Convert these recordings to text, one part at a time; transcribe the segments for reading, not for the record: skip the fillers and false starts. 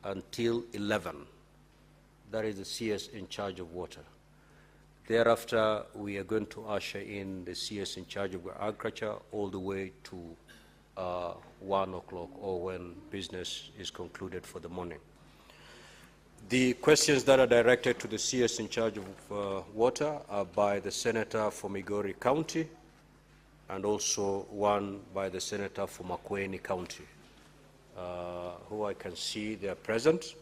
until 11. That is the CS in charge of water. Thereafter, we are going to usher in the CS in charge of agriculture all the way to 1 o'clock, or when business is concluded for the morning. The questions that are directed to the CS in charge of water are by the Senator for Migori County, and also one by the Senator for Makueni County, who I can see they are present.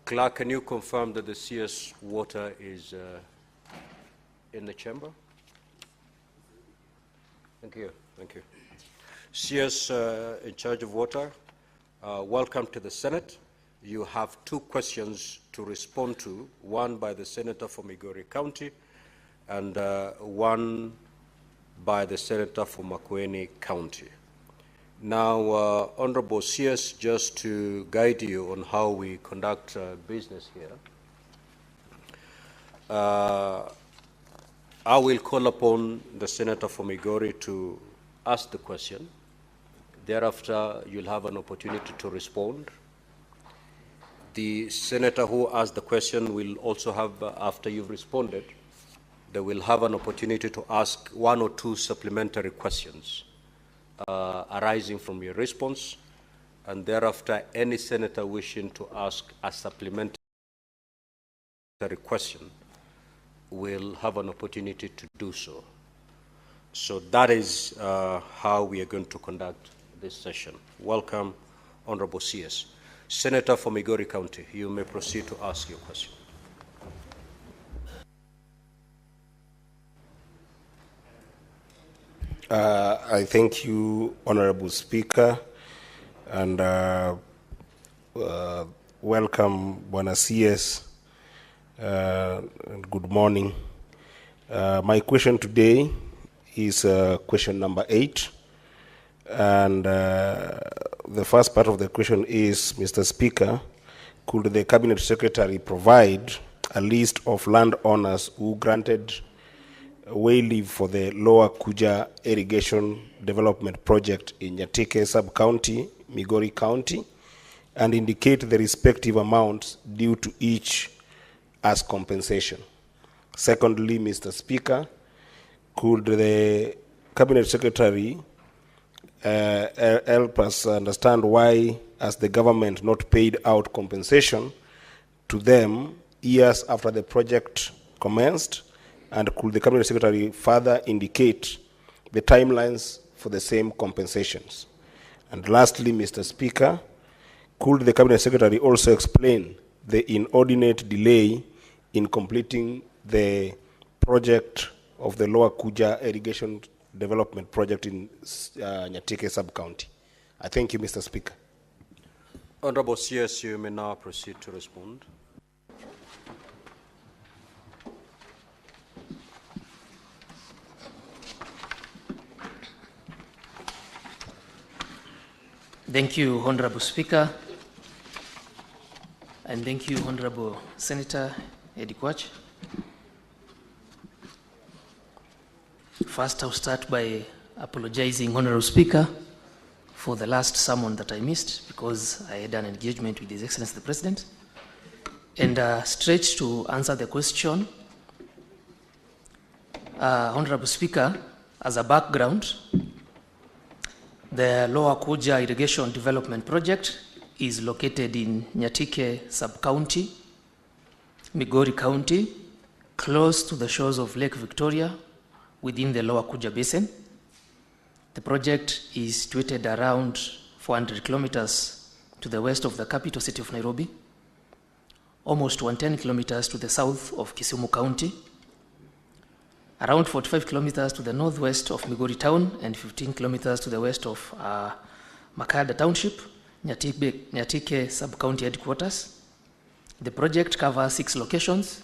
Clerk, can you confirm that the CS water is in the chamber? Thank you. Thank you. CS in charge of water, welcome to the Senate. You have 2 questions to respond to, one by the Senator for Migori County and one by the Senator for Makueni County. Now, Honorable CS, just to guide you on how we conduct business here, I will call upon the Senator for Migori to ask the question. Thereafter, you'll have an opportunity to respond. The Senator who asked the question will also have, after you've responded, they will have an opportunity to ask 1 or 2 supplementary questions arising from your response, and thereafter any senator wishing to ask a supplementary question will have an opportunity to do so. So that is how we are going to conduct this session. Welcome, Honorable CS. Senator for Migori County, you may proceed to ask your question. I thank you, Honorable Speaker, and welcome, Bwana CS, and good morning. My question today is question number 8, and the first part of the question is, Mr. Speaker, could the Cabinet Secretary provide a list of landowners who granted way leave for the Lower Kuja Irrigation Development Project in Nyatike Sub-County, Migori County, and indicate the respective amounts due to each as compensation? Secondly, Mr. Speaker, could the Cabinet Secretary help us understand why has the government not paid out compensation to them years after the project commenced? And could the Cabinet Secretary further indicate the timelines for the same compensations? And lastly, Mr. Speaker, could the Cabinet Secretary also explain the inordinate delay in completing the project of the Lower Kuja Irrigation Development Project in Nyatike Sub-County? I thank you, Mr. Speaker. Honorable CS, you may now proceed to respond. Thank you, Honorable Speaker, and thank you, Honorable Senator Eddie Kwach. First, I'll start by apologizing, Honorable Speaker, for the last sermon that I missed because I had an engagement with His Excellency the President. And straight to answer the question, Honorable Speaker, as a background, the Lower Kuja Irrigation Development Project is located in Nyatike Sub-County, Migori County, close to the shores of Lake Victoria, within the Lower Kuja Basin. The project is situated around 400 kilometers to the west of the capital city of Nairobi, almost 110 kilometers to the south of Kisumu County, around 45 kilometers to the northwest of Migori Town, and 15 kilometers to the west of Makada Township, Nyatike Sub-County Headquarters. The project covers 6 locations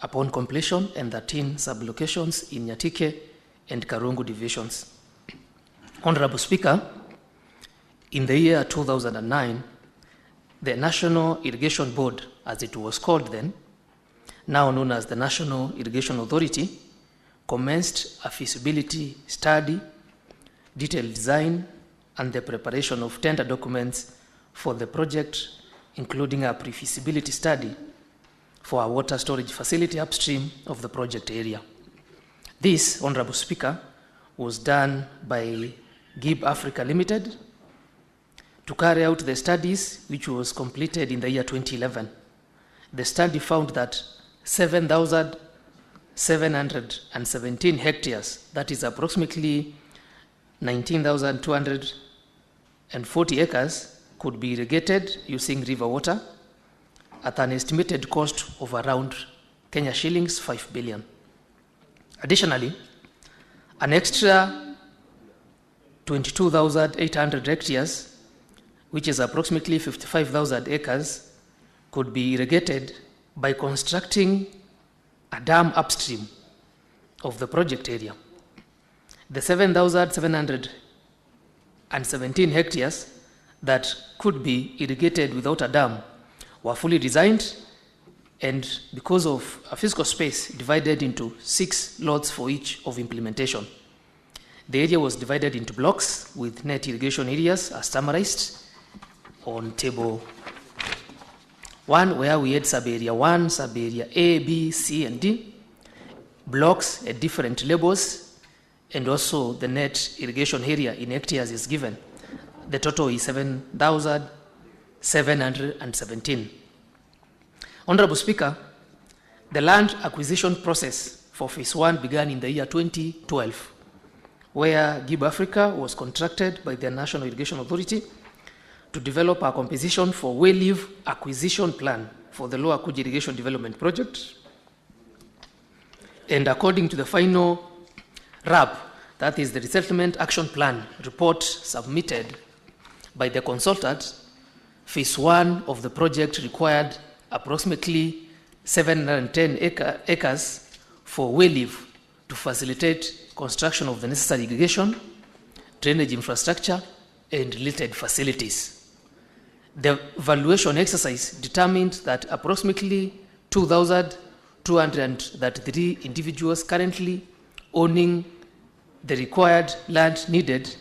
upon completion and 13 sub-locations in Nyatike and Karungu divisions. Honorable Speaker, in the year 2009, the National Irrigation Board, as it was called then, now known as the National Irrigation Authority, commenced a feasibility study, detailed design, and the preparation of tender documents for the project, including a pre-feasibility study for a water storage facility upstream of the project area. This, Honorable Speaker, was done by GIB Africa Limited to carry out the studies, which was completed in the year 2011. The study found that 7,717 hectares, that is approximately 19,240 acres, could be irrigated using river water at an estimated cost of around Kenya shillings 5 billion. Additionally, an extra 22,800 hectares, which is approximately 55,000 acres, could be irrigated by constructing a dam upstream of the project area. The 7,717 hectares that could be irrigated without a dam were fully designed, and because of a physical space, divided into 6 lots for each of implementation. The area was divided into blocks with net irrigation areas as summarized on table 1, where we had sub-area 1, sub-area A, B, C, and D, blocks at different levels, and also the net irrigation area in hectares is given. The total is 7,717. Honorable Speaker, the land acquisition process for phase 1 began in the year 2012, where GIB Africa was contracted by the National Irrigation Authority to develop a composition for well-leave acquisition plan for the Lower Kuji Irrigation Development Project. And according to the final RAP, that is the Resettlement Action Plan report submitted by the consultant, phase 1 of the project required approximately 710 acres for well-leave to facilitate construction of the necessary irrigation, drainage infrastructure, and related facilities. The valuation exercise determined that approximately 2,233 individuals currently owning the required land needed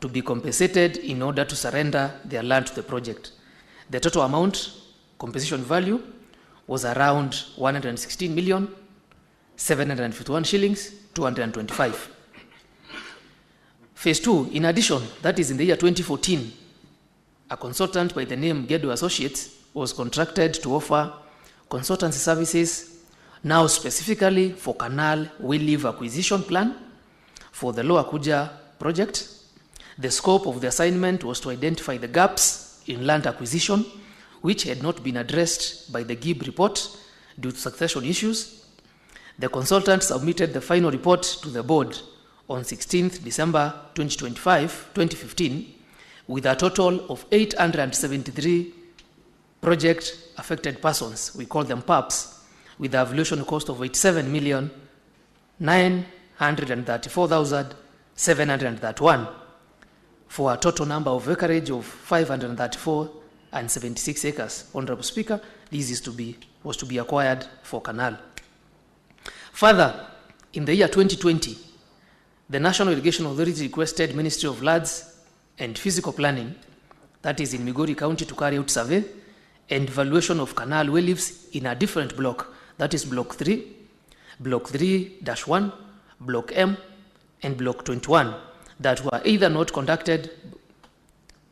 to be compensated in order to surrender their land to the project. The total amount, compensation value, was around 116,751 shillings, 225. Phase 2, in addition, that is in the year 2014, a consultant by the name Gedo Associates was contracted to offer consultancy services now specifically for canal well-leave acquisition plan for the Lower Kuja project. The scope of the assignment was to identify the gaps in land acquisition which had not been addressed by the GIB report due to succession issues. The consultant submitted the final report to the board on 16th December 2015, with a total of 873 project affected persons, we call them PAPs, with a valuation cost of 87,934,731 for a total number of acreage of 534 and 76 acres. Honorable Speaker, this was to be acquired for canal. Further, in the year 2020, the National Irrigation Authority requested Ministry of Lands and Physical Planning, that is in Migori County, to carry out survey and valuation of canal well leaves in a different block, that is Block 3, Block 3-1, Block M, and Block 21, that were either not conducted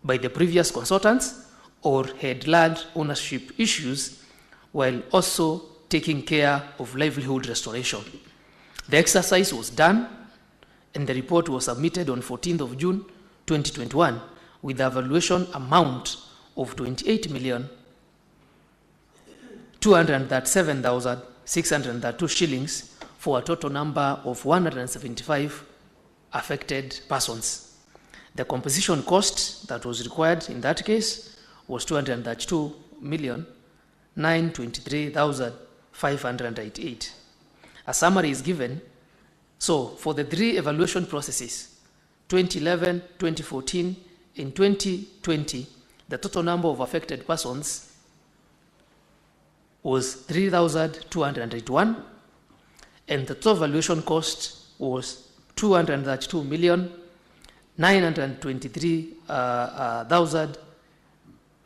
by the previous consultants or had land ownership issues, while also taking care of livelihood restoration. The exercise was done and the report was submitted on 14th of June 2021 with a valuation amount of 28,237,632 shillings for a total number of 175 affected persons. The composition cost that was required in that case was 232,923,588. A summary is given. So for the 3 evaluation processes, 2011, 2014, and 2020, the total number of affected persons was 3,281, and the total valuation cost was 232,923,588.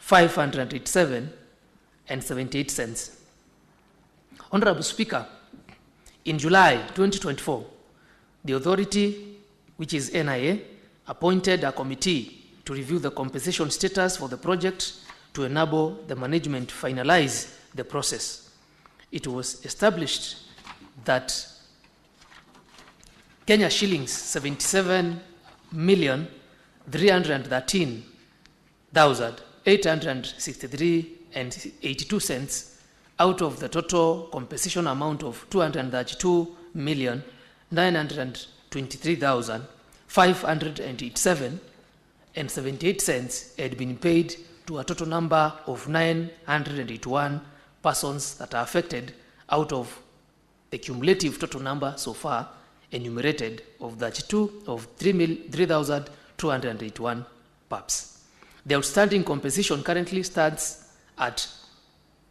587.78. Honorable Speaker, in July 2024, the authority, which is NIA, appointed a committee to review the compensation status for the project to enable the management to finalize the process. It was established that Kenya shillings 77,313,863.82 out of the total compensation amount of 232,923,587.78 had been paid to a total number of 981 persons that are affected out of the cumulative total number so far enumerated of 3,281 PAPs. The outstanding compensation currently stands at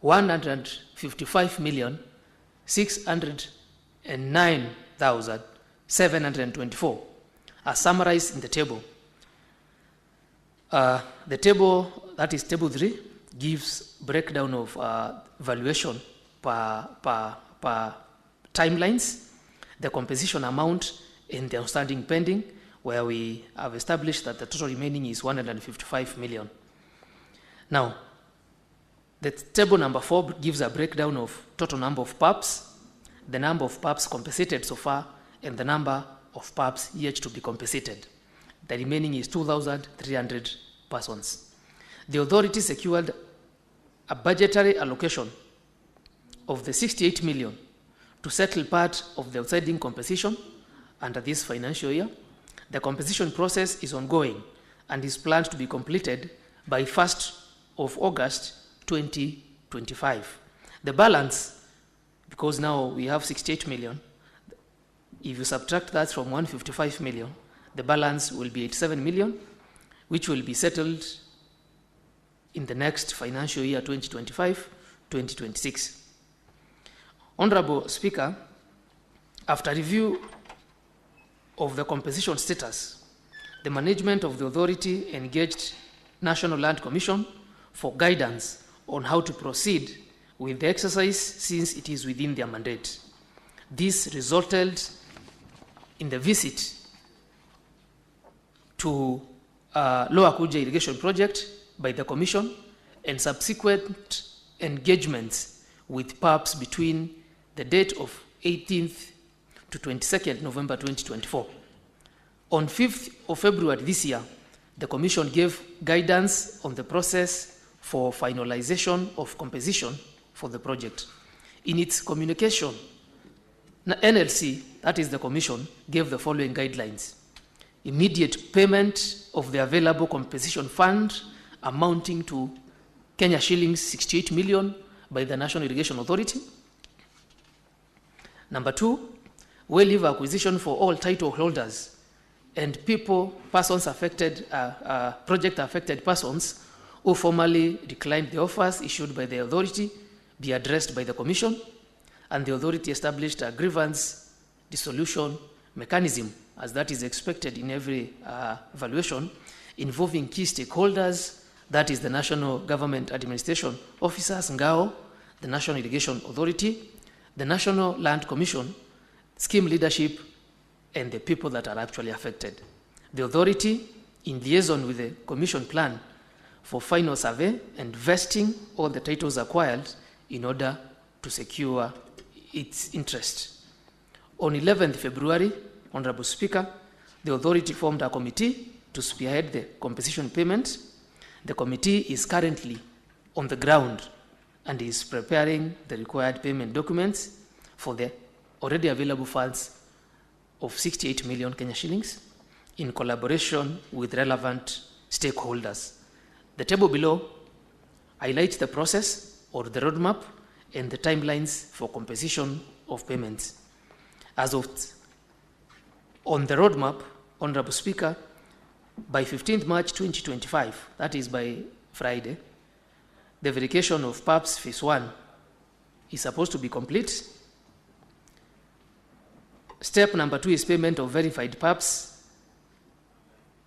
155,609,724, as summarized in the table. The table, that is table 3, gives breakdown of valuation per timelines, the compensation amount, and the outstanding pending, where we have established that the total remaining is 155 million. Now, the table number 4 gives a breakdown of total number of PAPs, the number of PAPs compensated so far, and the number of PAPs yet to be compensated. The remaining is 2,300 persons. The authority secured a budgetary allocation of the 68 million to settle part of the outstanding compensation under this financial year. The compensation process is ongoing and is planned to be completed by 1st of August 2025. The balance, because now we have 68 million, if you subtract that from 155 million, the balance will be 87 million, which will be settled in the next financial year 2025-2026. Honorable Speaker, after review of the compensation status, the management of the authority engaged National Land Commission for guidance on how to proceed with the exercise since it is within their mandate. This resulted in the visit to Lower Kuja irrigation project by the Commission and subsequent engagements with PAPs between the date of 18th to 22nd November 2024. On 5th of February this year, the Commission gave guidance on the process for finalization of compensation for the project. In its communication, NLC, that is the Commission, gave the following guidelines: immediate payment of the available compensation fund amounting to Kenya shillings 68 million by the National Irrigation Authority. Number 2, well-leave acquisition for all title holders and persons affected, project-affected persons who formally declined the offers issued by the authority be addressed by the Commission, and the authority established a grievance dissolution mechanism, as that is expected in every valuation, involving key stakeholders, that is the National Government Administration Officers, NGAO, the National Irrigation Authority, the National Land Commission, scheme leadership, and the people that are actually affected. The authority, in liaison with the Commission, plan for final survey and vesting all the titles acquired in order to secure its interest. On 11th February, Honorable Speaker, the authority formed a committee to spearhead the compensation payment. The committee is currently on the ground and is preparing the required payment documents for the already available funds of 68 million Kenya shillings in collaboration with relevant stakeholders. The table below highlights the process or the roadmap and the timelines for compensation of payments. As of on the roadmap, Honorable Speaker, by 15th March 2025, that is by Friday, the verification of PAPs Phase 1 is supposed to be complete. Step number 2 is payment of verified PAPs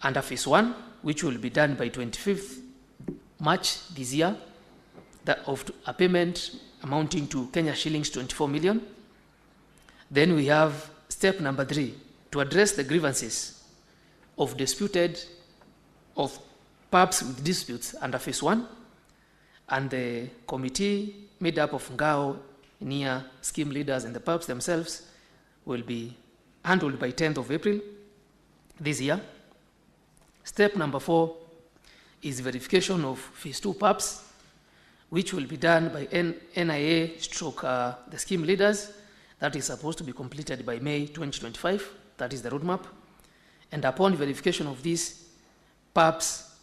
under Phase 1, which will be done by 25th March this year, of a payment amounting to Kenya shillings 24 million. Then we have step number 3, to address the grievances of PAPs with disputes under phase 1, and the committee made up of Ngao, NIA, scheme leaders, and the PAPs themselves will be handled by 10th of April this year. Step number 4 is verification of phase 2 PAPs, which will be done by NIA stroke the scheme leaders. That is supposed to be completed by May 2025. That is the roadmap. And upon verification of these, PAPs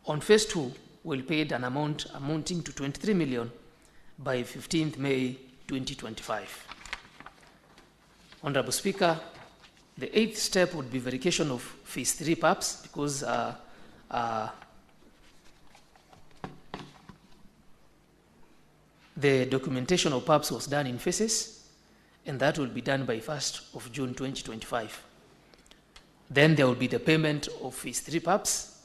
on phase 2 will pay an amount amounting to 23 million by 15th May 2025. Honorable Speaker, the 8th step would be verification of phase 3 PAPs, because the documentation of PAPs was done in phases, and that will be done by 1st of June 2025. Then there will be the payment of phase 3 PAPs,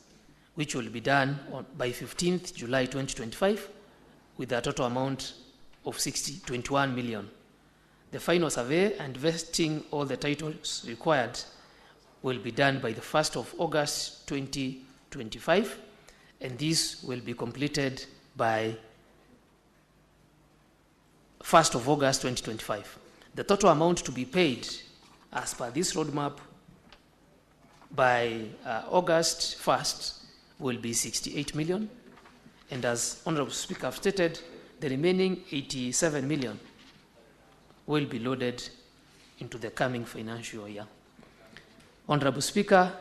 which will be done by 15th July 2025, with a total amount of 21 million. The final survey and vesting all the titles required will be done by the 1st of August 2025, and this will be completed by 1st of August 2025. The total amount to be paid as per this roadmap by August 1st will be 68 million, and as Honorable Speaker have stated, the remaining 87 million will be loaded into the coming financial year. Honorable Speaker,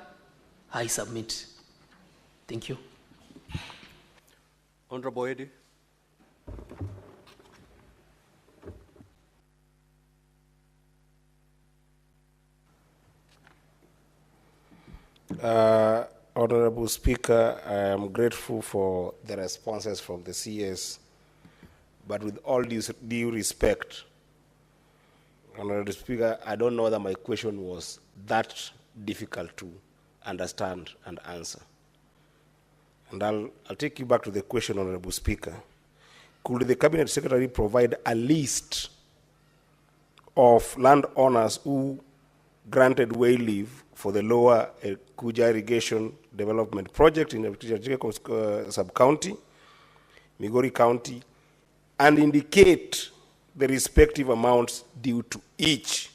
I submit. Thank you. Honorable Eddie. Honorable Speaker, I am grateful for the responses from the CS, but with all due respect, Honorable Speaker, I don't know whether my question was that difficult to understand and answer. And I'll take you back to the question, Honorable Speaker. Could the Cabinet Secretary provide a list of landowners who granted way leave for the Lower Kuja Irrigation Development Project in the sub-county, Migori County, and indicate the respective amounts due to each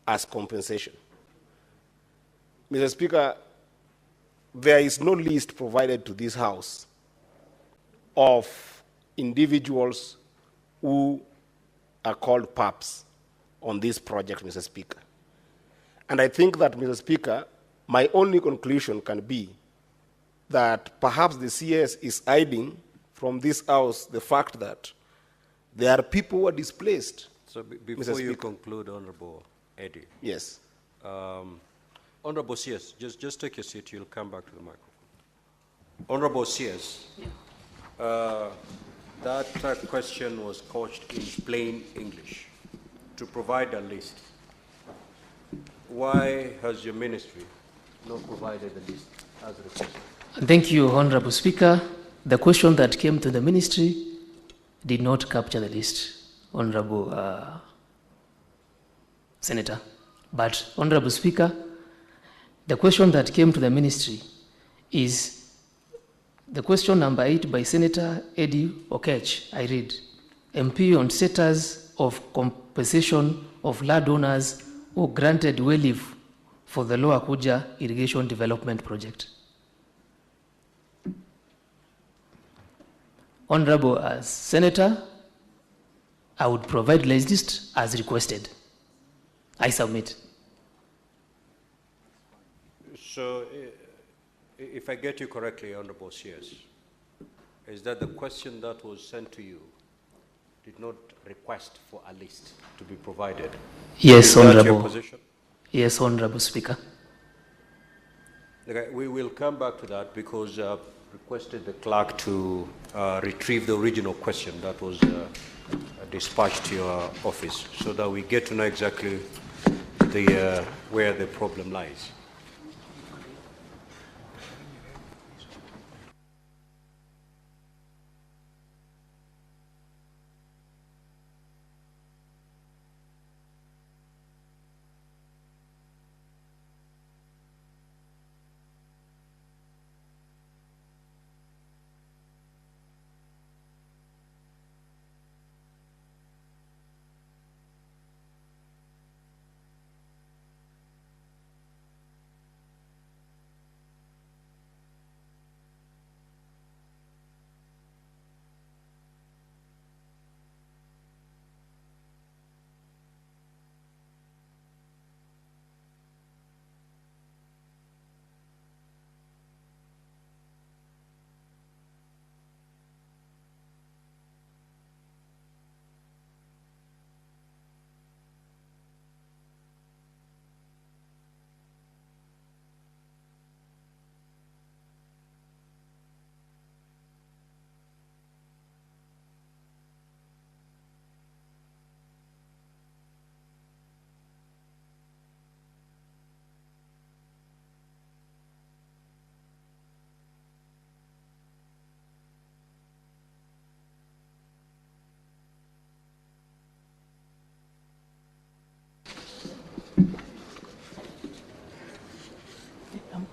as compensation? Mr. Speaker, there is no list provided to this House of individuals who are called PAPs on this project, Mr. Speaker. And I think that, Mr. Speaker, my only conclusion can be that perhaps the CS is hiding from this House the fact that there are people who are displaced. So before you conclude, Honorable Eddie. Yes. Honorable CS, just take your seat. You'll come back to the microphone. Honorable CS, that question was couched in plain English to provide a list. Why has your ministry not provided the list as requested? Thank you, Honorable Speaker. The question that came to the ministry did not capture the list, Honorable Senator. But, Honorable Speaker, the question that came to the ministry is the question number 8 by Senator Eddie Okech. I read, MP on status of compensation of landowners who granted way leave for the Lower Kuja Irrigation Development Project. Honorable Senator, I would provide list as requested. I submit. So, if I get you correctly, Honorable CS, is that the question that was sent to you did not request for a list to be provided? Yes, Honorable. Is that your position? Yes, Honorable Speaker. Okay, we will come back to that because requested the clerk to retrieve the original question that was dispatched to your office so that we get to know exactly where the problem lies.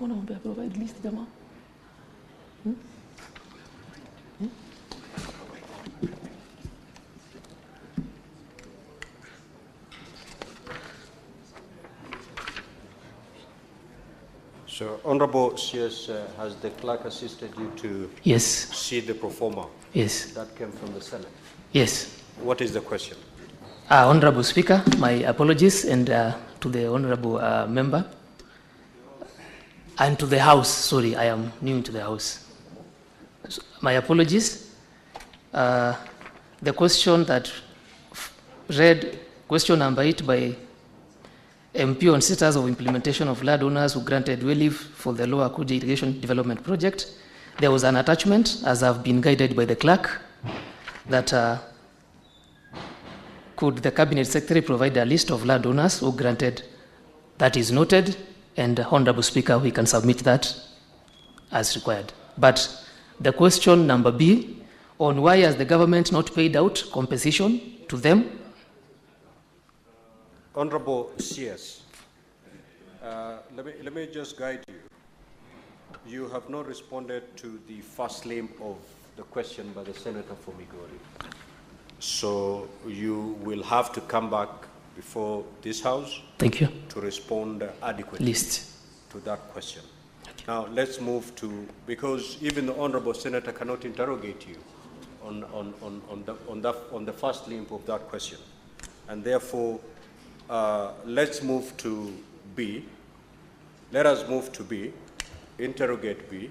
Mbona provide list jamaa? So, Honorable CS, has the clerk assisted you to Yes. see the pro forma? Yes. That came from the Senate. Yes. What is the question? Honorable Speaker, my apologies, and to the honorable member, and to the House. Sorry, I am new to the House. So, my apologies. The question that read, question number 8 by MP on status of implementation of landowners who granted relief for the Lower Kuja Irrigation Development Project. There was an attachment, as I've been guided by the clerk, that could the Cabinet Secretary provide a list of landowners who granted? That is noted, and Honorable Speaker, we can submit that as required. But the question number B, on why has the government not paid out compensation to them? Honorable CS, let me just guide you. You have not responded to the first limb of the question by the Senator for Migori. So you will have to come back before this House. Thank you. To respond adequately to that question. Okay. Now let's move to, because even the Honorable Senator cannot interrogate you on the first limb of that question. And therefore, let's move to B. Let us move to B, interrogate B,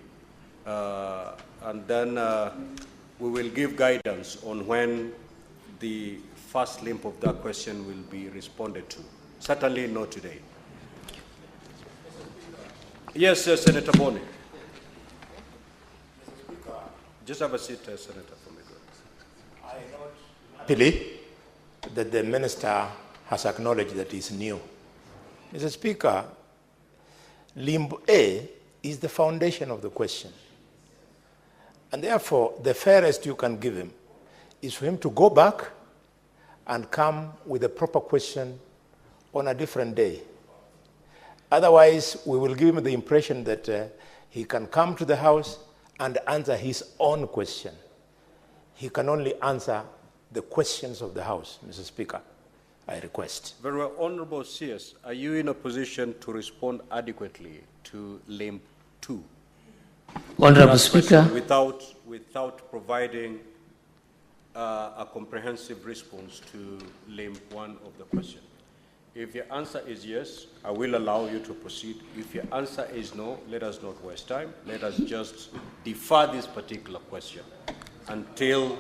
and then we will give guidance on when the first limb of that question will be responded to. Certainly not today. Yes, Senator Boni. Just have a seat, Senator. I note happily that the minister has acknowledged that he's new. Mr. Speaker, limb A is the foundation of the question. And therefore, the fairest you can give him is for him to go back and come with a proper question on a different day. Otherwise, we will give him the impression that he can come to the House and answer his own question. He can only answer the questions of the House, Mr. Speaker, I request. Very well. Honorable CS, are you in a position to respond adequately to limb 2? Honorable Speaker. Without providing a comprehensive response to limb 1 of the question. If your answer is yes, I will allow you to proceed. If your answer is no, let us not waste time. Let us just defer this particular question until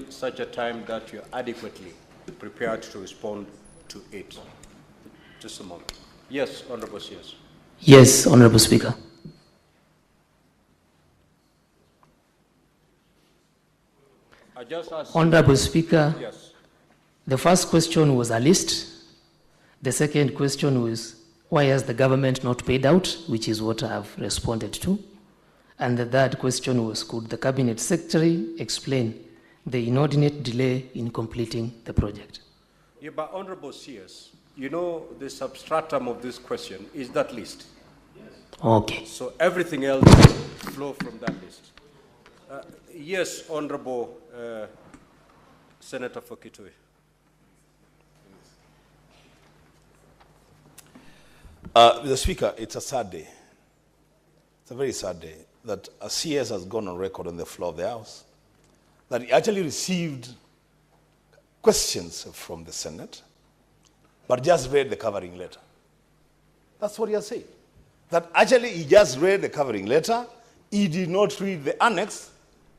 such a time that you're adequately prepared to respond to it. Just a moment. Yes, Honorable CS. Yes, Honorable Speaker. I just asked. Honorable Speaker. Yes. The first question was a list. The second question was, why has the government not paid out, which is what I have responded to. And the third question was, could the Cabinet Secretary explain the inordinate delay in completing the project? Yeah, but Honorable CS, you know the substratum of this question is that list. Yes. Okay. So everything else flow from that list. Yes, Honorable Senator for Kitui. Mr. Speaker, it's a sad day. It's a very sad day that a CS has gone on record on the floor of the House that he actually received questions from the Senate, but just read the covering letter. That's what he has said. That actually he just read the covering letter, he did not read the annex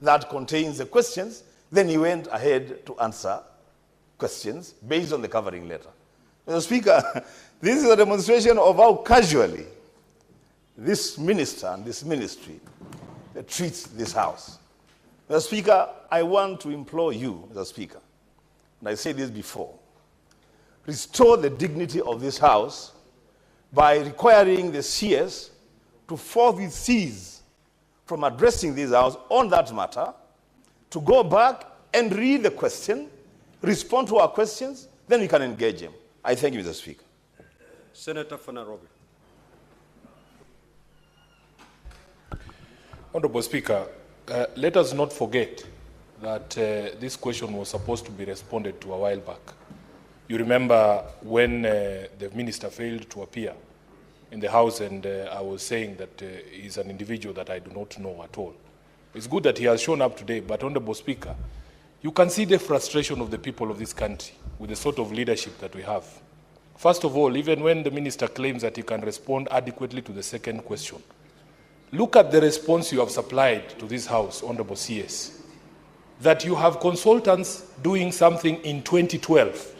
that contains the questions, then he went ahead to answer questions based on the covering letter. Mr. Speaker, this is a demonstration of how casually this minister and this ministry treats this House. Mr. Speaker, I want to implore you, Mr. Speaker, and I said this before, restore the dignity of this House by requiring the CS to forthwith cease from addressing this House on that matter, to go back and read the question, respond to our questions, then we can engage him. I thank you, Mr. Speaker. Senator for Nairobi. Honorable Speaker, let us not forget that this question was supposed to be responded to a while back. You remember when the minister failed to appear in the House, and I was saying that he's an individual that I do not know at all. It's good that he has shown up today, but Honorable Speaker, you can see the frustration of the people of this country with the sort of leadership that we have. First of all, even when the minister claims that he can respond adequately to the second question, look at the response you have supplied to this House, Honorable CS, that you have consultants doing something in 2012,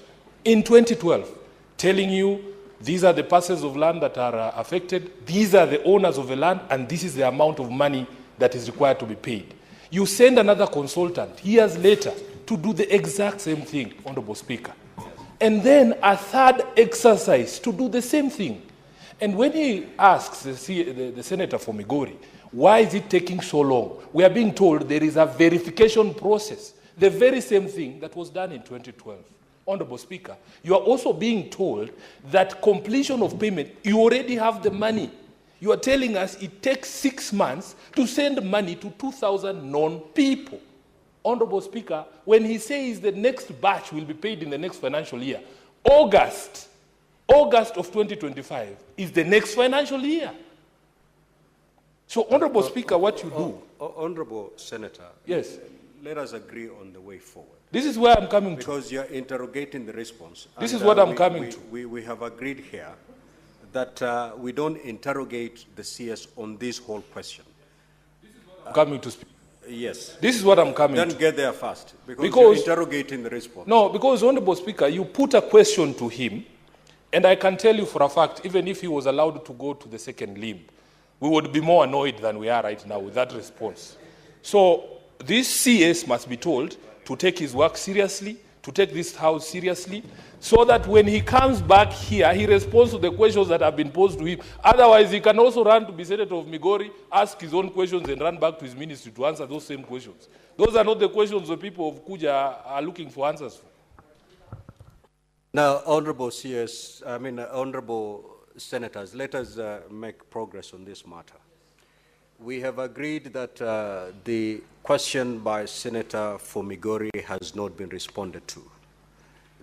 telling you these are the parcels of land that are affected, these are the owners of the land, and this is the amount of money that is required to be paid. You send another consultant years later to do the exact same thing, Honorable Speaker. And then a third exercise to do the same thing. And when he asks the Senator for Migori, why is it taking so long? We are being told there is a verification process. The very same thing that was done in 2012. Honorable Speaker, you are also being told that completion of payment, you already have the money. You are telling us it takes 6 months to send money to 2,000 non-people. Honorable Speaker, when he says the next batch will be paid in the next financial year, August of 2025 is the next financial year. So, Honorable Speaker, what you do... Honorable Senator, yes, let us agree on the way forward. This is where I'm coming to. Because you're interrogating the response. This is what I'm coming to. We have agreed here that we don't interrogate the CS on this whole question. This is what I'm coming to speak. Yes. This is what I'm coming to. Then get there fast, because you're interrogating the response. No, because, Honorable Speaker, you put a question to him, and I can tell you for a fact, even if he was allowed to go to the second limb, we would be more annoyed than we are right now with that response. So this CS must be told to take his work seriously, to take this House seriously, so that when he comes back here, he responds to the questions that have been posed to him. Otherwise, he can also run to be Senator of Migori, ask his own questions, and run back to his ministry to answer those same questions. Those are not the questions the people of Kuja are looking for answers for. Now, Honorable Senators, let us make progress on this matter. We have agreed that the question by Senator for Migori has not been responded to.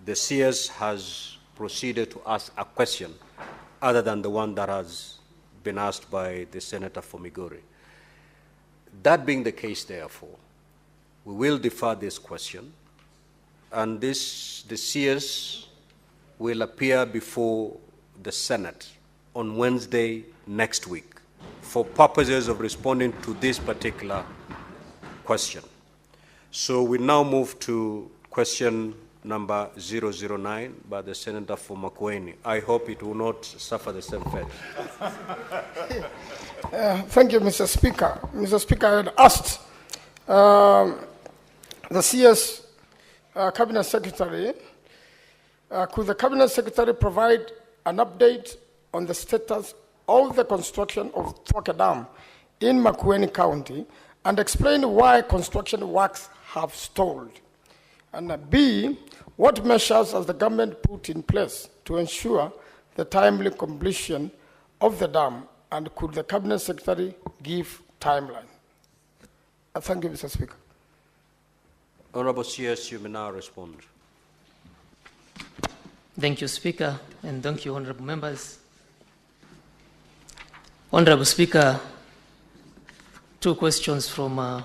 The CS has proceeded to ask a question other than the one that has been asked by the Senator for Migori. That being the case, therefore, we will defer this question, and the CS will appear before the Senate on Wednesday next week for purposes of responding to this particular question. So we now move to question number 009 by the Senator for Makueni. I hope it will not suffer the same fate. Thank you, Mr. Speaker. Mr. Speaker, I had asked the CS Cabinet Secretary, could the Cabinet Secretary provide an update on the status of the construction of Thwake Dam in Makueni County and explain why construction works have stalled? And B, what measures has the government put in place to ensure the timely completion of the dam, and could the Cabinet Secretary give timeline? Thank you, Mr. Speaker. Honorable CS, you may now respond. Thank you, Speaker, and thank you, honorable members. Honorable Speaker, 2 questions from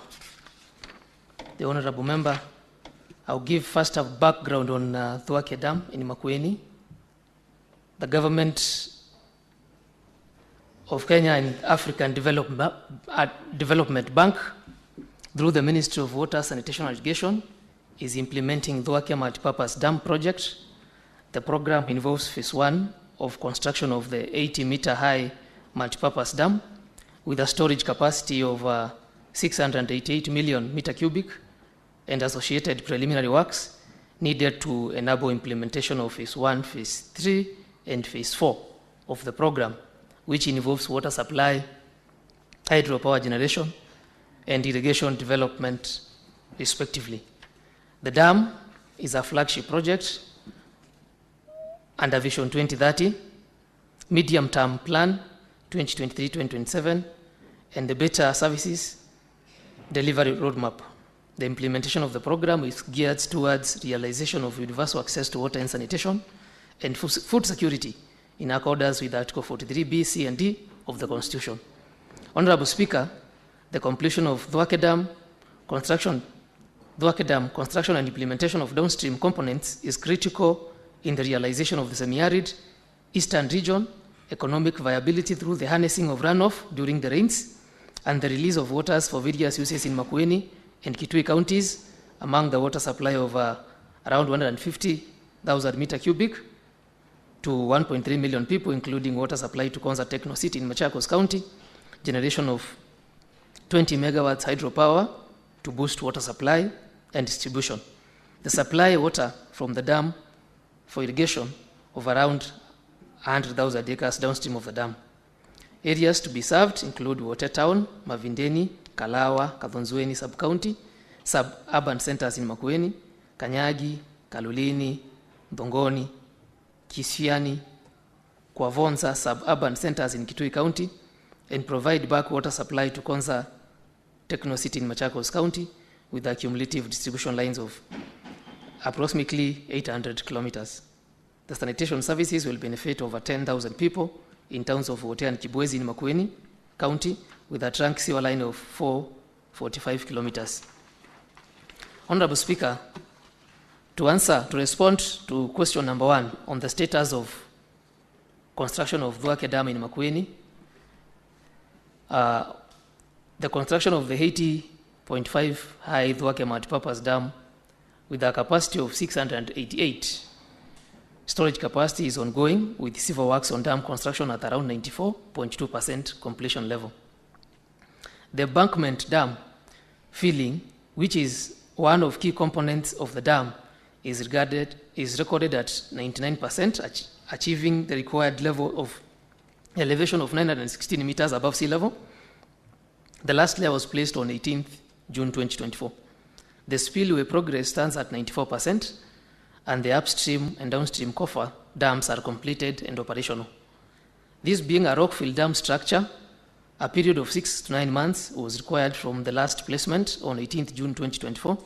the honorable member. I'll give first a background on Thwake Dam in Makueni. The government of Kenya and African Development Bank, through the Ministry of Water, Sanitation and Irrigation, is implementing Thwake Multipurpose Dam project. The program involves phase 1 of construction of the 80-meter high multipurpose dam with a storage capacity of 688 million meter cubic and associated preliminary works needed to enable implementation of phase 1, phase 3, and phase 4 of the program, which involves water supply, hydropower generation, and irrigation development, respectively. The dam is a flagship project under Vision 2030, Medium-Term Plan 2023-2027, and the better services delivery roadmap. The implementation of the program is geared towards realization of universal access to water and sanitation and food security in accordance with Article 43B, C, and D of the Constitution. Honorable Speaker, the completion of Thwake Dam construction and implementation of downstream components is critical in the realization of the semi-arid eastern region, economic viability through the harnessing of runoff during the rains, and the release of waters for various uses in Makueni and Kitui counties, among the water supply of around 150,000 meter cubic to 1.3 million people, including water supply to Konza Techno City in Machakos County, generation of 20 megawatts hydropower to boost water supply and distribution. The supply water from the dam for irrigation of around 100,000 acres downstream of the dam. Areas to be served include Watertown, Mavindeni, Kalawa, Kathonzweni sub-county, sub-urban centers in Makueni, Kanyagi, Kalulini, Ndongoni, Kisiani, Kwavonza sub-urban centers in Kitui County, and provide backwater supply to Konza Techno City in Machakos County with a cumulative distribution lines of approximately 800 kilometers. The sanitation services will benefit over 10,000 people in towns of Wote and Kibwezi in Makueni County with a trunk sewer line of 445 kilometers. Honorable Speaker, to respond to question number 1 on the status of construction of Thwake Dam in Makueni, the construction of the 80.5 high Thwake multipurpose dam with a capacity of 688 storage capacity is ongoing, with civil works on dam construction at around 94.2% completion level. The embankment dam filling, which is one of key components of the dam, is recorded at 99%, achieving the required level of elevation of 916 meters above sea level. The last layer was placed on 18th June 2024. The spillway progress stands at 94%, and the upstream and downstream coffer dams are completed and operational. This being a rock-filled dam structure, a period of 6 to 9 months was required from the last placement on 18th June 2024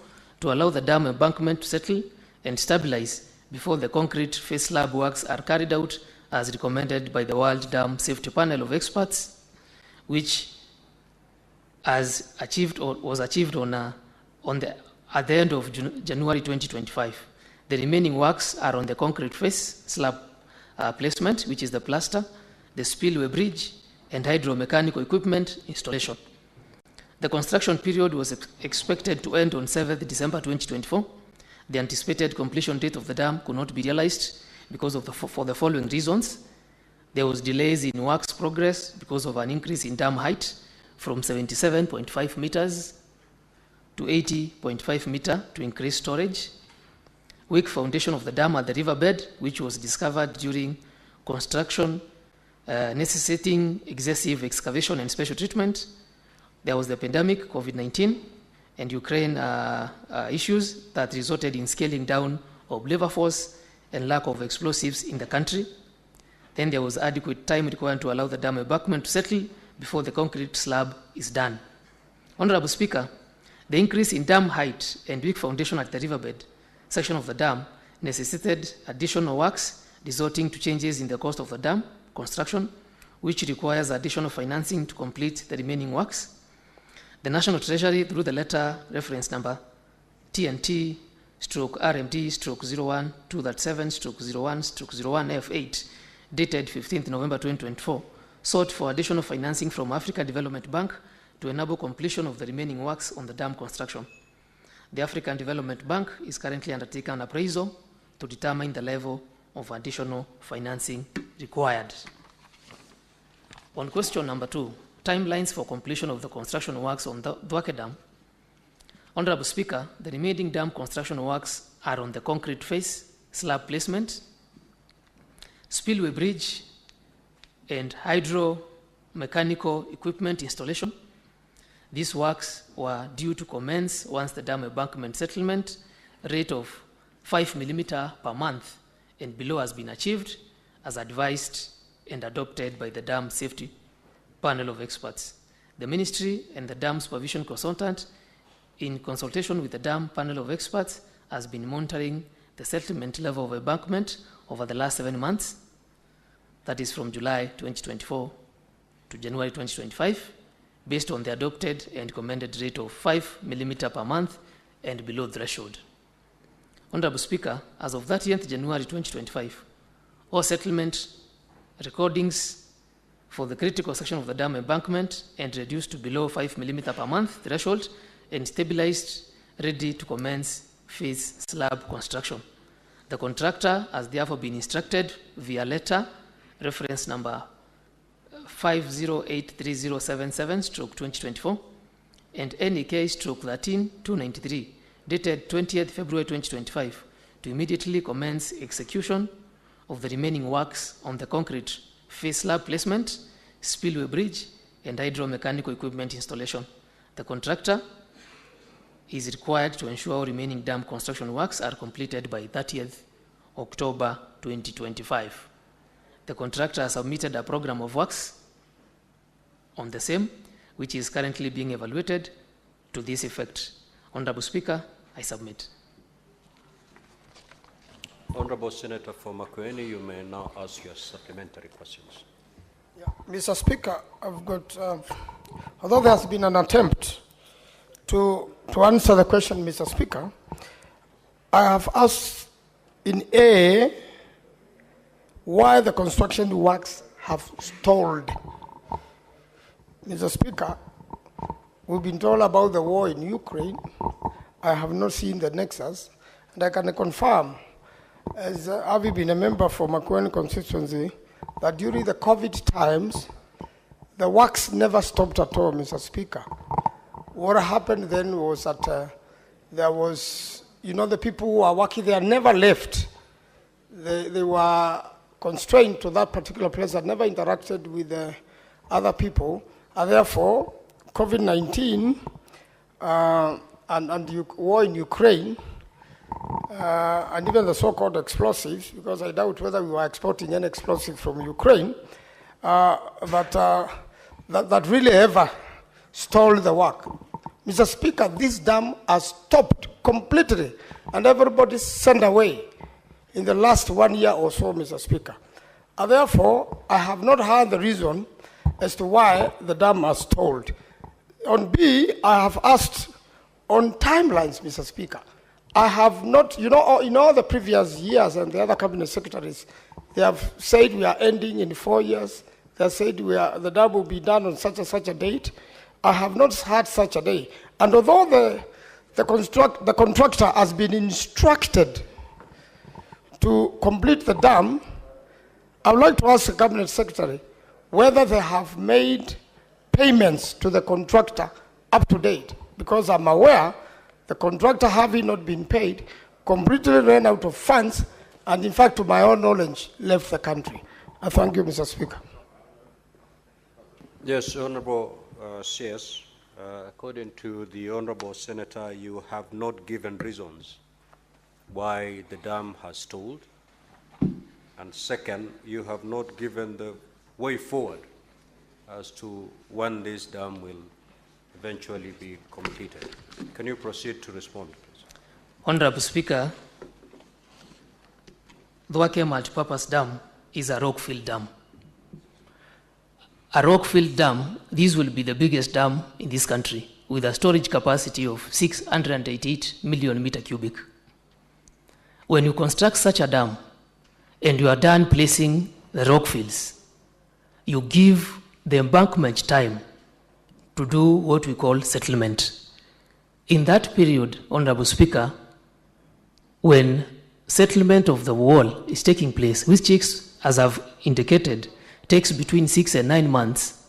to allow the dam embankment to settle and stabilize before the concrete face slab works are carried out as recommended by the World Dam Safety Panel of Experts, which was achieved at the end of January 2025. The remaining works are on the concrete face slab placement, which is the plaster, the spillway bridge, and hydromechanical equipment installation. The construction period was expected to end on 7th December 2024. The anticipated completion date of the dam could not be realized because of for the following reasons. There was delays in works progress because of an increase in dam height from 77.5 meters to 80.5 meter to increase storage. Weak foundation of the dam at the riverbed, which was discovered during construction, necessitating excessive excavation and special treatment. There was the pandemic, COVID-19, and Ukraine issues that resulted in scaling down of labor force and lack of explosives in the country. Then there was adequate time required to allow the dam embankment to settle before the concrete slab is done. Honorable Speaker, the increase in dam height and weak foundation at the riverbed section of the dam necessitated additional works, resulting to changes in the cost of the dam construction, which requires additional financing to complete the remaining works. The National Treasury, through the letter reference number TNT/RMT/01-237/01/01F8, dated 15th November 2024, sought for additional financing from African Development Bank to enable completion of the remaining works on the dam construction. The African Development Bank is currently undertaking an appraisal to determine the level of additional financing required. On question number 2, timelines for completion of the construction works on the Thwake Dam. Honorable Speaker, the remaining dam construction works are on the concrete face, slab placement, spillway bridge, and hydro-mechanical equipment installation. These works were due to commence once the dam embankment settlement rate of 5 millimeter per month and below has been achieved, as advised and adopted by the Dam Safety Panel of Experts. The Ministry and the Dam Supervision Consultant, in consultation with the Dam Panel of Experts, has been monitoring the settlement level of embankment over the last 7 months, that is from July 2024 to January 2025, based on the adopted and recommended rate of 5 millimeter per month and below threshold. Honorable Speaker, as of 30th January 2025, all settlement recordings for the critical section of the dam embankment and reduced to below 5 millimeter per month threshold and stabilized, ready to commence phase slab construction. The contractor has therefore been instructed via letter, reference number 5083077/2024 and NEK/13-293, dated 20th February 2025, to immediately commence execution of the remaining works on the concrete face slab placement, spillway bridge, and hydromechanical equipment installation. The contractor is required to ensure all remaining dam construction works are completed by 30th October 2025. The contractor has submitted a program of works on the same, which is currently being evaluated to this effect. Honorable Speaker, I submit. Honorable Senator for Makueni, you may now ask your supplementary questions. Yeah, Mr. Speaker, I've got, although there has been an attempt to answer the question, Mr. Speaker, I have asked in A, why the construction works have stalled. Mr. Speaker, we've been told about the war in Ukraine. I have not seen the nexus, and I can confirm, as having been a member for Makueni constituency, that during the COVID times, the works never stopped at all, Mr. Speaker. What happened then was that there was, the people who are working there never left. They were constrained to that particular place and never interacted with other people. And therefore, COVID-19 and war in Ukraine, and even the so-called explosives, because I doubt whether we were exporting any explosive from Ukraine, that really ever stalled the work. Mr. Speaker, this dam has stopped completely, and everybody's sent away in the last 1 year or so, Mr. Speaker. And therefore, I have not heard the reason as to why the dam has stalled. On B, I have asked on timelines, Mr. Speaker. I have not, in all the previous years, and the other cabinet secretaries, they have said we are ending in 4 years. They have said the dam will be done on such and such a date. I have not had such a day. And although the contractor has been instructed to complete the dam, I would like to ask the cabinet secretary whether they have made payments to the contractor up to date, because I'm aware the contractor, having not been paid, completely ran out of funds, and in fact, to my own knowledge, left the country. I thank you, Mr. Speaker. Yes, Honorable CS, according to the Honorable Senator, you have not given reasons why the dam has stalled. And second, you have not given the way forward as to when this dam will eventually be completed. Can you proceed to respond, please? Honorable Speaker, the Wake multipurpose dam is a rock-filled dam. A rock-filled dam, this will be the biggest dam in this country with a storage capacity of 688 million meter cubic. When you construct such a dam and you are done placing the rock fills, you give the embankment time to do what we call settlement. In that period, Honorable Speaker, when settlement of the wall is taking place, which takes, as I've indicated, takes between 6 and 9 months,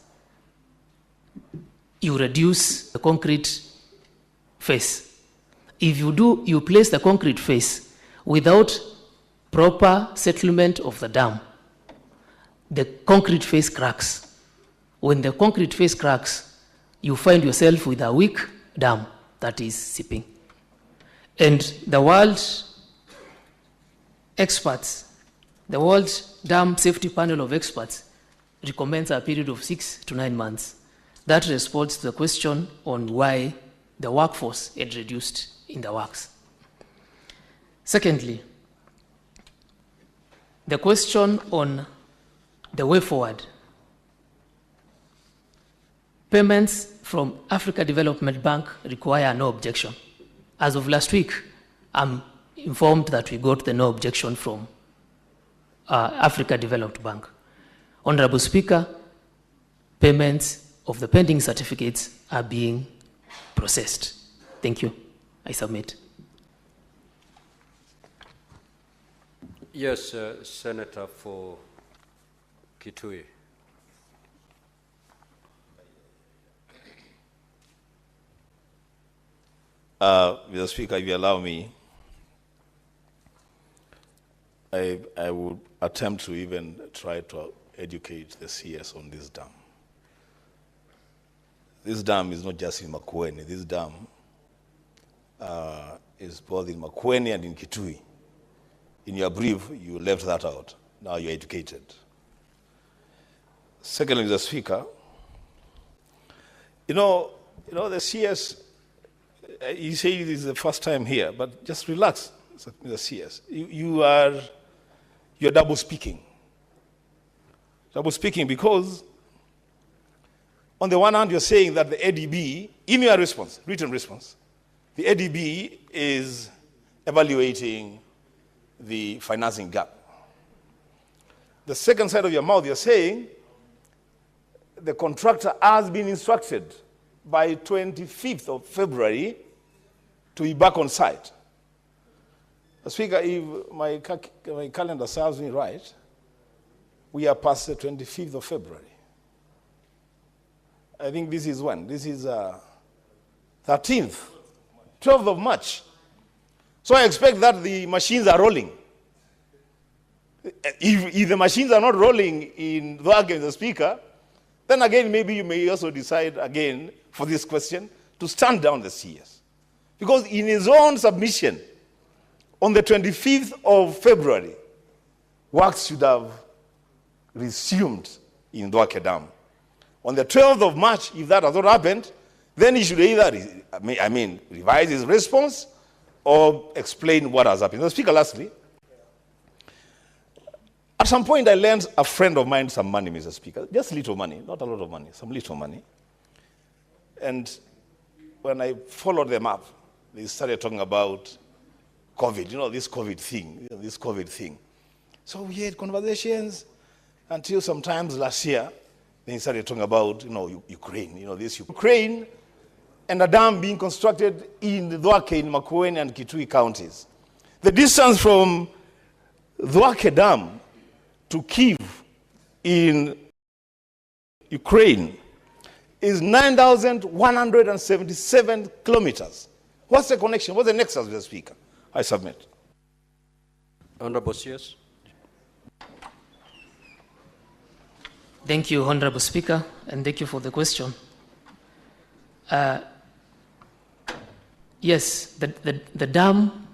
you reduce the concrete face. If you place the concrete face without proper settlement of the dam, the concrete face cracks. When the concrete face cracks, you find yourself with a weak dam that is seeping. And the world experts, the World Dam Safety Panel of Experts recommends a period of 6 to 9 months. That responds to the question on why the workforce had reduced in the works. Secondly, the question on the way forward. Payments from Africa Development Bank require no objection. As of last week, I'm informed that we got the no objection from Africa Development Bank. Honorable Speaker, payments of the pending certificates are being processed. Thank you. I submit. Yes, Senator for Kitui. Mr. Speaker, if you allow me, I would attempt to even try to educate the CS on this dam. This dam is not just in Makueni. This dam is both in Makueni and in Kitui. In your brief, you left that out. Now you're educated. Secondly, Mr. Speaker, you know the CS, you say this is the first time here, but just relax, Mr. CS. You're double speaking. Double speaking because on the one hand, you're saying that the ADB, in your response, written response, the ADB is evaluating the financing gap. The second side of your mouth, you're saying the contractor has been instructed by 25th of February to be back on site. Speaker, if my calendar serves me right, we are past the 25th of February. I think this is when? This is 13th, 12th of March. So I expect that the machines are rolling. If the machines are not rolling in Dhaka, Mr. Speaker, then again, maybe you may also decide again for this question to stand down the CS. Because in his own submission, on the 25th of February, works should have resumed in Dhaka Dam. On the 12th of March, if that has not happened, then he should either revise his response or explain what has happened. Mr. Speaker, lastly, at some point I lent a friend of mine some money, Mr. Speaker, just little money, not a lot of money, some little money. And when I followed them up, they started talking about COVID, this COVID thing. So we had conversations until sometimes last year, then he started talking about, Ukraine, this Ukraine and a dam being constructed in Dhaka, in Makueni and Kitui counties. The distance from Dhaka Dam to Kyiv in Ukraine is 9,177 kilometers. What's the connection? What's the nexus, Mr. Speaker? I submit. Honorable CS. Thank you, Honorable Speaker, and thank you for the question. Yes, the dam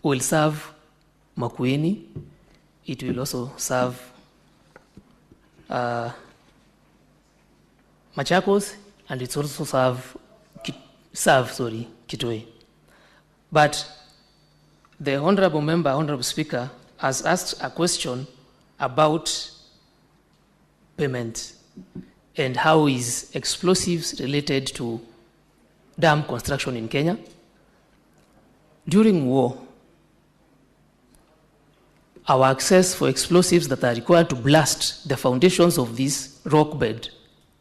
will serve Makueni. It will also serve Machakos, and it's also serve Kitui. But the Honorable Member, Honorable Speaker, has asked a question about payment and how is explosives related to dam construction in Kenya. During war, our access for explosives that are required to blast the foundations of this rock bed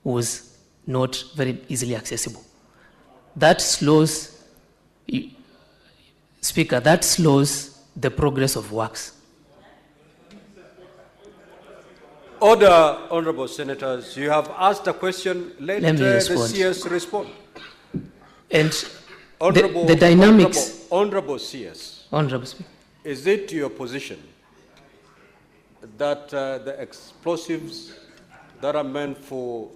was not very easily accessible. That slows, Speaker, that slows the progress of works. Order, honorable senators. You have asked a question. Let the CS respond. And the dynamics. Honorable CS. Honorable Speaker. Is it your position that the explosives that are meant for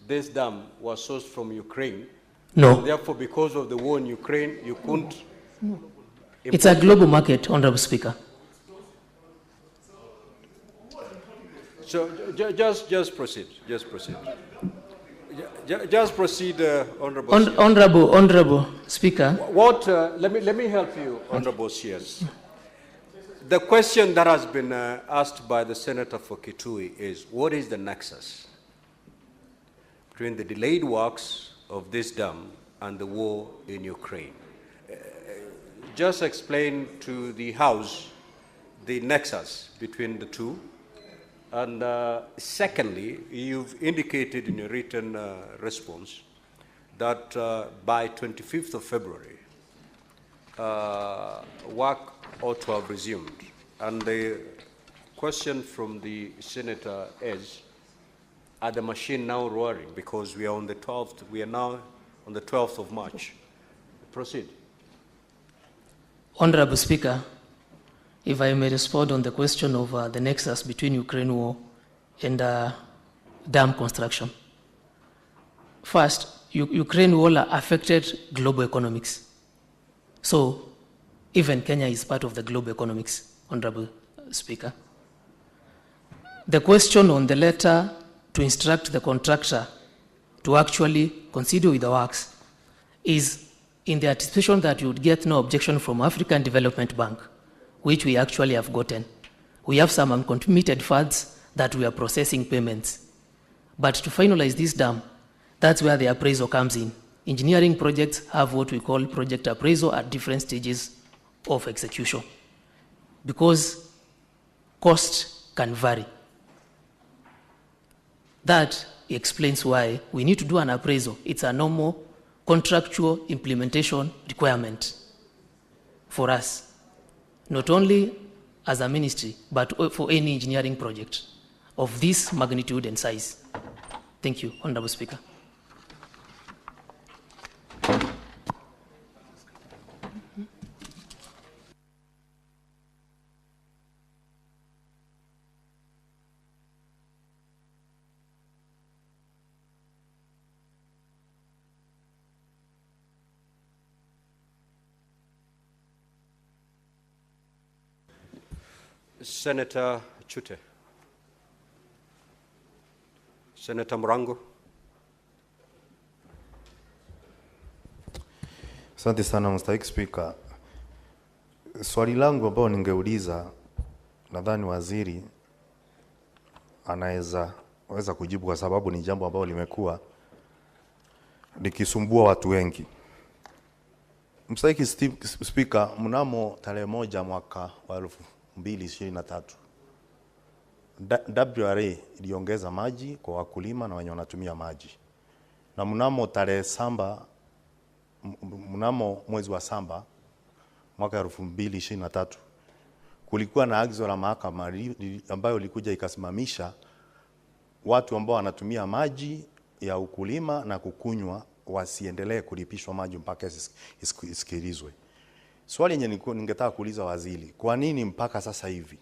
this dam were sourced from Ukraine? No. And therefore, because of the war in Ukraine, you couldn't? No. It's a global market, Honorable Speaker. So just proceed. Just proceed. Just proceed, Honorable. Honorable Speaker. Let me help you, Honorable CS. The question that has been asked by the Senator for Kitui is, what is the nexus between the delayed works of this dam and the war in Ukraine? Just explain to the House the nexus between the two. And secondly, you've indicated in your written response that by 25th of February, work ought to have resumed. And the question from the Senator is, are the machine now roaring? Because we are on the 12th, we are now on the 12th of March. Proceed. Honorable Speaker, if I may respond on the question of the nexus between Ukraine war and dam construction. First, Ukraine war affected global economics. So even Kenya is part of the global economics, Honorable Speaker. The question on the letter to instruct the contractor to actually consider with the works is in the anticipation that you would get no objection from African Development Bank, which we actually have gotten. We have some uncommitted funds that we are processing payments. But to finalize this dam, that's where the appraisal comes in. Engineering projects have what we call project appraisal at different stages of execution, because cost can vary. That explains why we need to do an appraisal. It's a normal contractual implementation requirement for us, not only as a ministry, but for any engineering project of this magnitude and size. Thank you, Honorable Speaker. Senator Chute. Senator Murango. Asante sana Mstahiki Spika. Swali langu ambao ningeuliza, nadhani waziri anaweza kujibu, kwa sababu ni jambo ambalo limekuwa likisumbua watu wengi. Mstahiki Spika, mnamo tarehe 1 mwaka wa 2023 WRA iliongeza maji kwa wakulima na wenye wanatumia maji, na mnamo tarehe mnamo mwezi wa samba mwaka 2023 kulikuwa na agizo la mahakama ambayo ilikuja ikasimamisha watu ambao wanatumia maji ya ukulima na kukunywa wasiendelee kulipishwa maji mpaka isikilizwe. Swali yenye ningetaka kuuliza waziri, kwa nini mpaka sasa hivi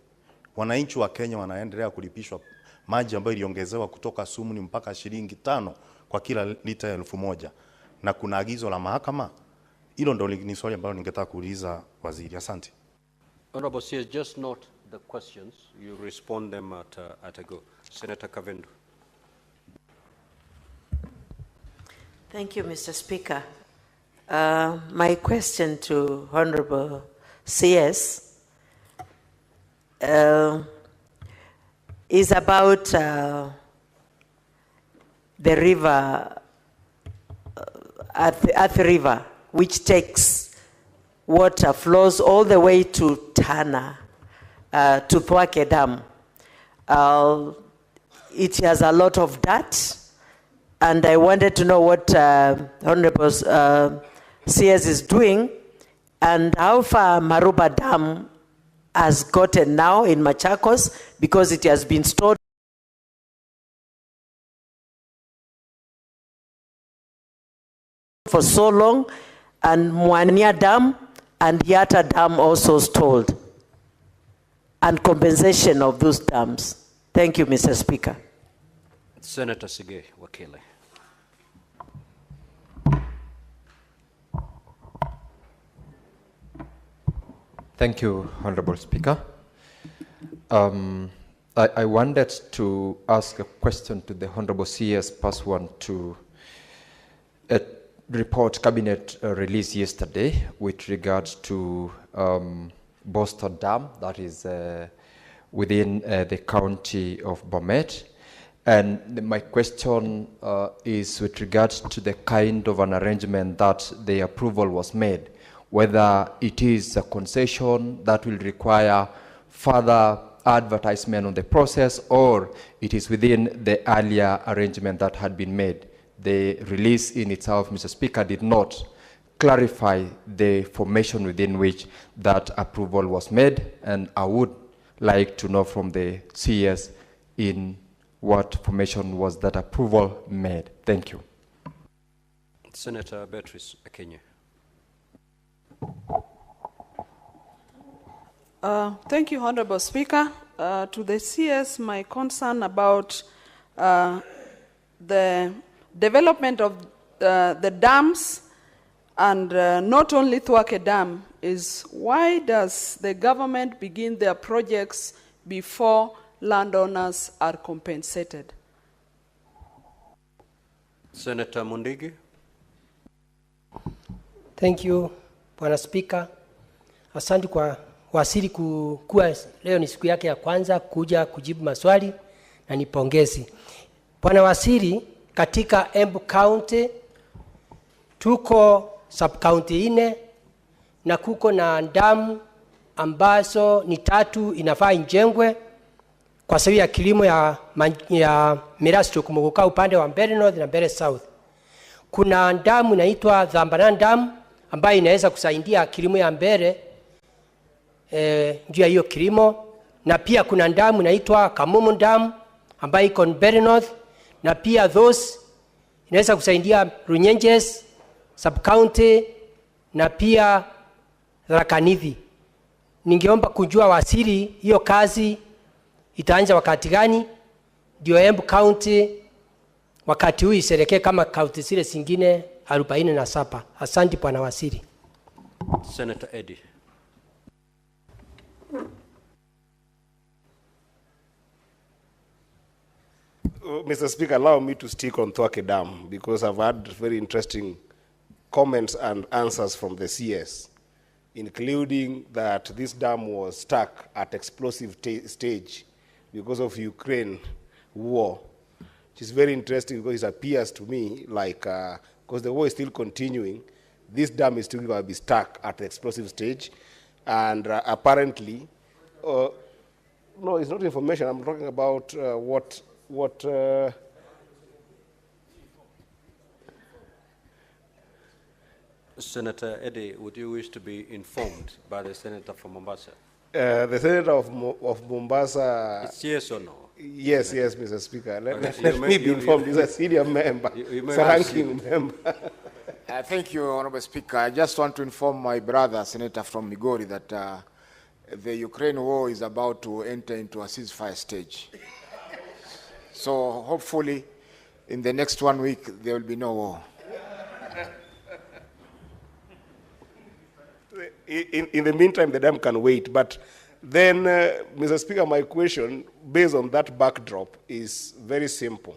wananchi wa Kenya wanaendelea kulipishwa maji ambayo iliongezewa kutoka sumuni mpaka shilingi 5 kwa kila lita ya 1000 na kuna agizo la mahakama? Hilo ndo ni swali ambalo ningetaka kuuliza waziri. Asante. Honorable CS, just note the questions. You respond them at a go. Senator Kavindu. Thank you, Mr. Speaker. My question to Honorable CS is about the river, Earth River, which takes water, flows all the way to Tana, to Thwake Dam. It has a lot of dirt, and I wanted to know what Honorable CS is doing, and how far Maruba Dam has gotten now in Machakos, because it has been stored for so long, and Mwania Dam and Yata Dam also stalled, and compensation of those dams. Thank you, Mr. Speaker. Senator Sige Wakele. Thank you, Honorable Speaker. I wanted to ask a question to the Honorable CS pursuant to a report Cabinet released yesterday with regards to Boston Dam, that is within the county of Bomet. And my question is with regards to the kind of an arrangement that the approval was made, whether it is a concession that will require further advertisement on the process, or it is within the earlier arrangement that had been made. The release in itself, Mr. Speaker, did not clarify the formation within which that approval was made, and I would like to know from the CS in what formation was that approval made. Thank you. Senator Beatrice Akenye. Thank you, Honorable Speaker. To the CS, my concern about the development of the dams, and not only Thwake Dam, is why does the government begin their projects before landowners are compensated? Senator Mundigi. Thank you, Bwana Speaker. Asante kwa wasili kuwa leo ni siku yake ya kwanza kuja kujibu maswali na nipongezi. Bwana Wasiri, katika Embu County tuko sub county 4 na kuko na damu ambazo ni 3 inafaa injengwe kwa sababu ya kilimo ya Mirasto kumuguka upande wa Mbere North na Mbere South. Kuna damu inaitwa Dhambanan Dam ambayo inaweza kusaidia kilimo ya Mbere juu ya hiyo kilimo, na pia kuna damu inaitwa Kamumu Dam ambayo iko Mbere North, na pia those inaweza kusaidia Runyenjes sub county na pia Rakanithi. Ningeomba kujua Wasiri, hiyo kazi itaanza wakati gani ndio Embu County wakati huu iserekee kama county zile zingine 47. Asante Bwana Wasiri. Senator Eddie. Mr. Speaker, allow me to stick on Thwake Dam because I've had very interesting comments and answers from the CS, including that this dam was stuck at explosive stage because of Ukraine war, which is very interesting because it appears to me like, because the war is still continuing, this dam is still going to be stuck at the explosive stage, and apparently, no, it's not information. I'm talking about what Senator Eddie, would you wish to be informed by the senator from Mombasa? The senator of Mombasa. It's yes or no? Yes, yes, Mr. Speaker. Let me be informed. He's a senior member, he's a ranking member. Thank you, Honorable Speaker. I just want to inform my brother, Senator from Migori, that the Ukraine war is about to enter into a ceasefire stage. So hopefully, in the next 1 week, there will be no war. In the meantime, the dam can wait. But then, Mr. Speaker, my question, based on that backdrop, is very simple.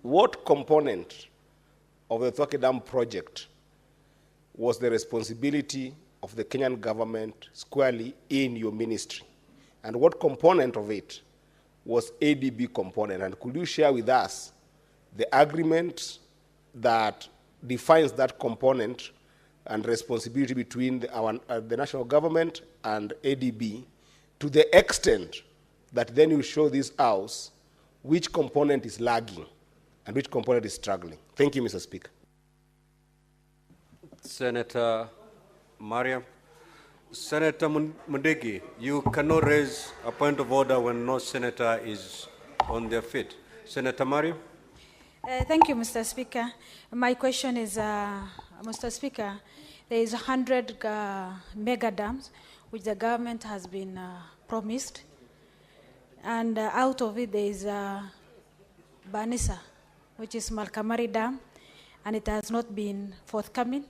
What component of the Thwake Dam project was the responsibility of the Kenyan government squarely in your ministry? And what component of it was ADB component? And could you share with us the agreement that defines that component and responsibility between the national government and ADB, to the extent that then you show this house which component is lagging and which component is struggling? Thank you, Mr. Speaker. Senator Mariam. Senator Mundigi, you cannot raise a point of order when no senator is on their feet. Senator Mariam. Thank you, Mr. Speaker. My question is, Mr. Speaker, there is 100 mega dams which the government has been promised, and out of it there is Banisa, which is Malkamari Dam, and it has not been forthcoming.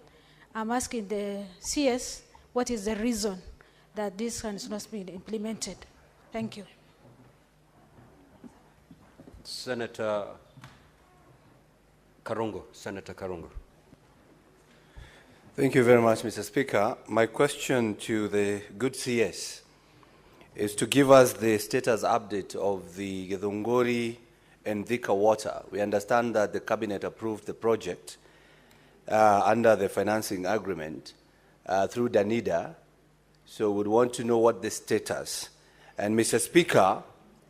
I'm asking the CS, what is the reason that this has not been implemented? Thank you. Senator Karungo. Senator Karungo. Thank you very much, Mr. Speaker. My question to the good CS is to give us the status update of the Githunguri and Thika water. We understand that the Cabinet approved the project under the financing agreement through Danida, so we'd want to know what the status. And Mr. Speaker,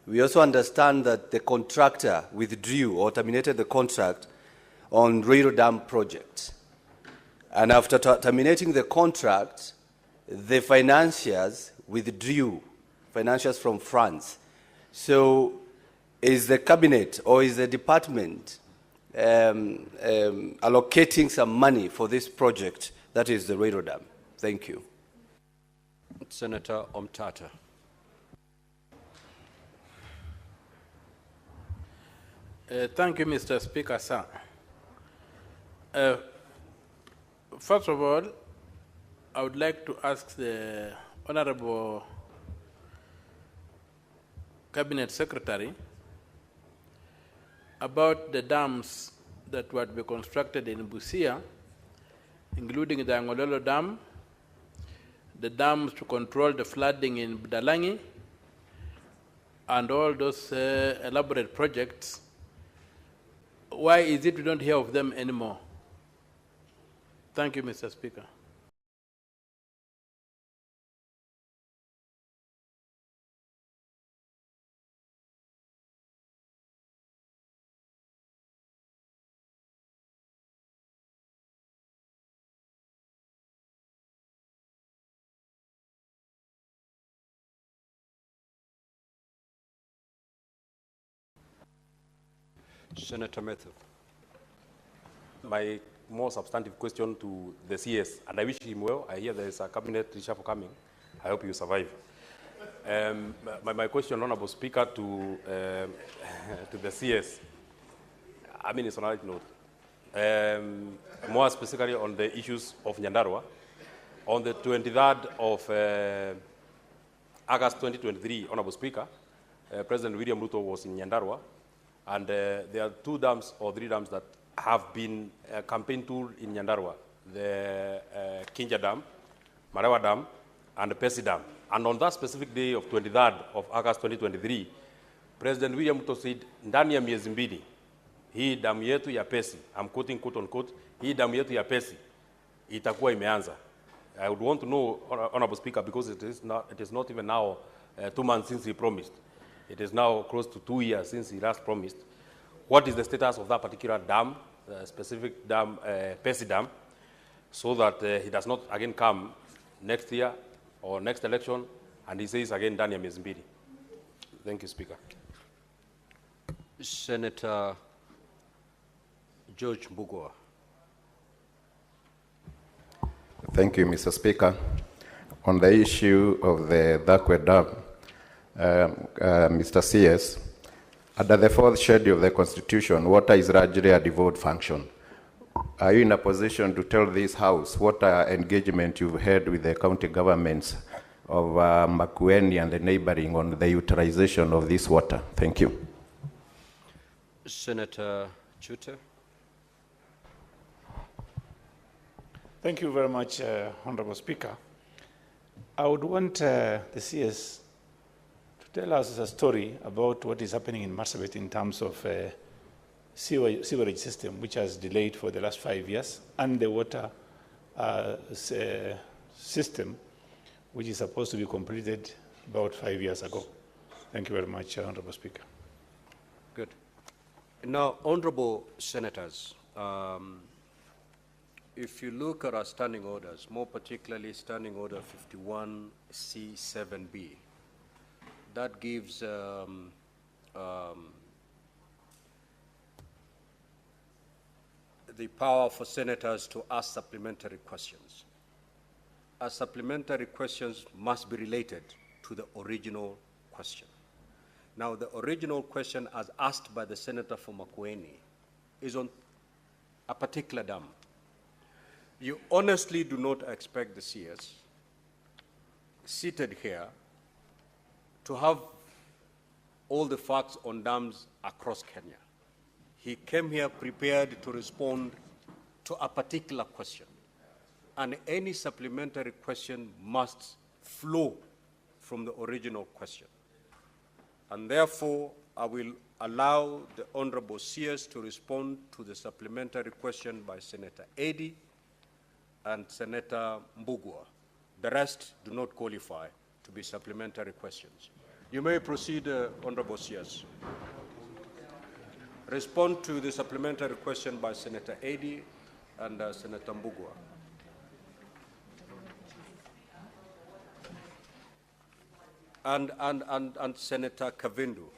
we also understand that the contractor withdrew or terminated the contract on Ruiru Dam project. And after terminating the contract, the financiers withdrew, financiers from France. So is the Cabinet or is the department allocating some money for this project, that is the Ruiru Dam? Thank you. Senator Omtata. Thank you, Mr. Speaker, sir. First of all, I would like to ask the Honorable Cabinet Secretary about the dams that were to be constructed in Busia, including the Angololo Dam, the dams to control the flooding in Budalangi, and all those elaborate projects. Why is it we don't hear of them anymore? Thank you, Mr. Speaker. Senator Methu. My more substantive question to the CS, and I wish him well. I hear there is a cabinet reshuffle coming. I hope you survive. My question, Honorable Speaker, to the CS, I mean, it's on a light note. More specifically on the issues of Nyandarua. On the 23rd of August 2023, Honorable Speaker, President William Ruto was in Nyandarua, and there are 2 dams or 3 dams that have been a campaign tool in Nyandarua, the Kinja Dam, Marawa Dam, and the Pesi Dam. And on that specific day of 23rd of August 2023, President William Ruto said, ndani ya miezi mbili, hii damu yetu ya Pesi, I'm quoting quote unquote, hii damu yetu ya Pesi, itakuwa imeanza. I would want to know, Honorable Speaker, because it is not even now 2 months since he promised. It is now close to 2 years since he last promised. What is the status of that particular dam, specific dam, Pesi Dam, so that he does not again come next year or next election and he says again, ndani ya miezi mbili? Thank you, Speaker. Senator George Mbugua. Thank you, Mr. Speaker. On the issue of the Dhakwe Dam, Mr. CS, under the 4th schedule of the Constitution, water is largely a devolved function. Are you in a position to tell this House what engagement you've had with the county governments of Makueni and the neighboring on the utilization of this water? Thank you. Senator Chute. Thank you very much, Honorable Speaker. I would want the CS to tell us a story about what is happening in Marsabit in terms of sewerage system, which has delayed for the last 5 years, and the water system, which is supposed to be completed about 5 years ago. Thank you very much, Honorable Speaker. Good. Now, Honorable Senators, if you look at our standing orders, more particularly Standing Order 51C7B, that gives the power for senators to ask supplementary questions. Our supplementary questions must be related to the original question. Now, the original question as asked by the senator from Makueni is on a particular dam. You honestly do not expect the CS seated here to have all the facts on dams across Kenya. He came here prepared to respond to a particular question, and any supplementary question must flow from the original question. And therefore, I will allow the Honorable CS to respond to the supplementary question by Senator Eddy and Senator Mbugua. The rest do not qualify to be supplementary questions. You may proceed, Honorable CS. Respond to the supplementary question by Senator Eddy and Senator Mbugua. And Senator Kavindu.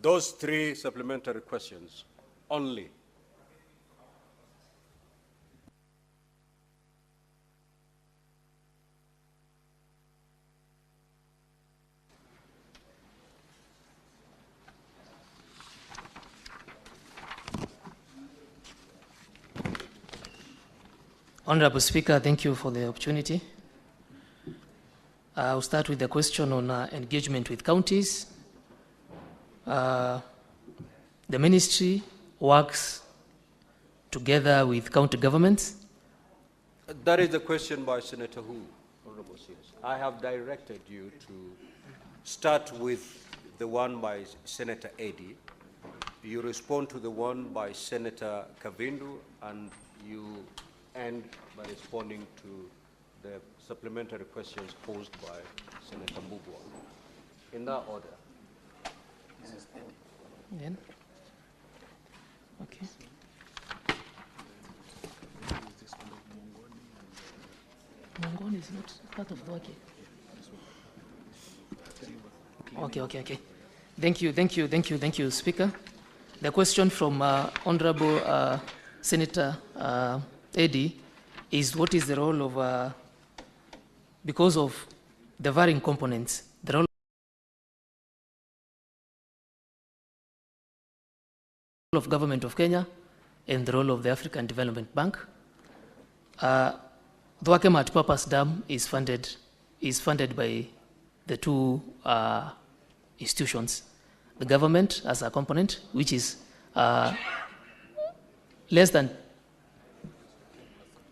Those three supplementary questions only. Honorable Speaker, thank you for the opportunity. I'll start with the question on engagement with counties. The ministry works together with county governments. That is the question by Senator Hu, Honorable CS. I have directed you to start with the one by Senator Eddy. You respond to the one by Senator Kavindu, and you end by responding to the supplementary questions posed by Senator Mbugua. In that order. Then? Okay. Mongoni is not part of the working. Okay. Thank you, Speaker. The question from Honorable Senator Eddy is what is the role of, because of the varying components, the role of Government of Kenya and the role of the African Development Bank. The Wake Multipurpose Dam is funded by the two institutions. The government as a component, which is less than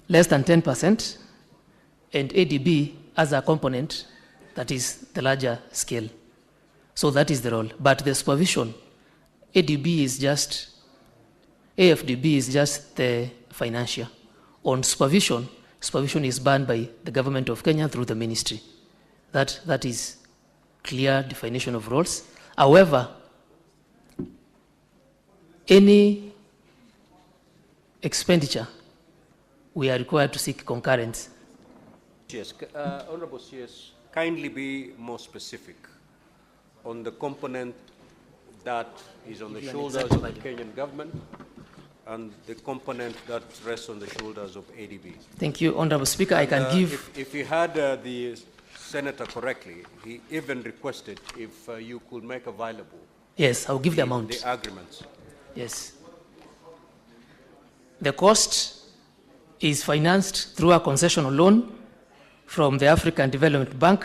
10%, and ADB as a component that is the larger scale. So that is the role. But the supervision, AFDB is just the financial. On supervision is done by the Government of Kenya through the ministry. That is clear definition of roles. However, any expenditure, we are required to seek concurrence. Yes, Honorable CS, kindly be more specific on the component that is on the shoulders of the Kenyan government and the component that rests on the shoulders of ADB. Thank you, Honorable Speaker. I can give... If you had the Senator correctly, he even requested if you could make available... Yes, I'll give the amount. The agreements. Yes. The cost is financed through a concessional loan from the African Development Bank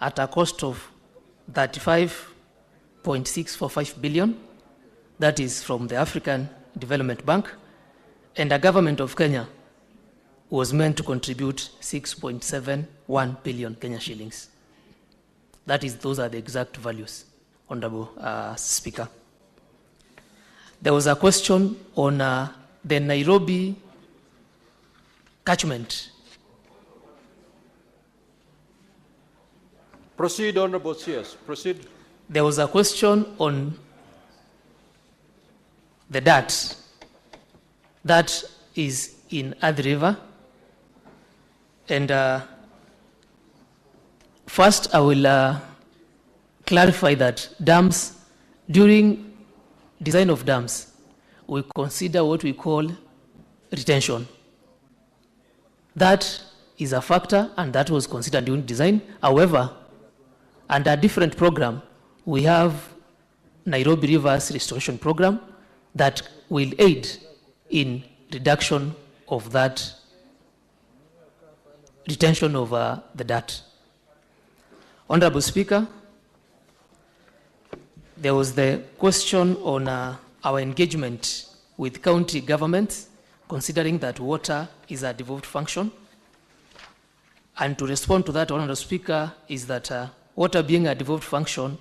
at a cost of 35.645 billion. That is from the African Development Bank. And the Government of Kenya was meant to contribute 6.71 billion Kenya shillings. Those are the exact values, Honorable Speaker. There was a question on the Nairobi catchment. Proceed, Honorable CS. Proceed. There was a question on the dirt that is in Athi River. And first I will clarify that dams, during design of dams, we consider what we call retention. That is a factor, and that was considered during design. However, under a different program, we have Nairobi Rivers Restoration Program that will aid in reduction of that retention of the dirt. Honorable Speaker, There was the question on our engagement with county governments, considering that water is a devolved function. And to respond to that, Honourable Speaker, is that water being a devolved function,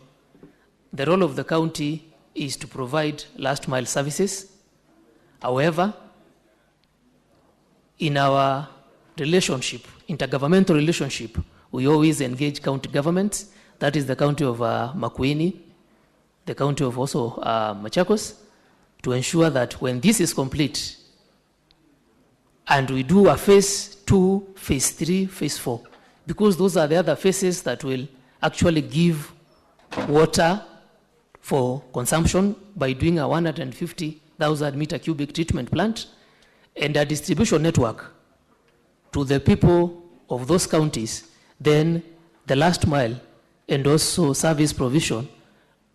the role of the county is to provide last mile services. However, in our relationship, intergovernmental relationship, we always engage county governments. That is the county of Makueni, the county of also Machakos, to ensure that when this is complete, and we do a phase 2, phase 3, phase 4, because those are the other phases that will actually give water for consumption by doing a 150,000 meter cubic treatment plant and a distribution network to the people of those counties, then the last mile and also service provision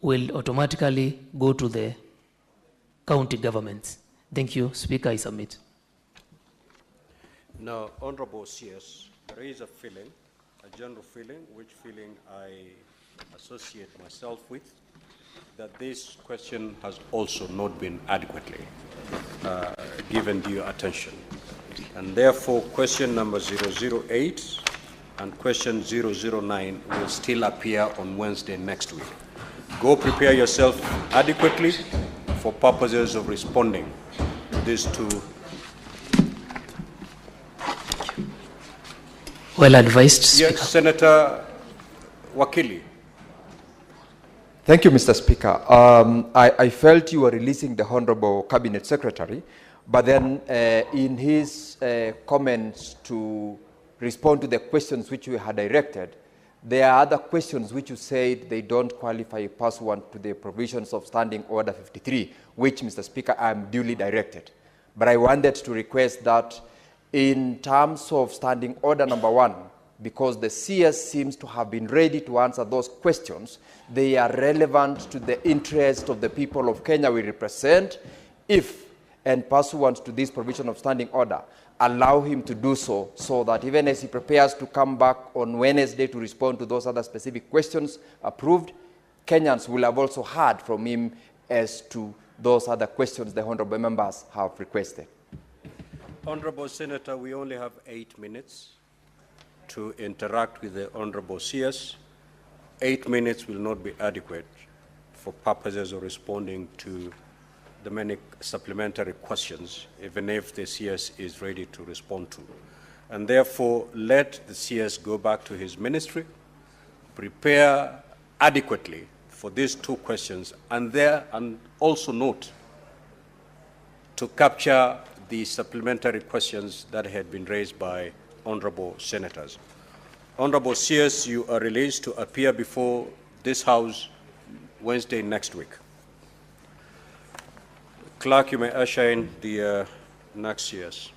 will automatically go to the county governments. Thank you, Speaker, I submit. Now, Honorable CS, there is a feeling, a general feeling, which feeling I associate myself with, that this question has also not been adequately given due attention. And therefore, question number 008 and question 009 will still appear on Wednesday next week. Go prepare yourself adequately for purposes of responding to these two. Well advised, Speaker. Yes, Senator Wakili. Thank you, Mr. Speaker. I felt you were releasing the Honorable Cabinet Secretary, but then in his comments to respond to the questions which we had directed, there are other questions which you said they don't qualify pursuant to the provisions of Standing Order 53, which, Mr. Speaker, I am duly directed. But I wanted to request that in terms of Standing Order number 1, because the CS seems to have been ready to answer those questions, they are relevant to the interest of the people of Kenya we represent. If, and pursuant to this provision of Standing Order, allow him to do so, so that even as he prepares to come back on Wednesday to respond to those other specific questions approved, Kenyans will have also heard from him as to those other questions the honorable members have requested. Honorable Senator, we only have 8 minutes to interact with the Honorable CS. 8 minutes will not be adequate for purposes of responding to the many supplementary questions, even if the CS is ready to respond to. And therefore, let the CS go back to his ministry, prepare adequately for these 2 questions, and also note to capture the supplementary questions that had been raised by honorable senators. Honorable CS, you are released to appear before this House Wednesday next week. Clerk, you may usher in the next CS.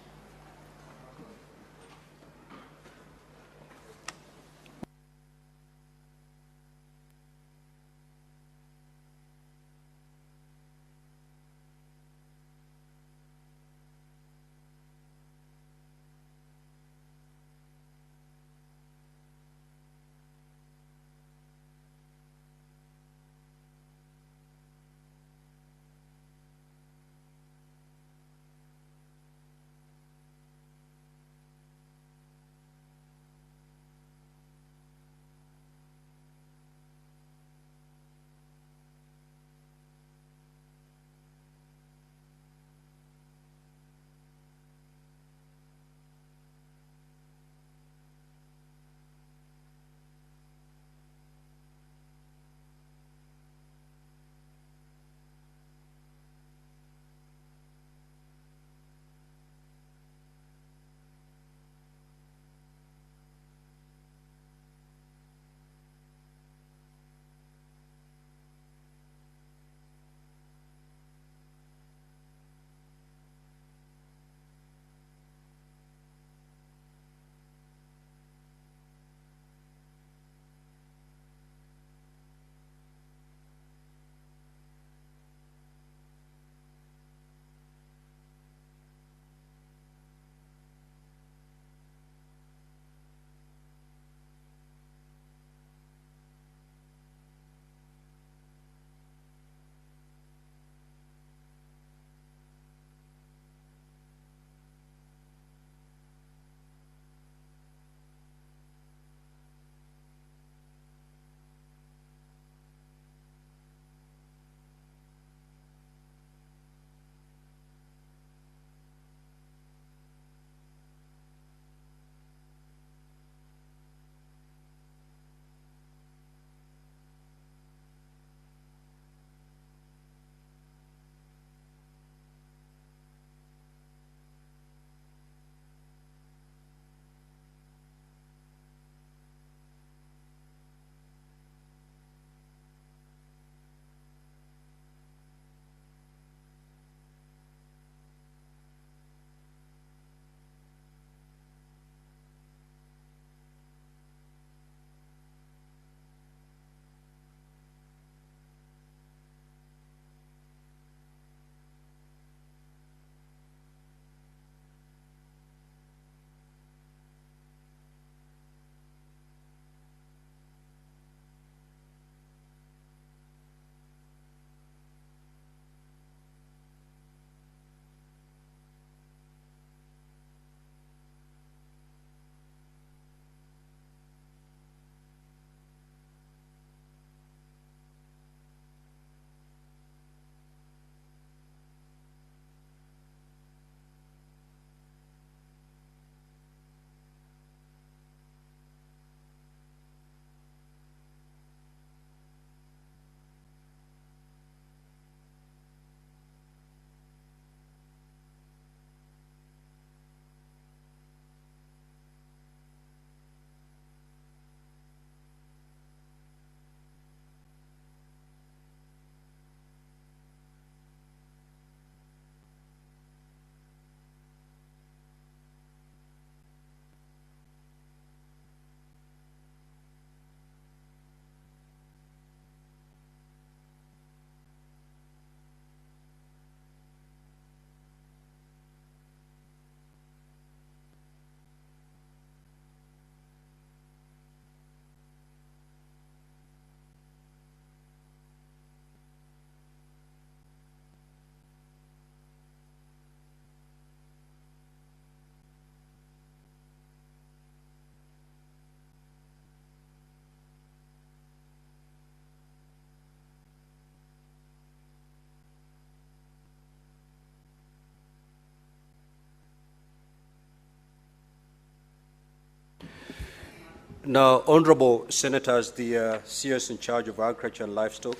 Now, Honorable Senators, the CS in charge of Agriculture and Livestock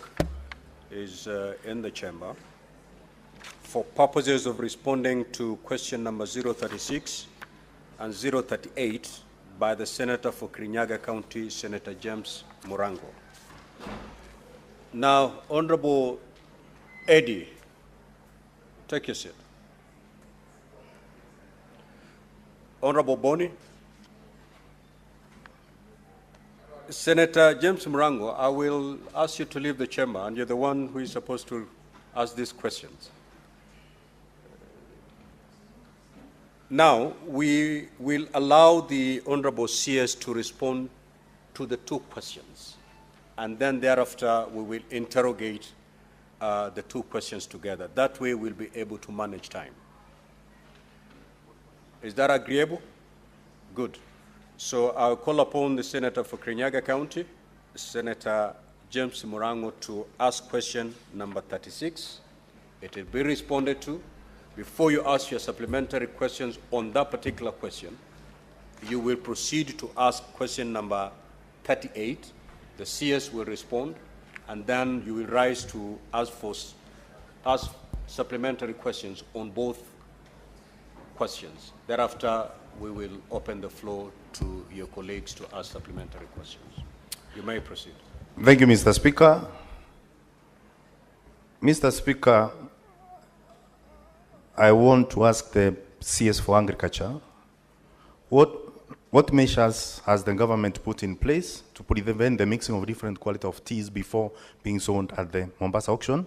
is in the chamber for purposes of responding to question number 036 and 038 by the Senator for Kirinyaga County, Senator James Murango. Now, Honorable Eddie, take your seat. Honorable Boni. Senator James Murango, I will ask you to leave the chamber, and you're the one who is supposed to ask these questions. Now, we will allow the Honorable CS to respond to the two questions, and then thereafter we will interrogate the two questions together. That way we'll be able to manage time. Is that agreeable? Good. So I'll call upon the Senator for Kirinyaga County, Senator James Murango, to ask question number 36. It will be responded to. Before you ask your supplementary questions on that particular question, you will proceed to ask question number 38. The CS will respond, and then you will rise to ask supplementary questions on both questions. Thereafter, we will open the floor to your colleagues to ask supplementary questions. You may proceed. Thank you, Mr. Speaker. Mr. Speaker, I want to ask the CS for Agriculture, what measures has the government put in place to prevent the mixing of different quality of teas before being sold at the Mombasa auction,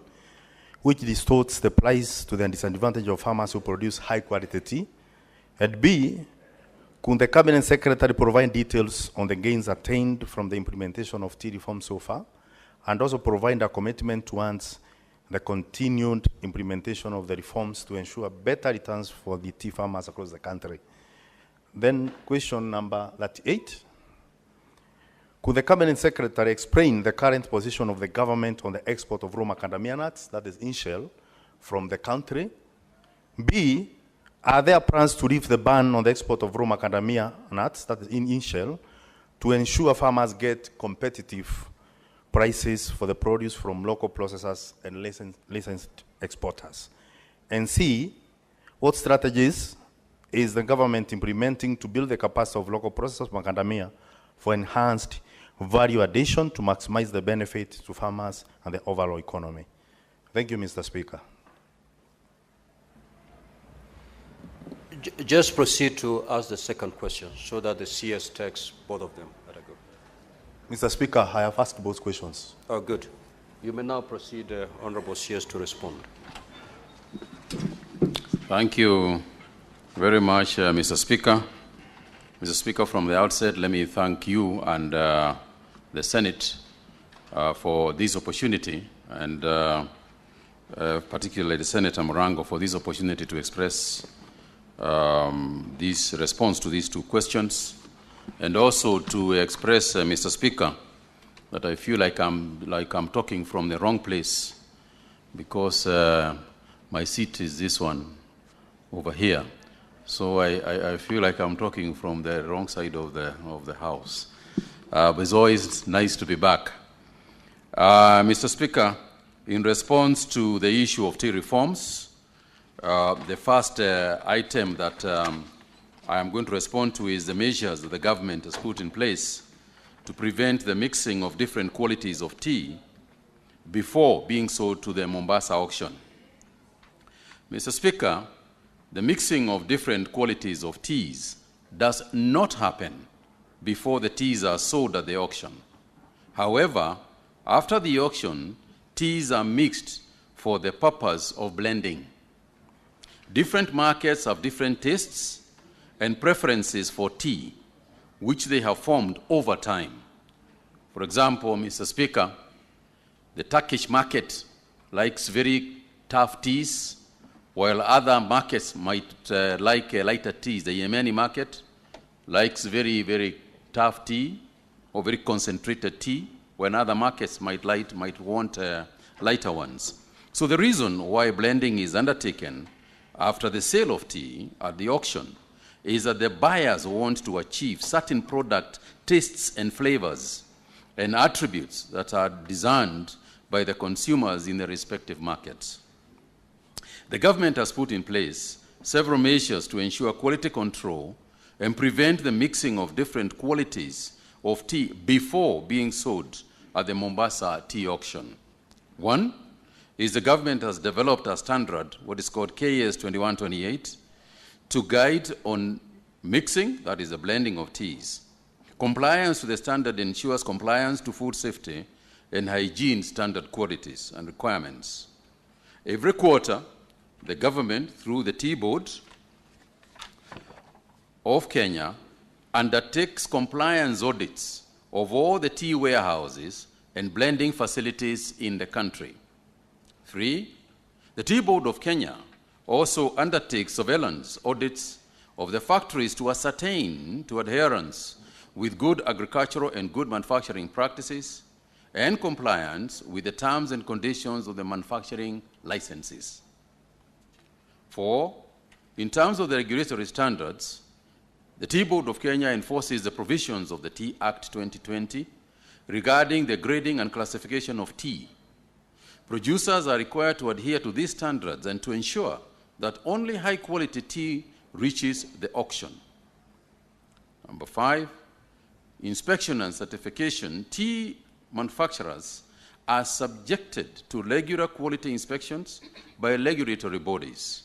which distorts the price to the disadvantage of farmers who produce high quality tea? And B, could the Cabinet Secretary provide details on the gains attained from the implementation of tea reform so far, and also provide a commitment towards the continued implementation of the reforms to ensure better returns for the tea farmers across the country? Then question number 38. Could the Cabinet Secretary explain the current position of the government on the export of raw macadamia nuts, that is in shell, from the country? B, are there plans to lift the ban on the export of raw macadamia nuts, that is in shell, to ensure farmers get competitive prices for the produce from local processors and licensed exporters? And C, what strategies is the government implementing to build the capacity of local processors of macadamia for enhanced value addition to maximize the benefit to farmers and the overall economy? Thank you, Mr. Speaker. Just proceed to ask the second question so that the CS takes both of them at a go. Mr. Speaker, I have asked both questions. Oh, good. You may now proceed, Honorable CS, to respond. Thank you very much, Mr. Speaker. Mr. Speaker, from the outset, let me thank you and the Senate for this opportunity, and particularly the Senator Murango for this opportunity to express this response to these two questions, and also to express, Mr. Speaker, that I feel like I'm talking from the wrong place, because my seat is this one over here. So I feel like I'm talking from the wrong side of the house. But it's always nice to be back. Mr. Speaker, in response to the issue of tea reforms, the first item that I am going to respond to is the measures that the government has put in place to prevent the mixing of different qualities of tea before being sold to the Mombasa auction. Mr. Speaker, the mixing of different qualities of teas does not happen before the teas are sold at the auction. However, after the auction, teas are mixed for the purpose of blending. Different markets have different tastes and preferences for tea, which they have formed over time. For example, Mr. Speaker, the Turkish market likes very tough teas, while other markets might like lighter teas. The Yemeni market likes very, very tough tea or very concentrated tea, when other markets might want lighter ones. So the reason why blending is undertaken after the sale of tea at the auction is that the buyers want to achieve certain product tastes and flavors and attributes that are discerned by the consumers in the respective markets. The government has put in place several measures to ensure quality control and prevent the mixing of different qualities of tea before being sold at the Mombasa tea auction. One is the government has developed a standard, what is called KS 2128, to guide on mixing, that is the blending of teas. Compliance to the standard ensures compliance to food safety and hygiene standard qualities and requirements. Every quarter, the government, through the Tea Board of Kenya, undertakes compliance audits of all the tea warehouses and blending facilities in the country. 3, the Tea Board of Kenya also undertakes surveillance audits of the factories to ascertain to adherence with good agricultural and good manufacturing practices and compliance with the terms and conditions of the manufacturing licenses. 4, in terms of the regulatory standards, the Tea Board of Kenya enforces the provisions of the Tea Act 2020 regarding the grading and classification of tea. Producers are required to adhere to these standards and to ensure that only high-quality tea reaches the auction. Number 5, inspection and certification. Tea manufacturers are subjected to regular quality inspections by regulatory bodies.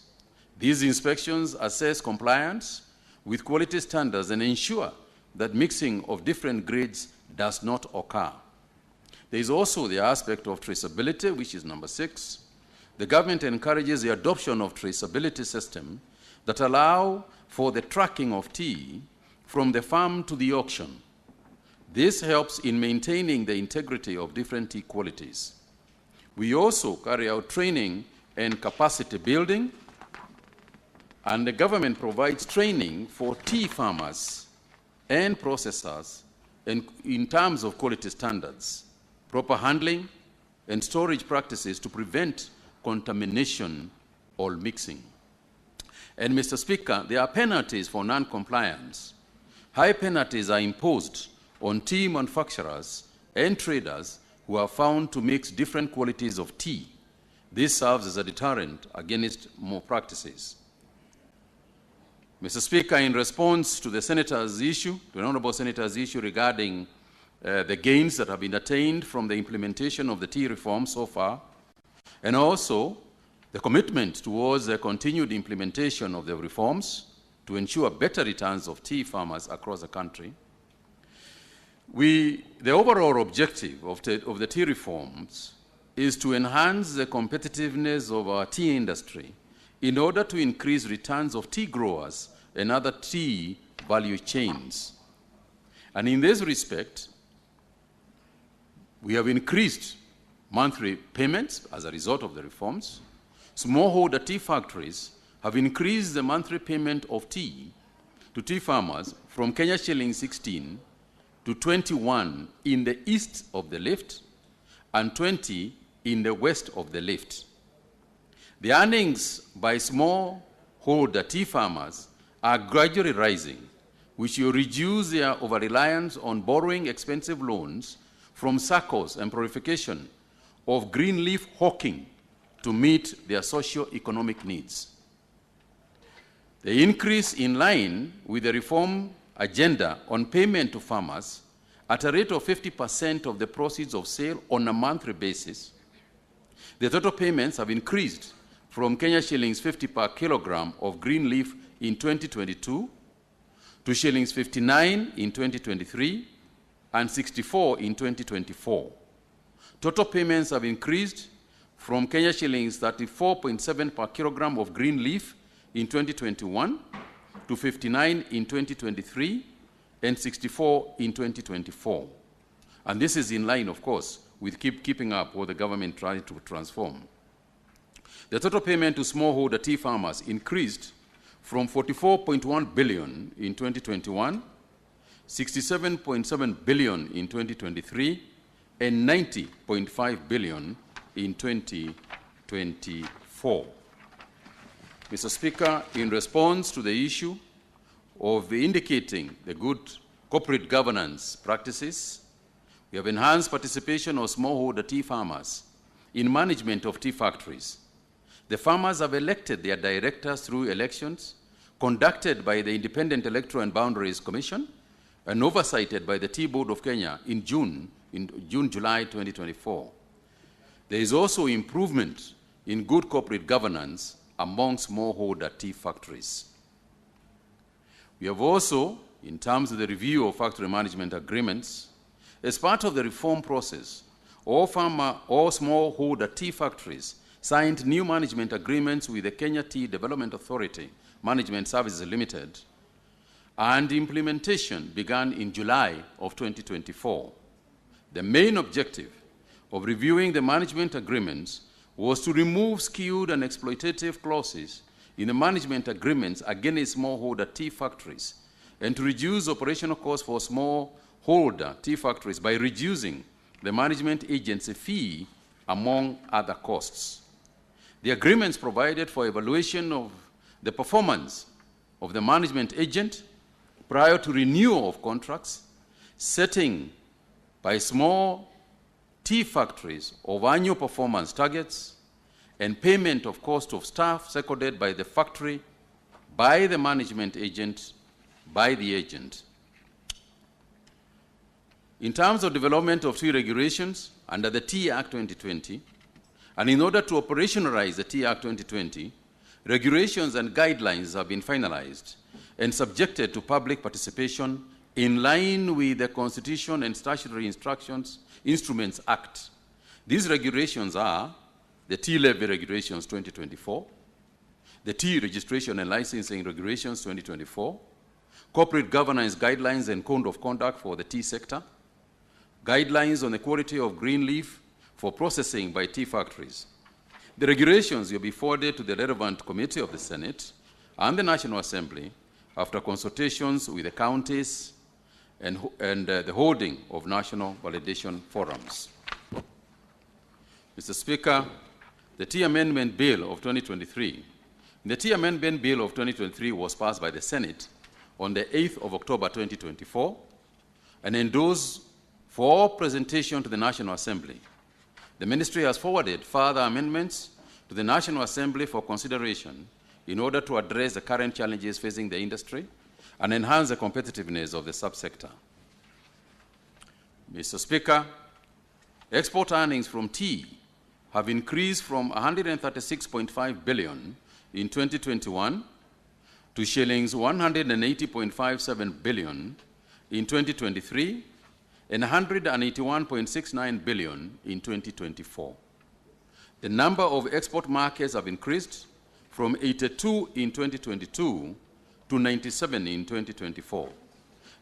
These inspections assess compliance with quality standards and ensure that mixing of different grades does not occur. There is also the aspect of traceability, which is number 6. The government encourages the adoption of traceability system that allow for the tracking of tea from the farm to the auction. This helps in maintaining the integrity of different tea qualities. We also carry out training and capacity building, and the government provides training for tea farmers and processors in terms of quality standards, proper handling, and storage practices to prevent contamination or mixing. And Mr. Speaker, there are penalties for non-compliance. High penalties are imposed on tea manufacturers and traders who are found to mix different qualities of tea. This serves as a deterrent against more practices. Mr. Speaker, in response to the Senator's issue, the Honourable Senator's issue regarding the gains that have been attained from the implementation of the tea reform so far, and also the commitment towards the continued implementation of the reforms to ensure better returns of tea farmers across the country, the overall objective of the tea reforms is to enhance the competitiveness of our tea industry in order to increase returns of tea growers and other tea value chains. And in this respect, we have increased monthly payments as a result of the reforms. Smallholder tea factories have increased the monthly payment of tea to tea farmers from Kenya shilling 16 to 21 in the east of the lift and 20 in the west of the lift. The earnings by smallholder tea farmers are gradually rising, which will reduce their over-reliance on borrowing expensive loans from SACCOs and proliferation of green leaf hawking to meet their socio-economic needs. The increase in line with the reform agenda on payment to farmers at a rate of 50% of the proceeds of sale on a monthly basis. The total payments have increased from Kenya shillings 50 per kilogram of green leaf in 2022 to shillings 59 in 2023 and 64 in 2024. Total payments have increased from Kenya shillings 34.7 per kilogram of green leaf in 2021 to 59 in 2023 and 64 in 2024. And this is in line, of course, with keeping up what the government tried to transform. The total payment to smallholder tea farmers increased from 44.1 billion in 2021, 67.7 billion in 2023, and 90.5 billion in 2024. Mr. Speaker, in response to the issue of indicating the good corporate governance practices. We have enhanced participation of smallholder tea farmers in management of tea factories. The farmers have elected their directors through elections conducted by the Independent Electoral and Boundaries Commission and oversighted by the Tea Board of Kenya in July 2024. There is also improvement in good corporate governance among smallholder tea factories. We have also, in terms of the review of factory management agreements, as part of the reform process, all smallholder tea factories signed new management agreements with the Kenya Tea Development Authority Management Services Limited, and implementation began in July of 2024. The main objective of reviewing the management agreements was to remove skewed and exploitative clauses in the management agreements against smallholder tea factories and to reduce operational costs for smallholder tea factories by reducing the management agency fee, among other costs. The agreements provided for evaluation of the performance of the management agent prior to renewal of contracts, setting by small tea factories of annual performance targets, and payment of cost of staff seconded by the factory, by the management agent, by the agent. In terms of development of tea regulations under the Tea Act 2020, and in order to operationalize the Tea Act 2020, regulations and guidelines have been finalized and subjected to public participation in line with the Constitution and Statutory Instruments Act. These regulations are the Tea Levy Regulations 2024, the Tea Registration and Licensing Regulations 2024, Corporate Governance Guidelines and Code of Conduct for the tea sector, Guidelines on the quality of green leaf for processing by tea factories. The regulations will be forwarded to the relevant committee of the Senate and the National Assembly after consultations with the counties and the holding of national validation forums. Mr. Speaker, the Tea Amendment Bill of 2023. The Tea Amendment Bill of 2023 was passed by the Senate on the 8th of October 2024 and endorsed for presentation to the National Assembly. The Ministry has forwarded further amendments to the National Assembly for consideration in order to address the current challenges facing the industry and enhance the competitiveness of the subsector. Mr. Speaker, export earnings from tea have increased from 136.5 billion in 2021 to shillings 180.57 billion in 2023 and 181.69 billion in 2024. The number of export markets have increased from 82 in 2022 to 97 in 2024.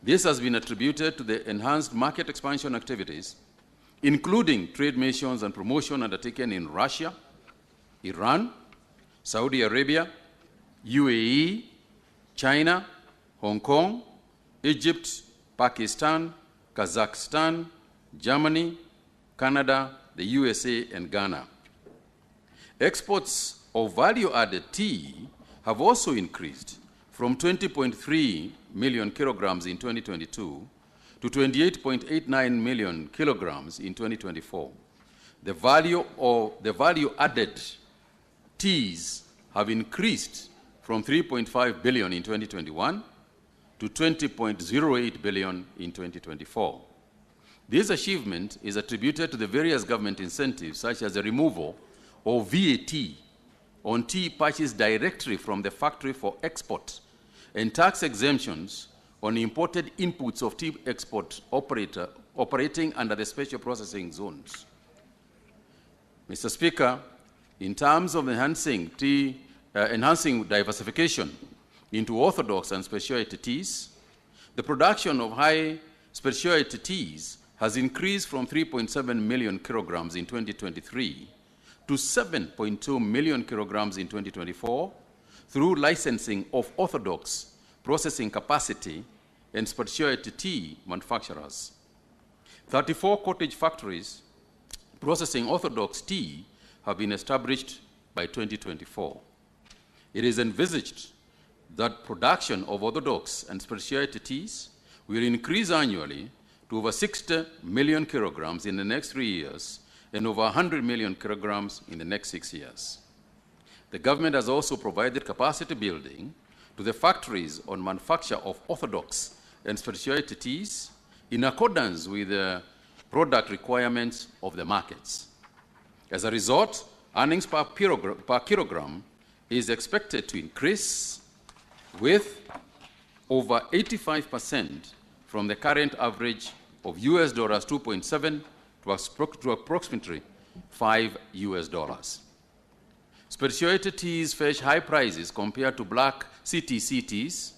This has been attributed to the enhanced market expansion activities, including trade missions and promotion undertaken in Russia, Iran, Saudi Arabia, UAE, China, Hong Kong, Egypt, Pakistan, Kazakhstan, Germany, Canada, the USA, and Ghana. Exports of value-added tea have also increased from 20.3 million kilograms in 2022 to 28.89 million kilograms in 2024. The value-added teas have increased from 3.5 billion in 2021 to 20.08 billion in 2024. This achievement is attributed to the various government incentives, such as the removal of VAT on tea purchased directly from the factory for export and tax exemptions on imported inputs of tea export operating under the special processing zones. Mr. Speaker, in terms of enhancing diversification into orthodox and specialty teas, the production of high specialty teas has increased from 3.7 million kilograms in 2023 to 7.2 million kilograms in 2024 through licensing of orthodox processing capacity and specialty tea manufacturers. 34 cottage factories processing orthodox tea have been established by 2024. It is envisaged that production of orthodox and specialty teas will increase annually to over 60 million kilograms in the next 3 years and over 100 million kilograms in the next 6 years. The government has also provided capacity building to the factories on manufacture of orthodox and specialty teas in accordance with the product requirements of the markets. As a result, earnings per kilogram is expected to increase with over 85% from the current average of US dollars 2.7 to approximately $5. Specialty teas fetch high prices compared to black CTC teas.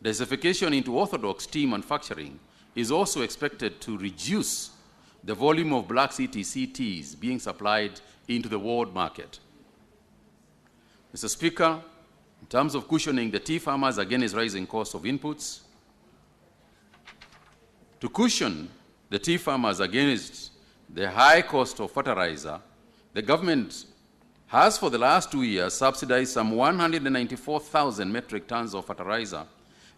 Diversification into orthodox tea manufacturing is also expected to reduce the volume of black CTC teas being supplied into the world market. Mr. Speaker, in terms of cushioning the tea farmers against rising costs of inputs, to cushion the tea farmers against the high cost of fertilizer, the government has for the last 2 years subsidized some 194,000 metric tons of fertilizer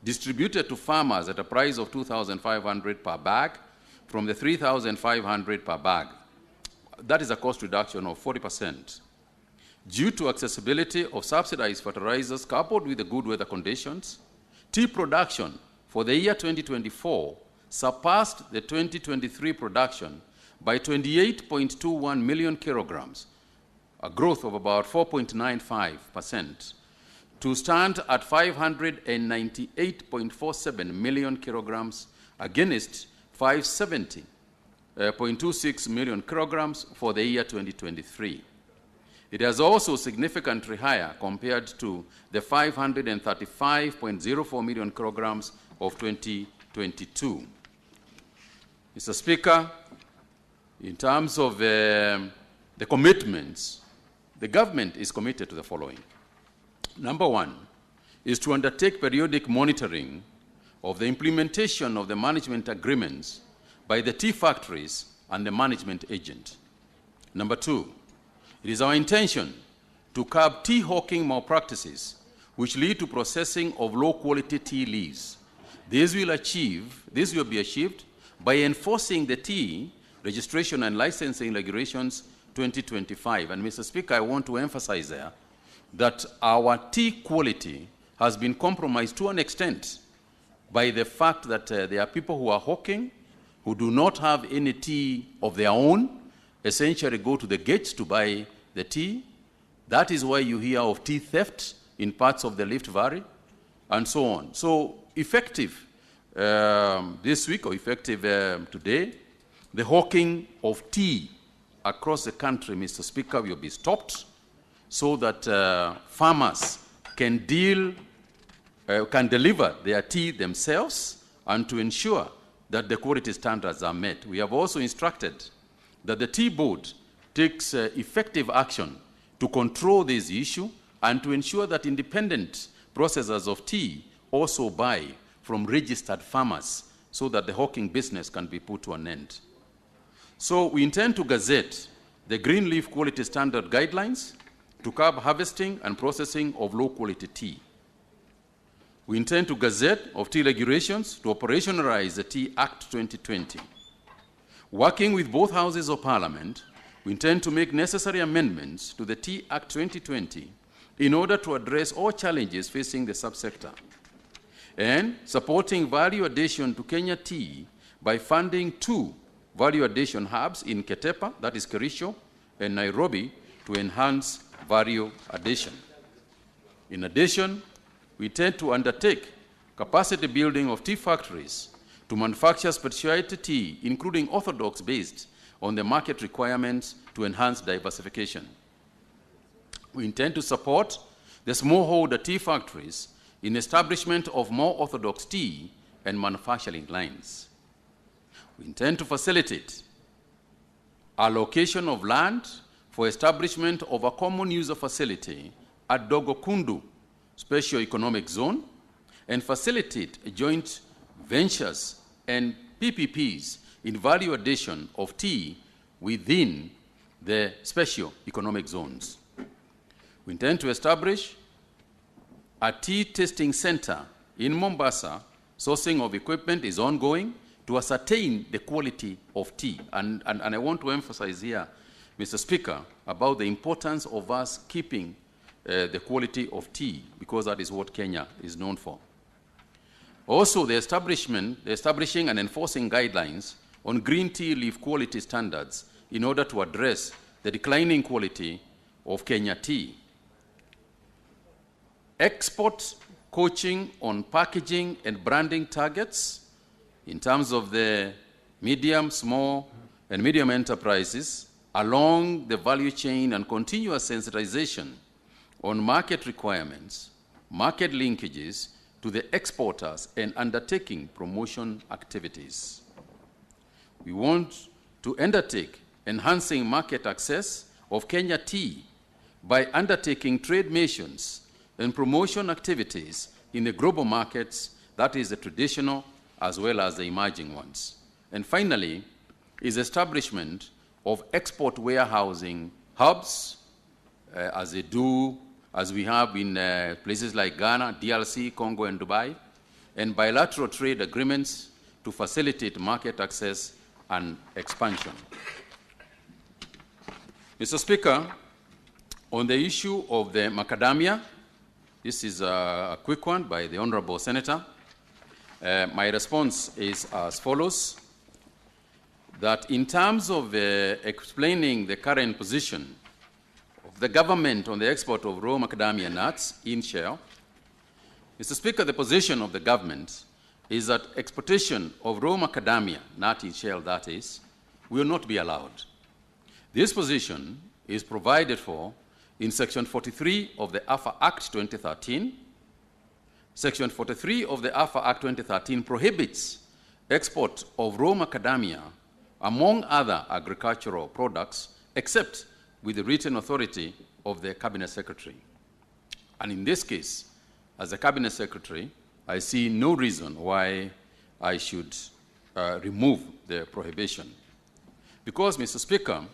distributed to farmers at a price of 2,500 per bag from the 3,500 per bag. That is a cost reduction of 40%. Due to accessibility of subsidized fertilizers coupled with the good weather conditions, tea production for the year 2024 surpassed the 2023 production by 28.21 million kilograms, a growth of about 4.95%, to stand at 598.47 million kilograms against 570.26 million kilograms for the year 2023. It is also significantly higher compared to the 535.04 million kilograms of 2022. Mr. Speaker, in terms of the commitments, the government is committed to the following. Number one is to undertake periodic monitoring of the implementation of the management agreements by the tea factories and the management agent. Number two, it is our intention to curb tea hawking malpractices which lead to processing of low-quality tea leaves. This will be achieved by enforcing the tea registration and licensing regulations 2025. And Mr. Speaker, I want to emphasize there that our tea quality has been compromised to an extent by the fact that there are people who are hawking, who do not have any tea of their own, essentially go to the gates to buy the tea. That is why you hear of tea theft in parts of the Rift Valley, and so on. So effective this week, or effective today, the hawking of tea across the country, Mr. Speaker, will be stopped so that farmers can deliver their tea themselves and to ensure that the quality standards are met. We have also instructed that the Tea Board takes effective action to control this issue and to ensure that independent processors of tea also buy from registered farmers so that the hawking business can be put to an end. So we intend to gazette the Green Leaf Quality Standard Guidelines to curb harvesting and processing of low-quality tea. We intend to gazette of tea regulations to operationalize the Tea Act 2020. Working with both houses of Parliament, we intend to make necessary amendments to the Tea Act 2020 in order to address all challenges facing the subsector, and supporting value addition to Kenya tea by funding 2 value addition hubs in Ketepa, that is Kericho, and Nairobi to enhance value addition. In addition, we intend to undertake capacity building of tea factories to manufacture specialty tea, including orthodox based on the market requirements to enhance diversification. We intend to support the smallholder tea factories in establishment of more orthodox tea and manufacturing lines. We intend to facilitate allocation of land for establishment of a common user facility at Dogokundu Special Economic Zone and facilitate joint ventures and PPPs in value addition of tea within the special economic zones. We intend to establish A tea testing center in Mombasa, sourcing of equipment is ongoing to ascertain the quality of tea. And I want to emphasize here, Mr. Speaker, about the importance of us keeping the quality of tea, because that is what Kenya is known for. Also, the establishing and enforcing guidelines on green tea leaf quality standards in order to address the declining quality of Kenya tea. Export coaching on packaging and branding targets in terms of the medium, small, and medium enterprises along the value chain, and continuous sensitization on market requirements, market linkages to the exporters, and undertaking promotion activities. We want to undertake enhancing market access of Kenya tea by undertaking trade missions and promotion activities in the global markets, that is the traditional as well as the emerging ones. And finally, is establishment of export warehousing hubs, as we have in places like Ghana, DRC, Congo, and Dubai, and bilateral trade agreements to facilitate market access and expansion. Mr. Speaker, on the issue of the macadamia, this is a quick one by the Honorable Senator. My response is as follows, that in terms of explaining the current position of the government on the export of raw macadamia nuts in shell, Mr. Speaker, the position of the government is that exportation of raw macadamia nut in shell, that is, will not be allowed. This position is provided for in Section 43 of the AFA Act 2013. Section 43 of the AFA Act 2013 prohibits export of raw macadamia among other agricultural products, except with the written authority of the Cabinet Secretary. And in this case, as a Cabinet Secretary, I see no reason why I should remove the prohibition. Because, Mr. Speaker,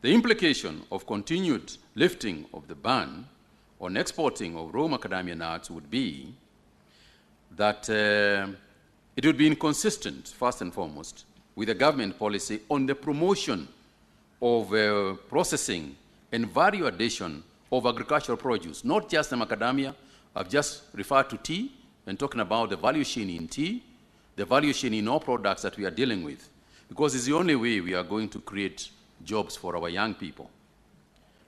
the implication of continued lifting of the ban on exporting of raw macadamia nuts would be that it would be inconsistent, first and foremost, with the government policy on the promotion of processing and value addition of agricultural produce, not just the macadamia. I've just referred to tea and talking about the value chain in tea, the value chain in all products that we are dealing with, because it's the only way we are going to create jobs for our young people.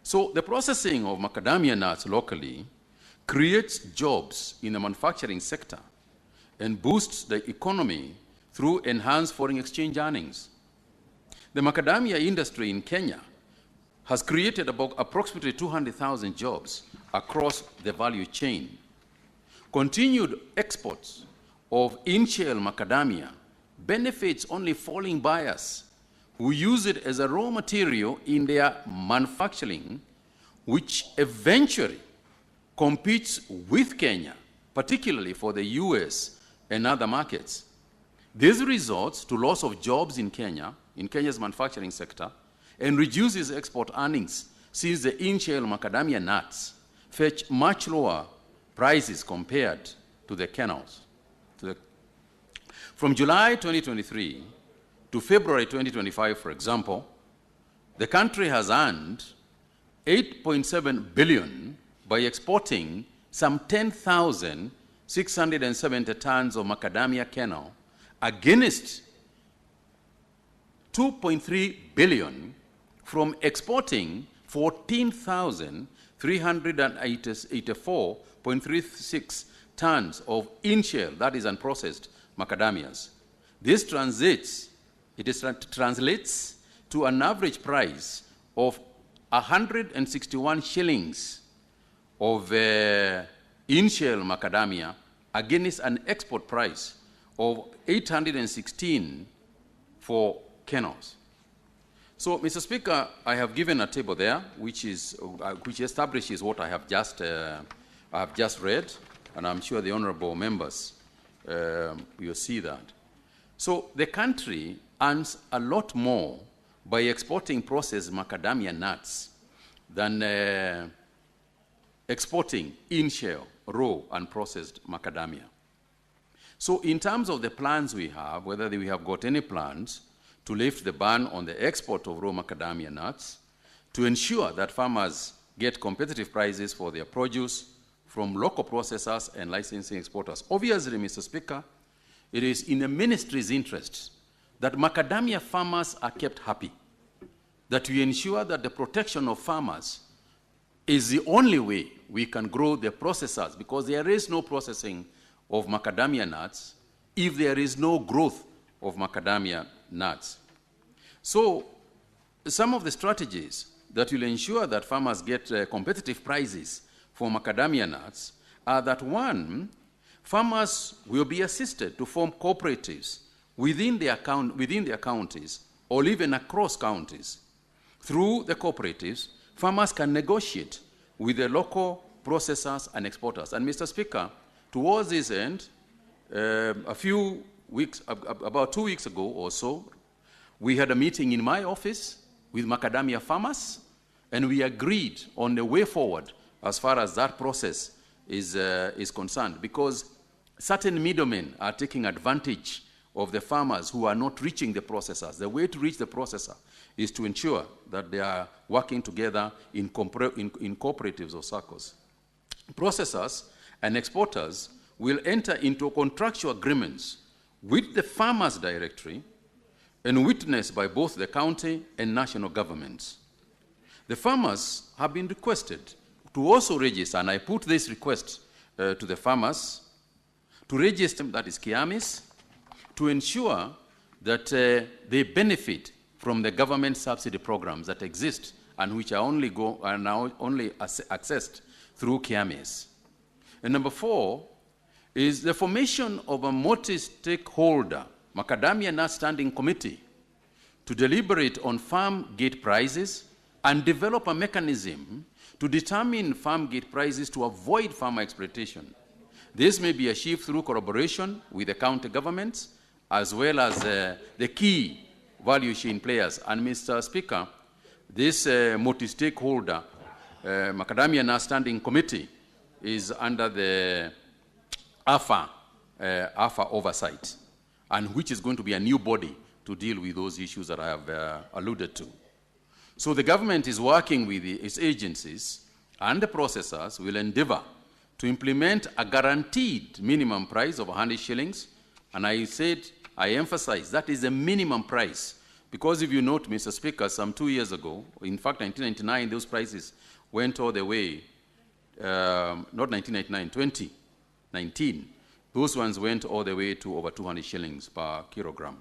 So the processing of macadamia nuts locally creates jobs in the manufacturing sector and boosts the economy through enhanced foreign exchange earnings. The macadamia industry in Kenya has created about approximately 200,000 jobs across the value chain. Continued exports of in-shell macadamia benefits only falling buyers who use it as a raw material in their manufacturing, which eventually competes with Kenya, particularly for the US and other markets. This results to loss of jobs in Kenya, in Kenya's manufacturing sector, and reduces export earnings, since the in-shell macadamia nuts fetch much lower prices compared to the kernels. From July 2023 to February 2025, for example, the country has earned 8.7 billion by exporting some 10,670 tons of macadamia kernel against 2.3 billion from exporting 14,384.36 tons of in-shell, that is unprocessed macadamias. This translates to an average price of 161 shillings of in-shell macadamia against an export price of 816 for kernels. So, Mr. Speaker, I have given a table there which establishes what I have just read, and I'm sure the honourable members will see that. So the country earns a lot more by exporting processed macadamia nuts than exporting in-shell raw and processed macadamia. So in terms of the plans we have, whether we have got any plans to lift the ban on the export of raw macadamia nuts, to ensure that farmers get competitive prices for their produce from local processors and licensing exporters. Obviously, Mr. Speaker, it is in the ministry's interest that macadamia farmers are kept happy, that we ensure that the protection of farmers is the only way we can grow the processors, because there is no processing of macadamia nuts if there is no growth of macadamia nuts. So some of the strategies that will ensure that farmers get competitive prices for macadamia nuts are that, one, farmers will be assisted to form cooperatives within their counties or even across counties. Through the cooperatives, farmers can negotiate with the local processors and exporters. And Mr. Speaker, towards this end, a few weeks, about 2 weeks ago or so, we had a meeting in my office with macadamia farmers, and we agreed on the way forward as far as that process is concerned, because certain middlemen are taking advantage of the farmers who are not reaching the processors. The way to reach the processor is to ensure that they are working together in cooperatives or circles. Processors and exporters will enter into contractual agreements with the farmers directly and witnessed by both the county and national governments. The farmers have been requested to also register, and I put this request to the farmers, to register, that is Kiamis, to ensure that they benefit from the government subsidy programs that exist and which are now only accessed through Kiamis. And number 4 is the formation of a multi-stakeholder macadamia nut standing committee to deliberate on farm gate prices and develop a mechanism to determine farm gate prices to avoid farmer exploitation. This may be achieved through collaboration with the county governments as well as the key value chain players. And Mr. Speaker, this multi-stakeholder macadamia nut standing committee is under the AFA oversight, and which is going to be a new body to deal with those issues that I have alluded to. So the government is working with its agencies, and the processors will endeavor to implement a guaranteed minimum price of 100 shillings. And I emphasize that is a minimum price, because if you note, Mr. Speaker, some 2 years ago, in fact 1999, those prices went all the way, not 1999, 2019, those ones went all the way to over 200 shillings per kilogram.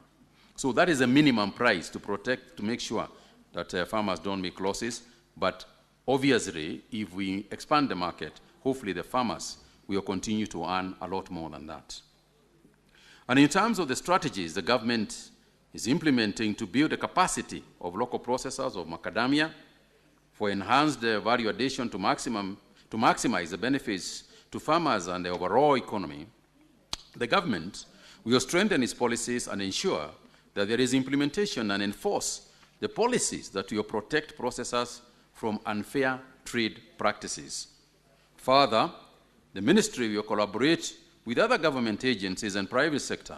So that is a minimum price to protect, to make sure that farmers don't make losses. But obviously, if we expand the market, hopefully the farmers will continue to earn a lot more than that. And in terms of the strategies the government is implementing to build the capacity of local processors of macadamia for enhanced value addition to maximize the benefits to farmers and the overall economy, the government will strengthen its policies and ensure that there is implementation and enforce the policies that will protect processors from unfair trade practices. Further, the ministry will collaborate with other government agencies and private sector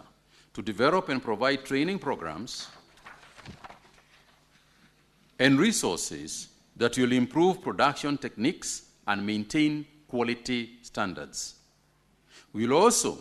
to develop and provide training programs and resources that will improve production techniques and maintain quality standards. We will also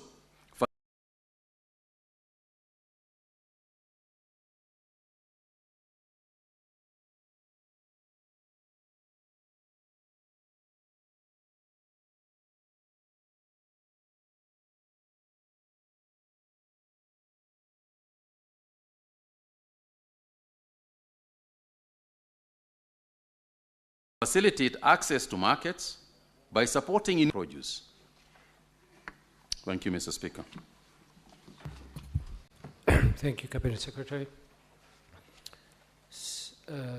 facilitate access to markets by supporting in produce. Thank you, Mr. Speaker. Thank you, Cabinet Secretary.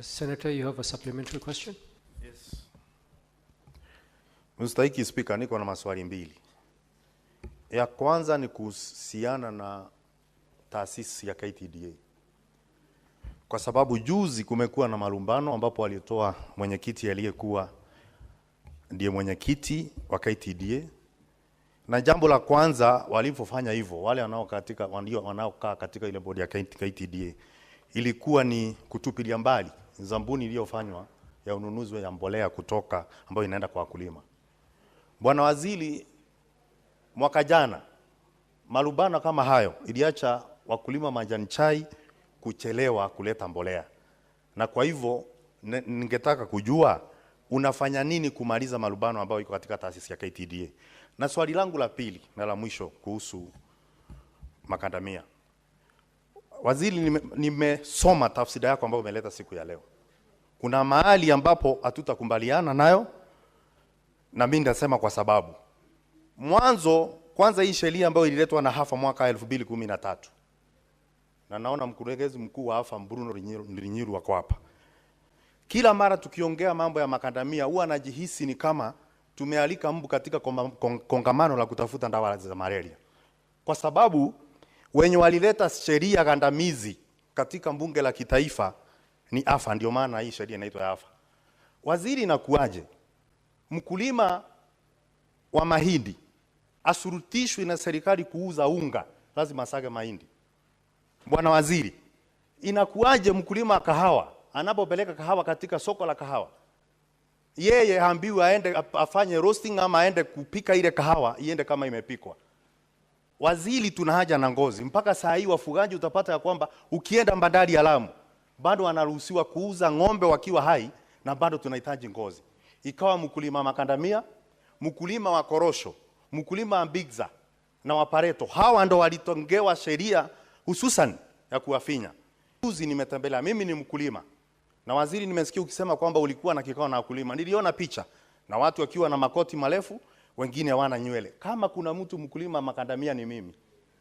Senator, you have a supplementary question? Yes. Mstahiki Speaker, niko na maswali mbili. Ya kwanza ni kuhusiana na taasisi ya KTDA. Kwa sababu juzi kumekuwa na malumbano ambapo alitoa mwenyekiti aliyekuwa ndiye mwenyekiti wa KTDA Na jambo la kwanza walipofanya hivyo, wale wanaokaa katika ile bodi ya KTDA, ilikuwa ni kutupilia mbali zambuni iliyofanywa ya ununuzi ya mbolea kutoka ambayo inaenda kwa wakulima. Bwana Waziri, mwaka jana malubano kama hayo iliacha wakulima majani chai kuchelewa kuleta mbolea. Na kwa hivyo ningetaka kujua unafanya nini kumaliza malubano ambayo iko katika taasisi ya KTDA. Na swali langu la pili na la mwisho kuhusu makandamia. Waziri, nimesoma tafsiri yako ambayo umeleta siku ya leo. Kuna mahali ambapo hatutakubaliana nayo, na mimi ndasema kwa sababu. Kwanza hii sheria ambayo ililetwa na Hafa mwaka 2013. Na naona mkurugenzi mkuu wa Hafa Bruno Rinyiru wako hapa. Kila mara tukiongea mambo ya makandamia huwa najihisi ni kama tumealika mbu katika kongamano la kutafuta dawa za malaria. Kwa sababu wenye walileta sheria gandamizi katika bunge la kitaifa ni Hafa, ndio maana hii sheria inaitwa Hafa. Waziri, inakuaje mkulima wa mahindi asurutishwe na serikali kuuza unga, lazima asage mahindi? Bwana Waziri, inakuaje mkulima kahawa anapopeleka kahawa katika soko la kahawa, yeye haambiwi aende afanye roasting ama aende kupika ile kahawa iende kama imepikwa? Waziri, tuna haja na ngozi. Mpaka saa hii wafugaji utapata ya kwamba ukienda bandari ya Lamu bado wanaruhusiwa kuuza ng'ombe wakiwa hai, na bado tunahitaji ngozi. Ikawa mkulima makandamia, mkulima wa korosho, mkulima wa mbigza na wapareto, hawa ndo walitongewa sheria hususan ya kuwafinya. Juzi nimetembelea, mimi ni mkulima. Na waziri, nimesikia ukisema kwamba ulikuwa na kikao na wakulima. Niliona picha na watu wakiwa na makoti marefu, wengine hawana nywele. Kama kuna mtu mkulima makandamia ni mimi.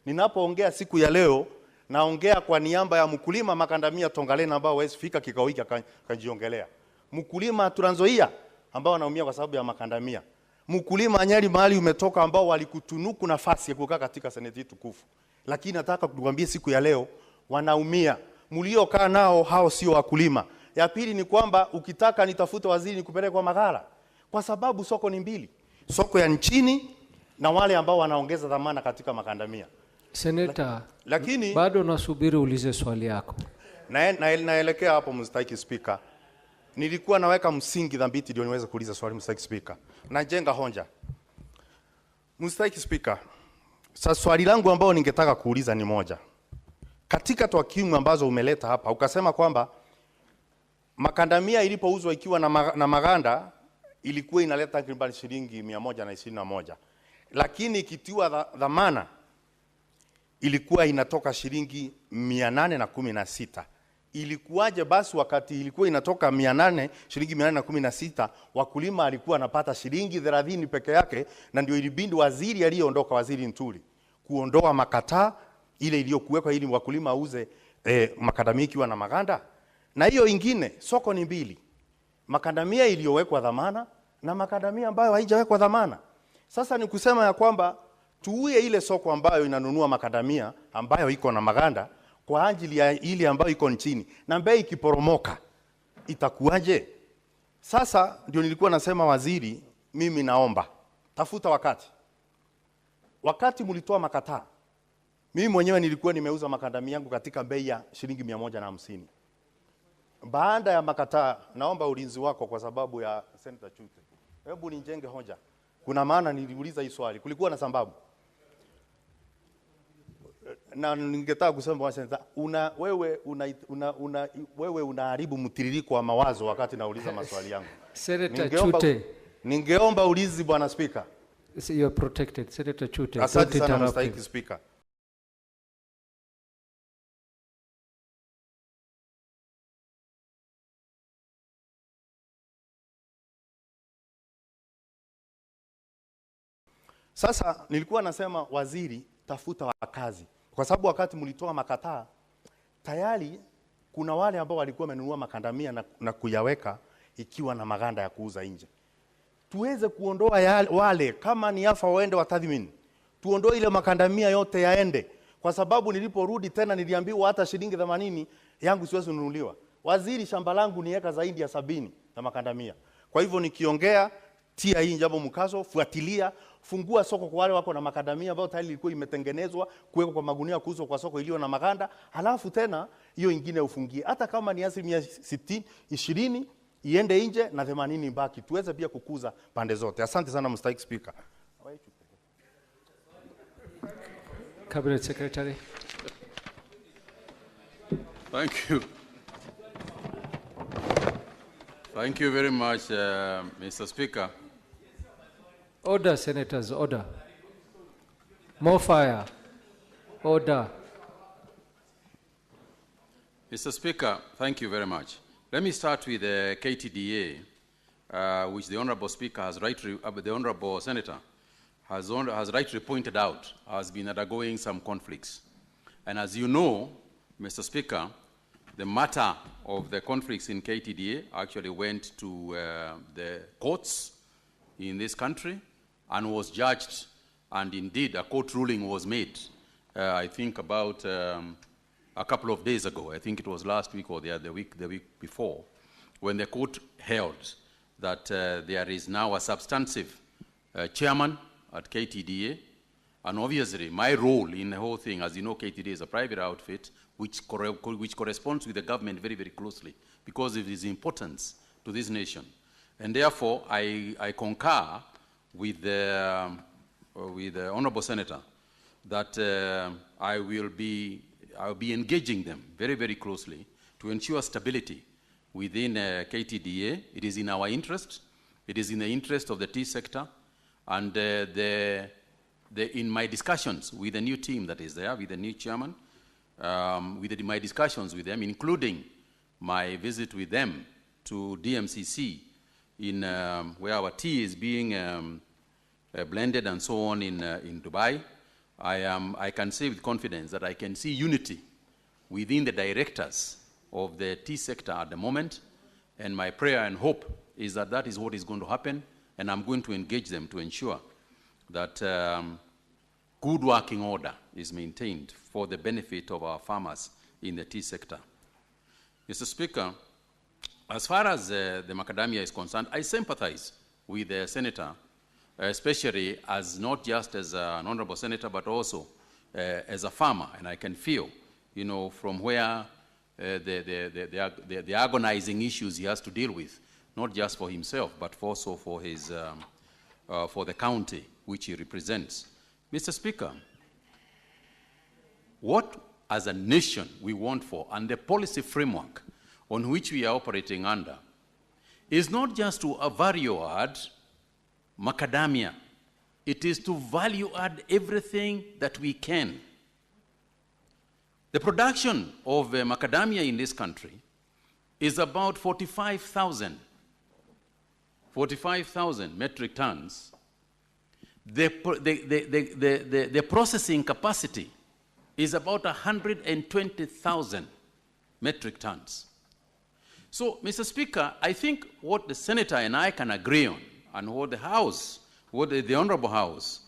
Ninapoongea siku ya leo, naongea kwa niaba ya mkulima makandamia Tongalena ambao hawezi fika kikao hiki akajiongelea. Mkulima Trans Nzoia ambao wanaumia kwa sababu ya makandamia. Mkulima Nyeri mahali umetoka ambao walikutunuku nafasi ya kukaa katika seneti tukufu. Lakini nataka kukuambia siku ya leo wanaumia. Mliokaa nao hao sio wakulima. Ya pili ni kwamba ukitaka nitafute waziri nikupeleke kwa maghala. Kwa sababu soko ni mbili. Soko ya nchini na wale ambao wanaongeza dhamana katika makandamia. Seneta, lakini bado nasubiri ulize swali yako. Naelekea hapo Mstahiki Speaker. Nilikuwa naweka msingi dhabiti ndio niweze kuuliza swali Mstahiki Speaker. Najenga hoja. Mstahiki Speaker, sasa swali langu ambao ningetaka kuuliza ni moja. Katika takwimu ambazo umeleta hapa ukasema kwamba makandamia ilipouzwa ikiwa na maganda ilikuwa inaleta takriban shilingi 121. Lakini ikitiwa dhamana ilikuwa inatoka shilingi 816. Ilikuwaje basi wakati ilikuwa inatoka 800 shilingi 816 wakulima alikuwa anapata shilingi 30 peke yake? Na ndio ilibindi waziri aliyeondoka, Waziri Ntuli, kuondoa makataa ile iliyokuwekwa ili wakulima auze makandamia ikiwa na maganda. Na hiyo ingine, soko ni mbili. Makandamia iliyowekwa dhamana na makandamia ambayo haijawekwa dhamana. Sasa ni kusema ya kwamba tuue ile soko ambayo inanunua makandamia ambayo iko na maganda kwa ajili ya ile ambayo iko nchini, na bei ikiporomoka itakuwaje? Sasa ndio nilikuwa nasema waziri, mimi naomba tafuta wakati mlitoa makataa, mimi mwenyewe nilikuwa nimeuza makandamia yangu katika bei ya shilingi 150. Baada ya makataa, naomba ulinzi wako kwa sababu ya Senator Chute. Hebu nijenge hoja. Kuna maana niliuliza hii swali, kulikuwa na sababu. Na ningetaka kusema Senator, wewe unaharibu mtiririko wa mawazo wakati nauliza maswali yangu. Senator Chute, ningeomba ulizi Bwana Speaker. You are protected. Senator Chute. Asante sana Mstahiki Speaker. Sasa nilikuwa nasema waziri, tafuta wakazi, kwa sababu wakati mlitoa makataa tayari kuna wale ambao walikuwa wamenunua makandamia na kuyaweka ikiwa na maganda ya kuuza nje. Tuweze kuondoa wale, kama ni Hafa waende watathmini, tuondoe ile makandamia yote yaende, kwa sababu niliporudi tena niliambiwa hata shilingi 80 yangu siwezi kununuliwa. Waziri, shamba langu ni eka zaidi ya 70 na makandamia. Kwa hivyo nikiongea tia hii jambo mkazo, fuatilia, fungua soko kwa wale wako na makadamia ambao tayari ilikuwa imetengenezwa kuwekwa kwa magunia kuuzwa kwa soko iliyo na maganda, halafu tena hiyo ingine ufungie, hata kama ni 60, 20 iende nje na 80 baki, tuweze pia kukuza pande zote. Asante sana Mr. Speaker. Cabinet Secretary. Thank you. Thank you very much, Mr. Speaker. Order, Senators, order. More fire. Order. Mr. Speaker, thank you very much. Let me start with the KTDA, which the Honorable Speaker has rightly, the Honorable Senator has rightly pointed out, has been undergoing some conflicts. And as you know, Mr. Speaker, the matter of the conflicts in KTDA actually went to the courts in this country and was judged, and indeed a court ruling was made, I think about a couple of days ago. I think it was last week or the week before, when the court held that there is now a substantive chairman at KTDA, and obviously my role in the whole thing, as you know, KTDA is a private outfit which corresponds with the government very, very closely because of its importance to this nation. And therefore, I concur with the Honorable Senator that I will be engaging them very, very closely to ensure stability within KTDA. It is in our interest. It is in the interest of the tea sector. And in my discussions with the new team that is there, with the new chairman, my discussions with them, including my visit with them to DMCC in where our tea is being blended and so on in Dubai, I can say with confidence that I can see unity within the directors of the tea sector at the moment, and my prayer and hope is that that is what is going to happen, and I'm going to engage them to ensure that good working order is maintained for the benefit of our farmers in the tea sector. Mr. Speaker, as far as the macadamia is concerned, I sympathize with the Senator, especially as not just as an honorable senator, but also as a farmer. And I can feel, you know, from where the agonizing issues he has to deal with, not just for himself, but also for his, for the county which he represents. Mr. Speaker, what as a nation we want for, and the policy framework on which we are operating under, is not just to value add macadamia. It is to value add everything that we can. The production of macadamia in this country is about 45,000 metric tons. The processing capacity is about 120,000 metric tons. So, Mr. Speaker, I think what the Senator and I can agree on, and what the House, what the Honorable House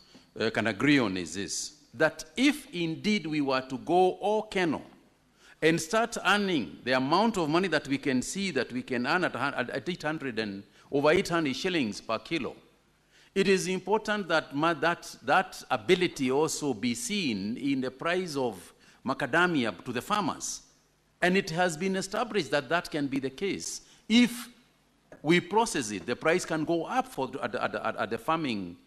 can agree on is this, that if indeed we were to go all Keno and start earning the amount of money that we can see that we can earn at 800 and over 800 shillings per kilo, it is important that that ability also be seen in the price of macadamia to the farmers. And it has been established that that can be the case. If we process it, the price can go up at the farming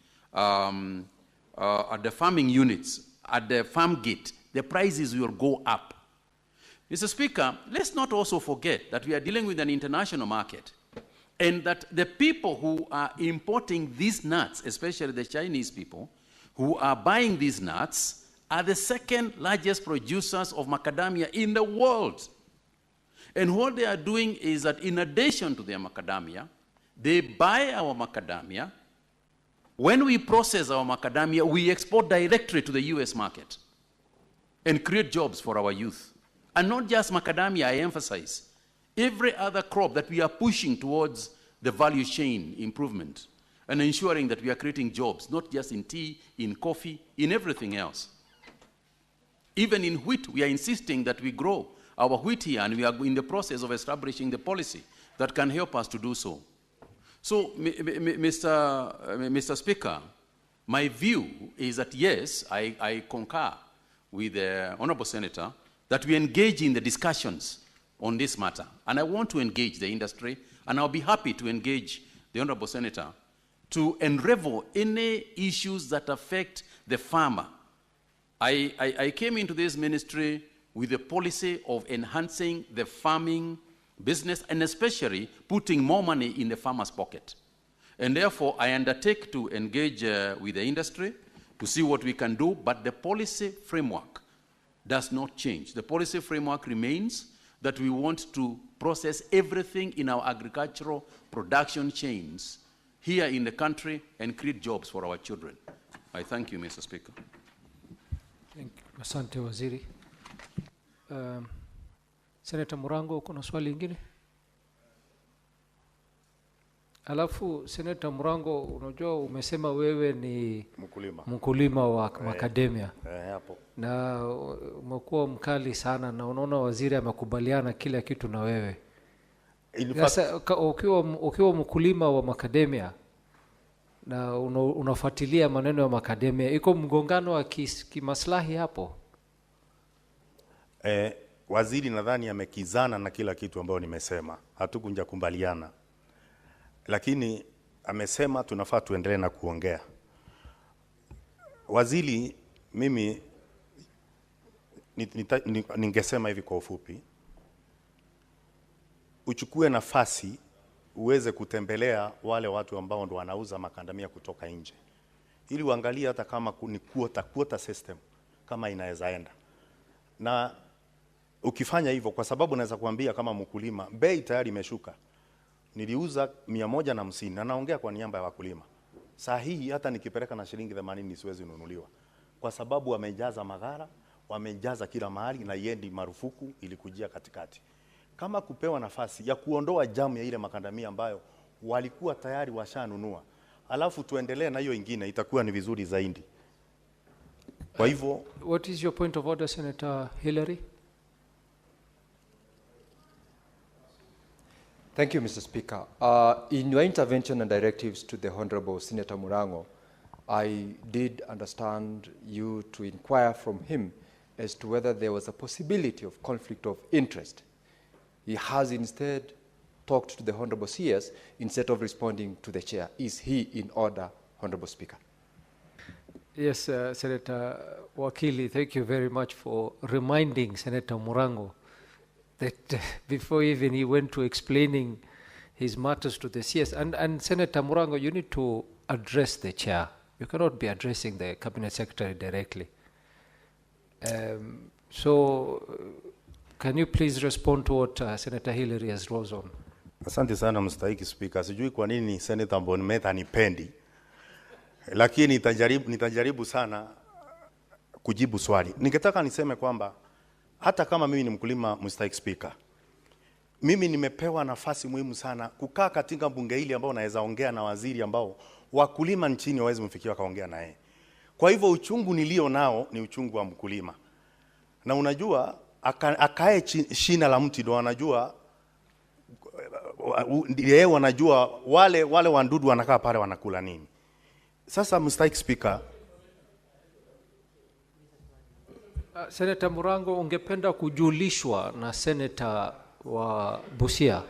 units, at the farm gate. The prices will go up. Mr. Speaker, let's not also forget that we are dealing with an international market, and that the people who are importing these nuts, especially the Chinese people, who are buying these nuts, are the second largest producers of macadamia in the world. And what they are doing is that in addition to their macadamia, they buy our macadamia. When we process our macadamia, we export directly to the US market and create jobs for our youth. And not just macadamia, I emphasize. Every other crop that we are pushing towards the value chain improvement and ensuring that we are creating jobs, not just in tea, in coffee, in everything else. Even in wheat, we are insisting that we grow our wheat here, and we are in the process of establishing the policy that can help us to do so. So, Mr. Speaker, my view is that yes, I concur with the Honorable Senator that we engage in the discussions on this matter. And I want to engage the industry, and I'll be happy to engage the Honorable Senator to unravel any issues that affect the farmer. I came into this ministry with the policy of enhancing the farming business and especially putting more money in the farmer's pocket. And therefore, I undertake to engage with the industry to see what we can do, but the policy framework does not change. The policy framework remains that we want to process everything in our agricultural production chains here in the country and create jobs for our children. I thank you, Mr. Speaker. Thank you. Asante Waziri. Senator Murango, kuna swali lingine? Alafu Senator Murango, unajua umesema wewe ni mkulima wa macadamia. Hapo. Na umekuwa mkali sana na unaona waziri amekubaliana kila kitu na wewe. Sasa ukiwa mkulima wa macadamia na unafuatilia maneno ya macadamia, iko mgongano wa kimaslahi hapo? Waziri nadhani amekizana na kila kitu ambayo nimesema. Hatukunja kumbaliana. Lakini amesema tunafaa tuendelee na kuongea. Waziri, mimi ningesema hivi kwa ufupi. Uchukue nafasi uweze kutembelea wale watu ambao ndo wanauza makandamia kutoka nje. Ili uangalie hata kama ni quota system kama inaweza enda. Na ukifanya hivyo, kwa sababu naweza kuambia kama mkulima, bei tayari imeshuka. Niliuza 150 na naongea kwa niaba ya wakulima. Saa hii hata nikipeleka na shilingi 80 siwezi nunuliwa. Kwa sababu wamejaza magara, wamejaza kila mahali na yendi marufuku ilikujia katikati. Kama kupewa nafasi ya kuondoa jamu ya ile makandamia ambayo walikuwa tayari washanunua, alafu tuendelee na hiyo ingine, itakuwa ni vizuri zaidi. Kwa hivyo, what is your point of order, Senator Hillary? Thank you, Mr. Speaker. In your intervention and directives to the Honorable Senator Murango, I did understand you to inquire from him as to whether there was a possibility of conflict of interest. He has instead talked to the Honorable CS instead of responding to the chair. Is he in order, Honorable Speaker? Yes, Senator Wakili, thank you very much for reminding Senator Murango that before even he went to explaining his matters to the CS. And Senator Murango, you need to address the chair. You cannot be addressing the Cabinet Secretary directly. Can you please respond to what Senator Hillary has rose on? Asante sana mstahiki Speaker. Sijui kwa nini Senator Mbonimeta nipendi. Lakini nitajaribu sana kujibu swali. Ningetaka niseme kwamba hata kama mimi ni mkulima mstahiki Speaker, mimi nimepewa nafasi muhimu sana kukaa katika bunge hili ambao naweza ongea na waziri ambao wakulima nchini waweze mfikia kaongea na yeye. Kwa hivyo uchungu nilio nao ni uchungu wa mkulima. Na unajua akae shina la mti ndo anajua, yeye wanajua wale wandudu wanakaa pale wanakula nini. Sasa mstahiki Speaker, Senator Murango, ungependa kujulishwa na Senator wa Busia?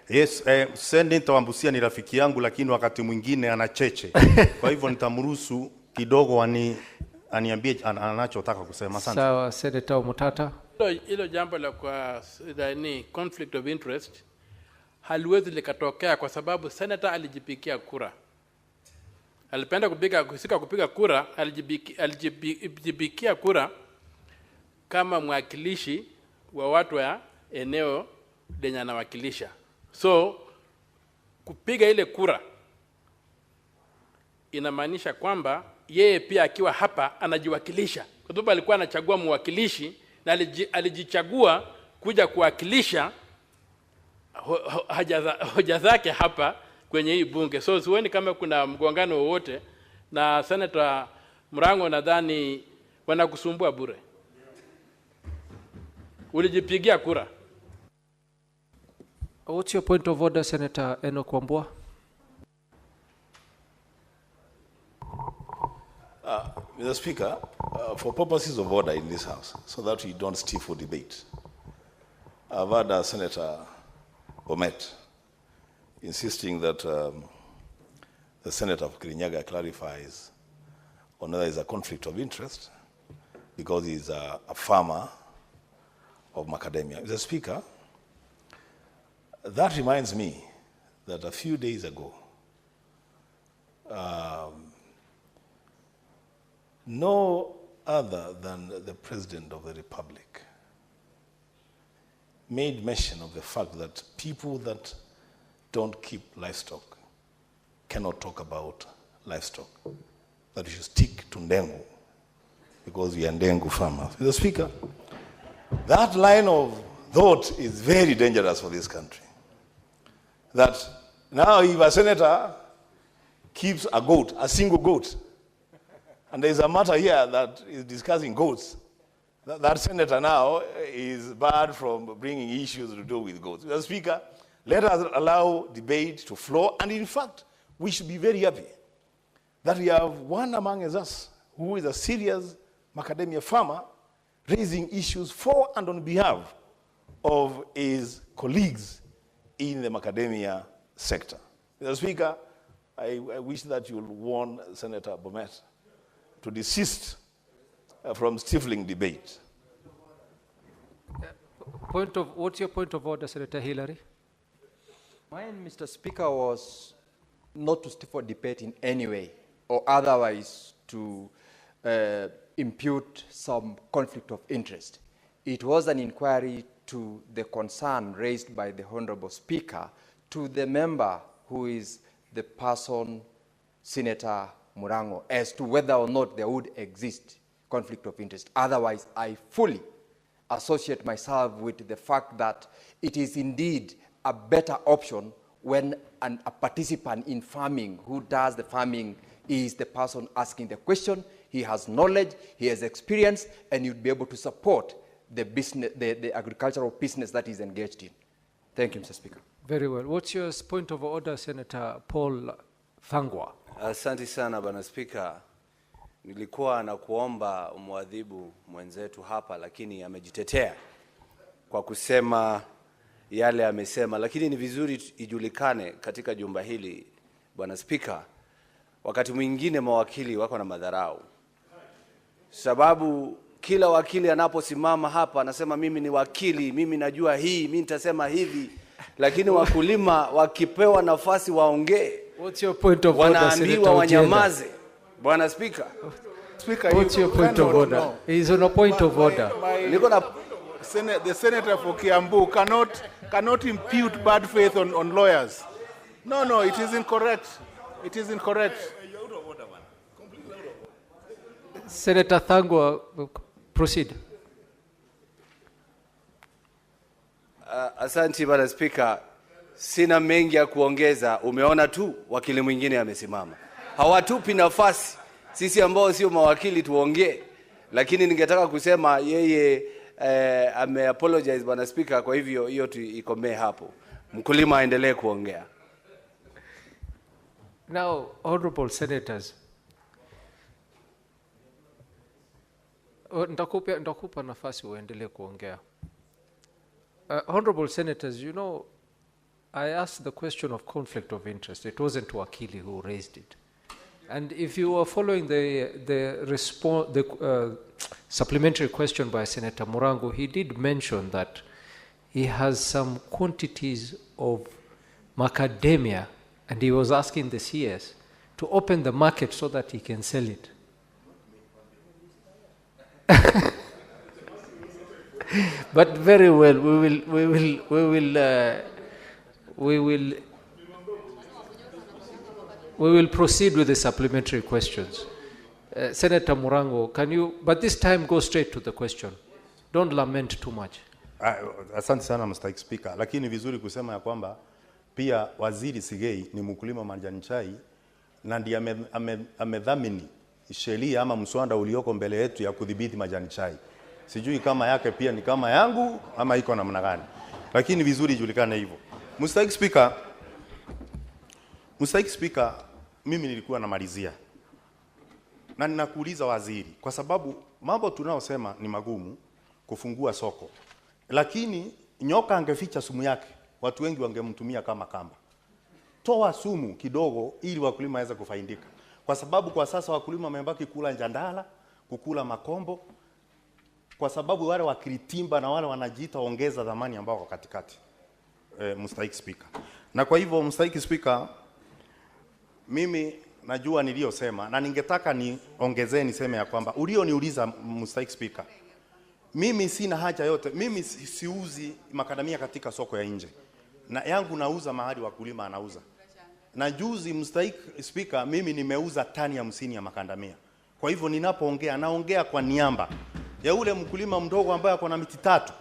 Yes, Senator wa Busia ni rafiki yangu, lakini wakati mwingine anacheche. Kwa hivyo nitamruhusu kidogo aniambie anachotaka kusema. Asante. Sawa, Senator Mutata. Hilo jambo la kwa conflict of interest haliwezi likatokea kwa sababu senator alijipigia kura. Alipenda kupiga kura, alijipigia kura kama mwakilishi wa watu wa eneo lenye anawakilisha. So kupiga ile kura inamaanisha kwamba yeye pia akiwa hapa anajiwakilisha. Kwa sababu alikuwa anachagua mwakilishi na alijichagua kuja kuwakilisha hoja zake hapa kwenye hii bunge. So sioni kama kuna mgongano wowote na Senator Murango. Nadhani wanakusumbua bure. Ulijipigia kura. What's your point of order, Senator Enoch Wambua? Mr. Speaker, for purposes of order in this House, so that we don't stifle debate, I've heard Senator Bomet insisting that the Senator of Kirinyaga clarifies on whether there is a conflict of interest because he's a farmer of macadamia. Mr. Speaker, that reminds me that a few days ago, no other than the President of the Republic made mention of the fact that people that don't keep livestock cannot talk about livestock, that we should stick to Ndengu because we are Ndengu farmers. Mr. Speaker, that line of thought is very dangerous for this country. That now if a senator keeps a goat, a single goat, and there is a matter here that is discussing goats, that senator now is barred from bringing issues to do with goats. Mr. Speaker, let us allow debate to flow, and in fact, we should be very happy that we have one among us who is a serious macadamia farmer raising issues for and on behalf of his colleagues in the macadamia sector. Mr. Speaker, I wish that you will warn Senator Bomet to desist from stifling debate. What's your point of order, Senator Hillary? Mine, Mr. Speaker, was not to stifle debate in any way or otherwise to impute some conflict of interest. It was an inquiry to the concern raised by the Honorable Speaker to the member who is the person, Senator Murango, as to whether or not there would exist conflict of interest. Otherwise, I fully associate myself with the fact that it is indeed a better option when a participant in farming who does the farming is the person asking the question. He has knowledge, he has experience, and you'd be able to support the business, the agricultural business that is engaged in. Thank you, Mr. Speaker. Very well. What's your point of order, Senator Paul Thangwa? Asante sana Bwana Spika. Nilikuwa na kuomba umwadhibu mwenzetu hapa, lakini amejitetea kwa kusema yale amesema, lakini ni vizuri ijulikane katika jumba hili Bwana Spika, wakati mwingine mawakili wako na madharau. Sababu kila wakili anaposimama hapa anasema mimi ni wakili, mimi najua hii, mimi nitasema hivi, lakini wakulima wakipewa nafasi waongee. What's your point of order, wanaambiwa wanyamaze. Bwana Speaker. What's your point of order? No. He's on a point of order. The senator for Kiambu cannot impute bad faith on lawyers. No, it is incorrect. It is incorrect. Senator Thangwa, proceed. Asante Bwana Speaker. Sina mengi ya kuongeza. Umeona tu wakili mwingine amesimama. Hawatupi nafasi sisi ambao sio mawakili tuongee. Lakini ningetaka kusema yeye ame-apologize Bwana Speaker, kwa hivyo hiyo ikomee hapo. Mkulima aendelee kuongea. Now, honorable senators, ndakupa nafasi uendelee kuongea. Honorable senators, you know, I asked the question of conflict of interest. It wasn't Wakili who raised it. And if you were following the supplementary question by Senator Murango, he did mention that he has some quantities of macadamia, and he was asking the CS to open the market so that he can sell it. But very well, we will proceed with the supplementary questions. Senator Murango, can you, but this time go straight to the question. Don't lament too much. Asante sana Mr. Speaker, lakini vizuri kusema ya kwamba pia Waziri Sigei ni mkulima majani chai na ndiye amedhamini sheria ama mswada ulioko mbele yetu ya kudhibiti majani chai. Sijui kama yake pia ni kama yangu ama iko namna gani. Lakini vizuri ijulikane hivyo. Mstahiki Spika, mimi nilikuwa namalizia na ninakuuliza waziri, kwa sababu mambo tunaosema ni magumu kufungua soko, lakini nyoka angeficha sumu yake, watu wengi wangemtumia kama kamba. Toa sumu kidogo ili wakulima waweze kufaidika, kwa sababu kwa sasa wakulima wamebaki kula njandala, kukula makombo, kwa sababu wale wakiritimba na wale wanajiita ongeza dhamani ambao kwa katikati. Mstahiki Spika, na kwa hivyo Mstahiki Spika, mimi najua niliyosema na ningetaka niongezee niseme ya kwamba ulioniuliza Mstahiki Spika, mimi sina haja yote, mimi siuzi makadamia katika soko ya nje, na yangu nauza mahali wakulima anauza. Na juzi Mstahiki Spika, mimi nimeuza tani 50 ya makandamia. Kwa hivyo ninapoongea naongea kwa niaba ya ule mkulima mdogo ambaye ako na miti 3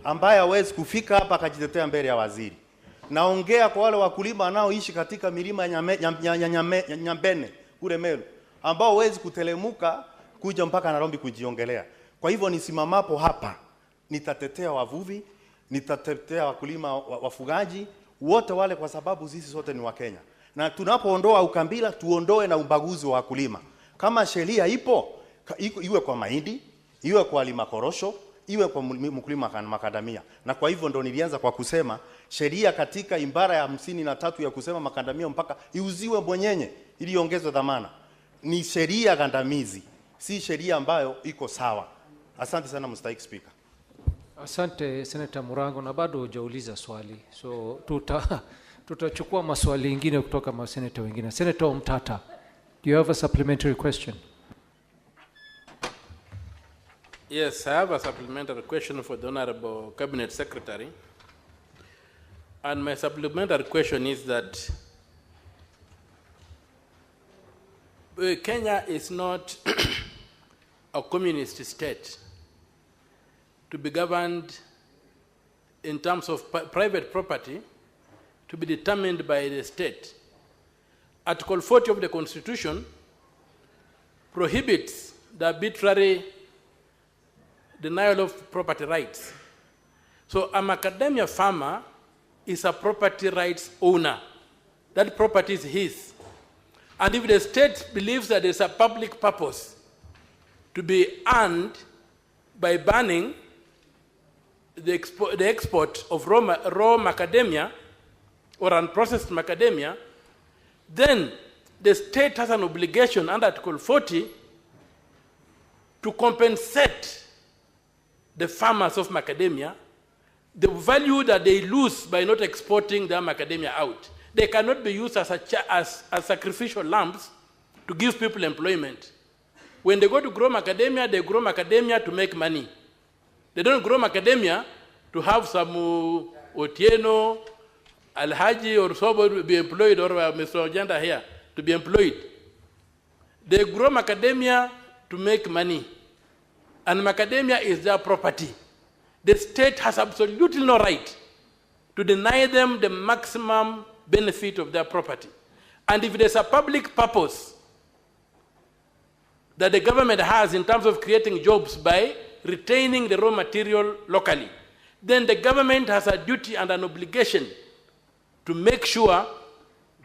ambaye hawezi kufika hapa akajitetea mbele ya waziri. Naongea kwa wale wakulima wanaoishi katika milima ya Nyambene kule Meru ambao hawezi kutelemuka kuja mpaka Nairobi kujiongelea. Kwa hivyo nisimamapo hapa nitatetea wavuvi, nitatetea wakulima wafugaji wote wale, kwa sababu sisi sote ni Wakenya. Na tunapoondoa ukabila tuondoe na ubaguzi wa wakulima. Kama sheria ipo, iwe kwa mahindi, iwe kwa lima korosho, iwe kwa mkulima makadamia. Na kwa hivyo ndo nilianza kwa kusema sheria katika ibara ya 53 ya kusema makadamia mpaka iuziwe mwenyenye ili iongezwe dhamana. Ni sheria gandamizi, si sheria ambayo iko sawa. Asante sana Mstahiki Spika. Asante Senator Murango, na bado hujauliza swali. So tutachukua maswali mengine kutoka maseneta wengine. Senator Omtata, do you have a supplementary question? Yes, I have a supplementary question for the Honorable Cabinet Secretary. And my supplementary question is that Kenya is not a communist state to be governed in terms of private property to be determined by the state. Article 40 of the Constitution prohibits the arbitrary denial of property rights. So a macadamia farmer is a property rights owner. That property is his. And if the state believes that there's a public purpose to be earned by banning the export of raw macadamia or unprocessed macadamia, then the state has an obligation under Article 40 to compensate the farmers of macadamia the value that they lose by not exporting their macadamia out. They cannot be used as sacrificial lambs to give people employment. When they go to grow macadamia, they grow macadamia to make money. They don't grow macadamia to have some Otieno, Alhaji or Sobo to be employed, or Mr. Ojanda here to be employed. They grow macadamia to make money. And macadamia is their property. The state has absolutely no right to deny them the maximum benefit of their property. And if there's a public purpose that the government has in terms of creating jobs by retaining the raw material locally, then the government has a duty and an obligation to make sure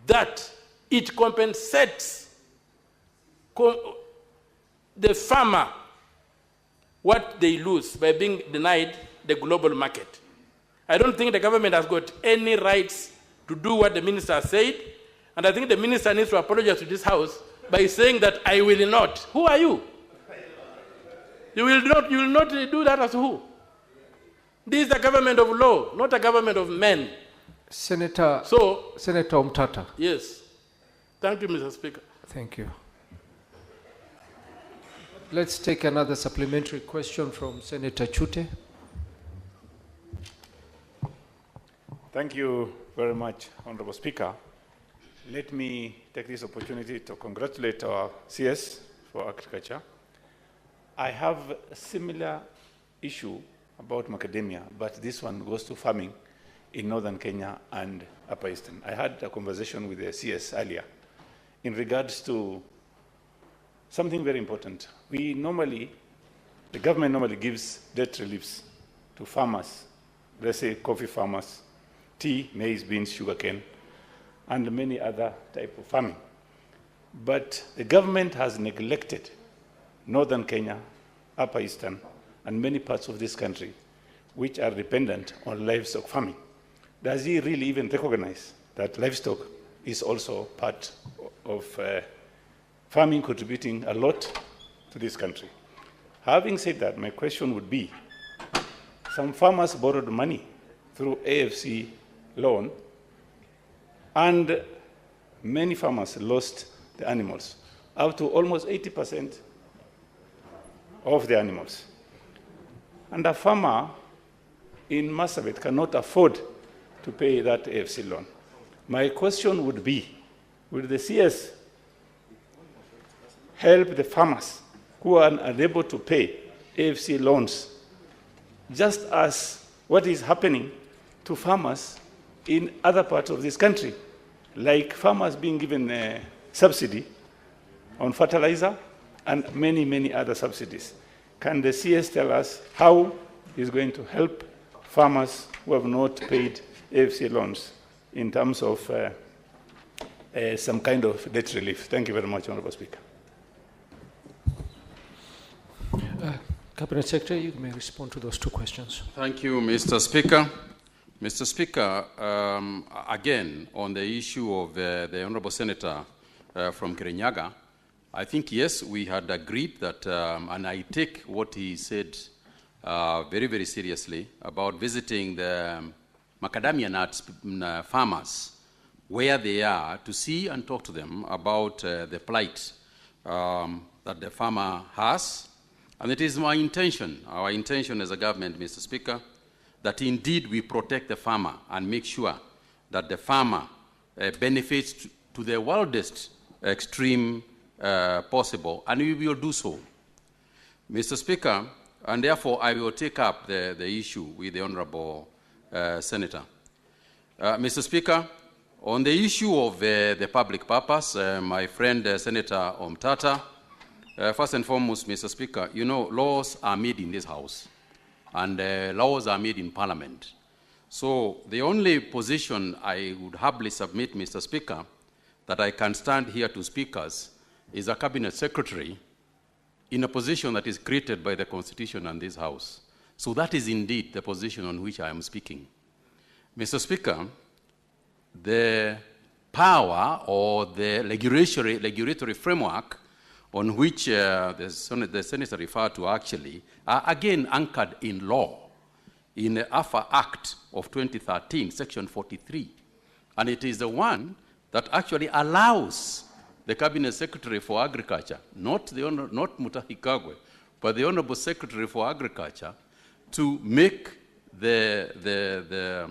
that it compensates the farmer what they lose by being denied the global market. I don't think the government has got any rights to do what the minister said, and I think the minister needs to apologize to this House by saying that I will not. Who are you? You will not do that as who? This is a government of law, not a government of men. Senator Omtata. Yes. Thank you, Mr. Speaker. Thank you. Let's take another supplementary question from Senator Chute. Thank you very much, Honorable Speaker. Let me take this opportunity to congratulate our CS for agriculture. I have a similar issue about macadamia, but this one goes to farming in northern Kenya and Upper Eastern. I had a conversation with the CS earlier in regards to something very important. The government normally gives debt reliefs to farmers, let's say coffee farmers, tea, maize, beans, sugarcane, and many other type of farming. But the government has neglected northern Kenya, upper eastern, and many parts of this country which are dependent on livestock farming. Does he really even recognize that livestock is also part of farming, contributing a lot to this country? Having said that, my question would be, some farmers borrowed money through AFC loan, and many farmers lost the animals, up to almost 80% of the animals. And a farmer in Marsabit cannot afford to pay that AFC loan. My question would be, will the CS help the farmers who are unable to pay AFC loans, just as what is happening to farmers in other parts of this country, like farmers being given a subsidy on fertilizer and many, many other subsidies? Can the CS tell us how he's going to help farmers who have not paid AFC loans in terms of some kind of debt relief? Thank you very much, Honorable Speaker. Cabinet Secretary, you may respond to those two questions. Thank you, Mr. Speaker. Mr. Speaker, again, on the issue of the Honorable Senator from Kirinyaga, I think, yes, we had agreed that, and I take what he said very, very seriously about visiting the macadamia nut farmers where they are to see and talk to them about the plight that the farmer has. And it is my intention, our intention as a government, Mr. Speaker, that indeed we protect the farmer and make sure that the farmer benefits to the wildest extreme possible, and we will do so. Mr. Speaker, and therefore I will take up the issue with the Honorable Senator. Mr. Speaker, on the issue of the public purpose, my friend Senator Omtata, first and foremost, Mr. Speaker, you know, laws are made in this House, and laws are made in Parliament. So the only position I would humbly submit, Mr. Speaker, that I can stand here to speak as is a Cabinet Secretary in a position that is created by the Constitution and this House. So that is indeed the position on which I am speaking. Mr. Speaker, the power or the regulatory framework on which the Senator referred to actually are again anchored in law, in the AFA Act of 2013, Section 43. And it is the one that actually allows the Cabinet Secretary for Agriculture, not Mutahi Kagwe, but the Honorable Secretary for Agriculture, to make the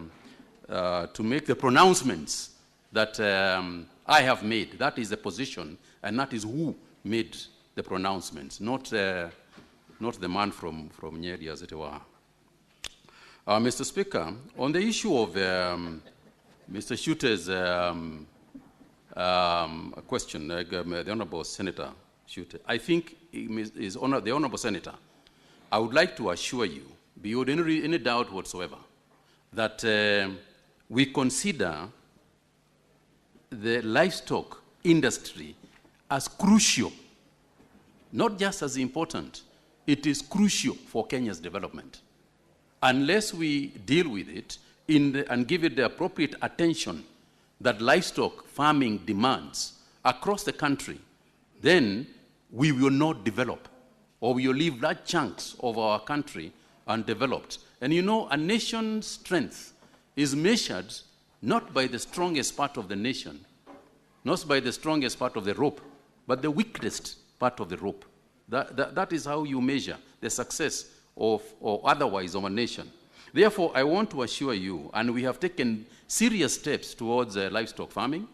pronouncements that I have made. That is the position, and that is who made the pronouncements, not the man from Nyeri, as it were. Mr. Speaker, on the issue of Mr. Shute's question, the Honorable Senator Shute, I think the Honorable Senator, I would like to assure you, beyond any doubt whatsoever, that we consider the livestock industry as crucial, not just as important, it is crucial for Kenya's development. Unless we deal with it and give it the appropriate attention that livestock farming demands across the country, then we will not develop, or we will leave large chunks of our country undeveloped. And you know, a nation's strength is measured not by the strongest part of the nation, not by the strongest part of the rope, but the weakest part of the rope. That is how you measure the success of, or otherwise, of a nation. Therefore, I want to assure you, and we have taken serious steps towards livestock farming.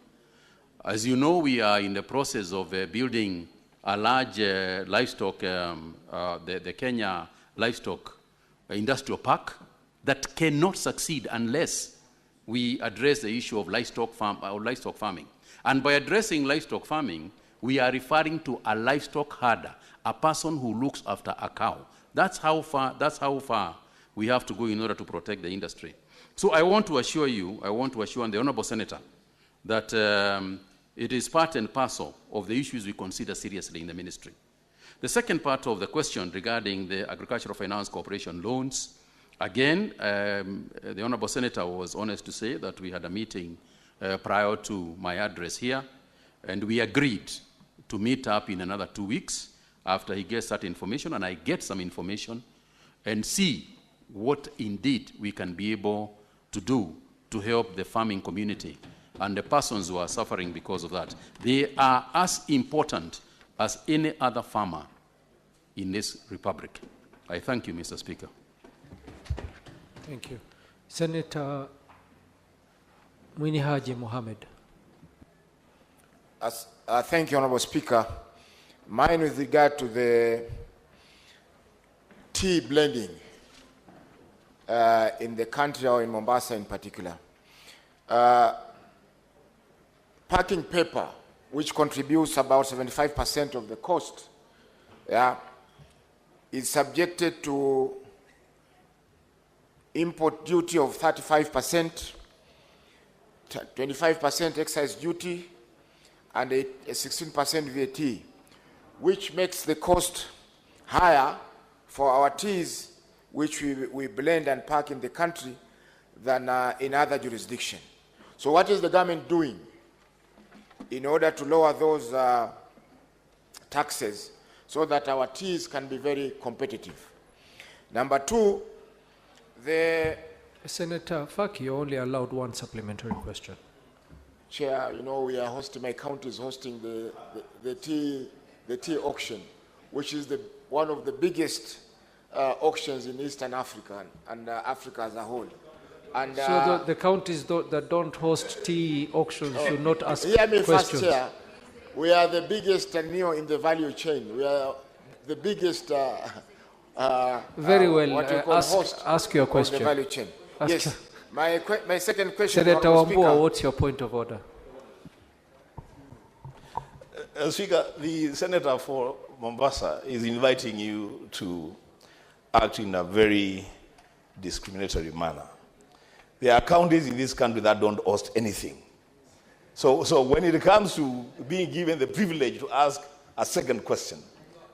As you know, we are in the process of building a large livestock, the Kenya Livestock Industrial Park, that cannot succeed unless we address the issue of livestock farming. And by addressing livestock farming, we are referring to a livestock herder, a person who looks after a cow. That's how far we have to go in order to protect the industry. So I want to assure you, I want to assure the Honorable Senator that it is part and parcel of the issues we consider seriously in the ministry. The second part of the question regarding the Agricultural Finance Corporation loans, again, the Honorable Senator was honest to say that we had a meeting prior to my address here, and we agreed to meet up in another 2 weeks after he gets that information, and I get some information, and see what indeed we can be able to do to help the farming community and the persons who are suffering because of that. They are as important as any other farmer in this republic. I thank you, Mr. Speaker. Thank you. Senator Mwini Haji Mohammed. Thank you, Honorable Speaker. Mine with regard to the tea blending in the country or in Mombasa in particular. Packing paper, which contributes about 75% of the cost, is subjected to import duty of 35%, 25% excise duty, and a 16% VAT, which makes the cost higher for our teas, which we blend and pack in the country, than in other jurisdictions. So what is the government doing in order to lower those taxes so that our teas can be very competitive? Number two, Senator Faki, you're only allowed one supplementary question. Chair, you know, we are hosting, my county is hosting the tea auction, which is one of the biggest auctions in Eastern Africa and Africa as a whole. And, so the counties that don't host tea auctions should not ask hear me questions. First, Chair. We are the biggest in the value chain. We are the biggest very well, ask your question. The value chain. Yes. My second question, Senator Wambua, what's your point of order? Speaker, the Senator for Mombasa is inviting you to act in a very discriminatory manner. There are counties in this country that don't host anything. So when it comes to being given the privilege to ask a second question,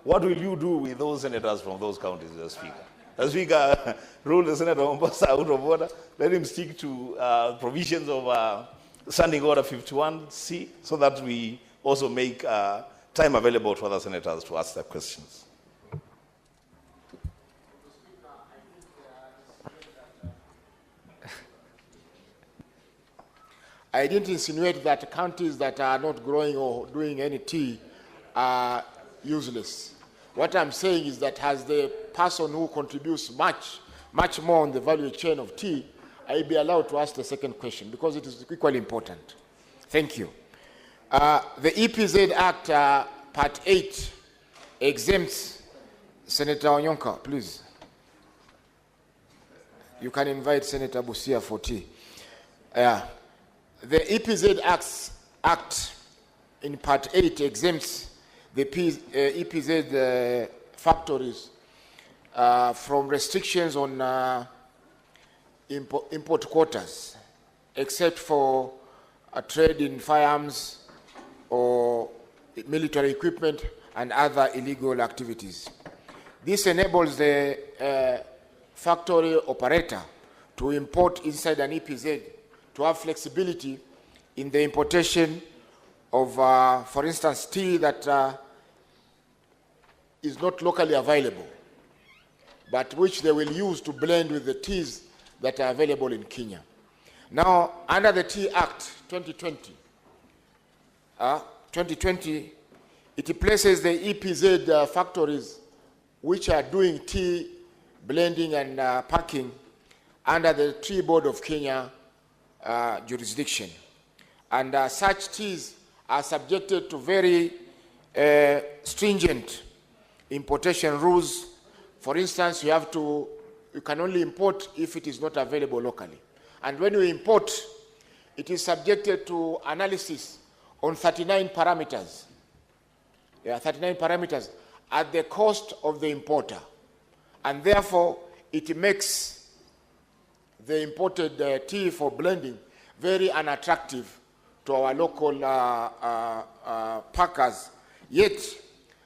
what will you do with those senators from those counties, Mr. Speaker? The Speaker ruled the Senator of Mombasa out of order. Let him stick to provisions of Standing Order 51C so that we also make time available to other senators to ask their questions. I didn't insinuate that counties that are not growing or doing any tea are useless. What I'm saying is that as the person who contributes much more on the value chain of tea, I'll be allowed to ask the second question because it is equally important. Thank you. The EPZ Act, Part 8, exempts Senator Onyonka, please. You can invite Senator Busia for tea. The EPZ Act in Part 8 exempts the EPZ factories from restrictions on import quotas, except for trade in firearms or military equipment and other illegal activities. This enables the factory operator to import inside an EPZ to have flexibility in the importation of, for instance, tea that is not locally available, but which they will use to blend with the teas that are available in Kenya. Now, under the Tea Act 2020, it places the EPZ factories which are doing tea blending and packing under the Tea Board of Kenya jurisdiction. And such teas are subjected to very stringent importation rules. For instance, you can only import if it is not available locally. And when you import, it is subjected to analysis on 39 parameters. There are 39 parameters at the cost of the importer. And therefore, it makes the imported tea for blending very unattractive to our local packers. Yet,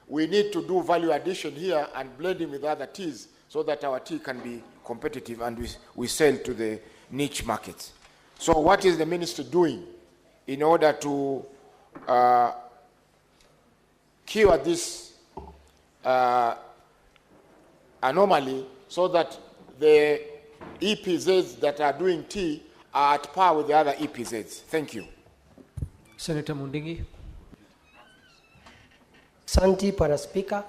we need to do value addition here and blending with other teas so that our tea can be competitive and we sell to the niche markets. So what is the ministry doing in order to cure this anomaly so that the EPZs that are doing tea are at par with the other EPZs? Thank you. Senator Mundingi. Asante Bwana Spika.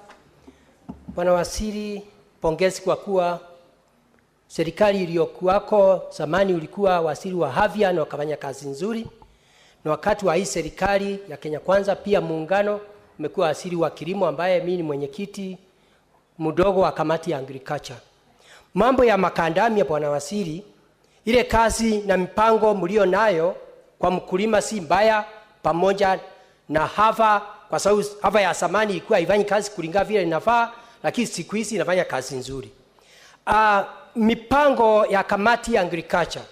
Bwana Waziri, pongezi kwa kuwa serikali iliyokuwako zamani ulikuwa waziri wa afya na wakafanya kazi nzuri, na wakati wa hii serikali ya Kenya Kwanza pia muungano umekuwa waziri wa kilimo ambaye mimi ni mwenyekiti mdogo wa kamati ya agriculture. Mambo ya makandamia Bwana Waziri, ile kazi na mipango mlio nayo kwa mkulima si mbaya, pamoja na hava, kwa sababu hava ya zamani ilikuwa haifanyi kazi kulingana vile inafaa, lakini siku hizi inafanya kazi nzuri. Mipango ya kamati ya agriculture,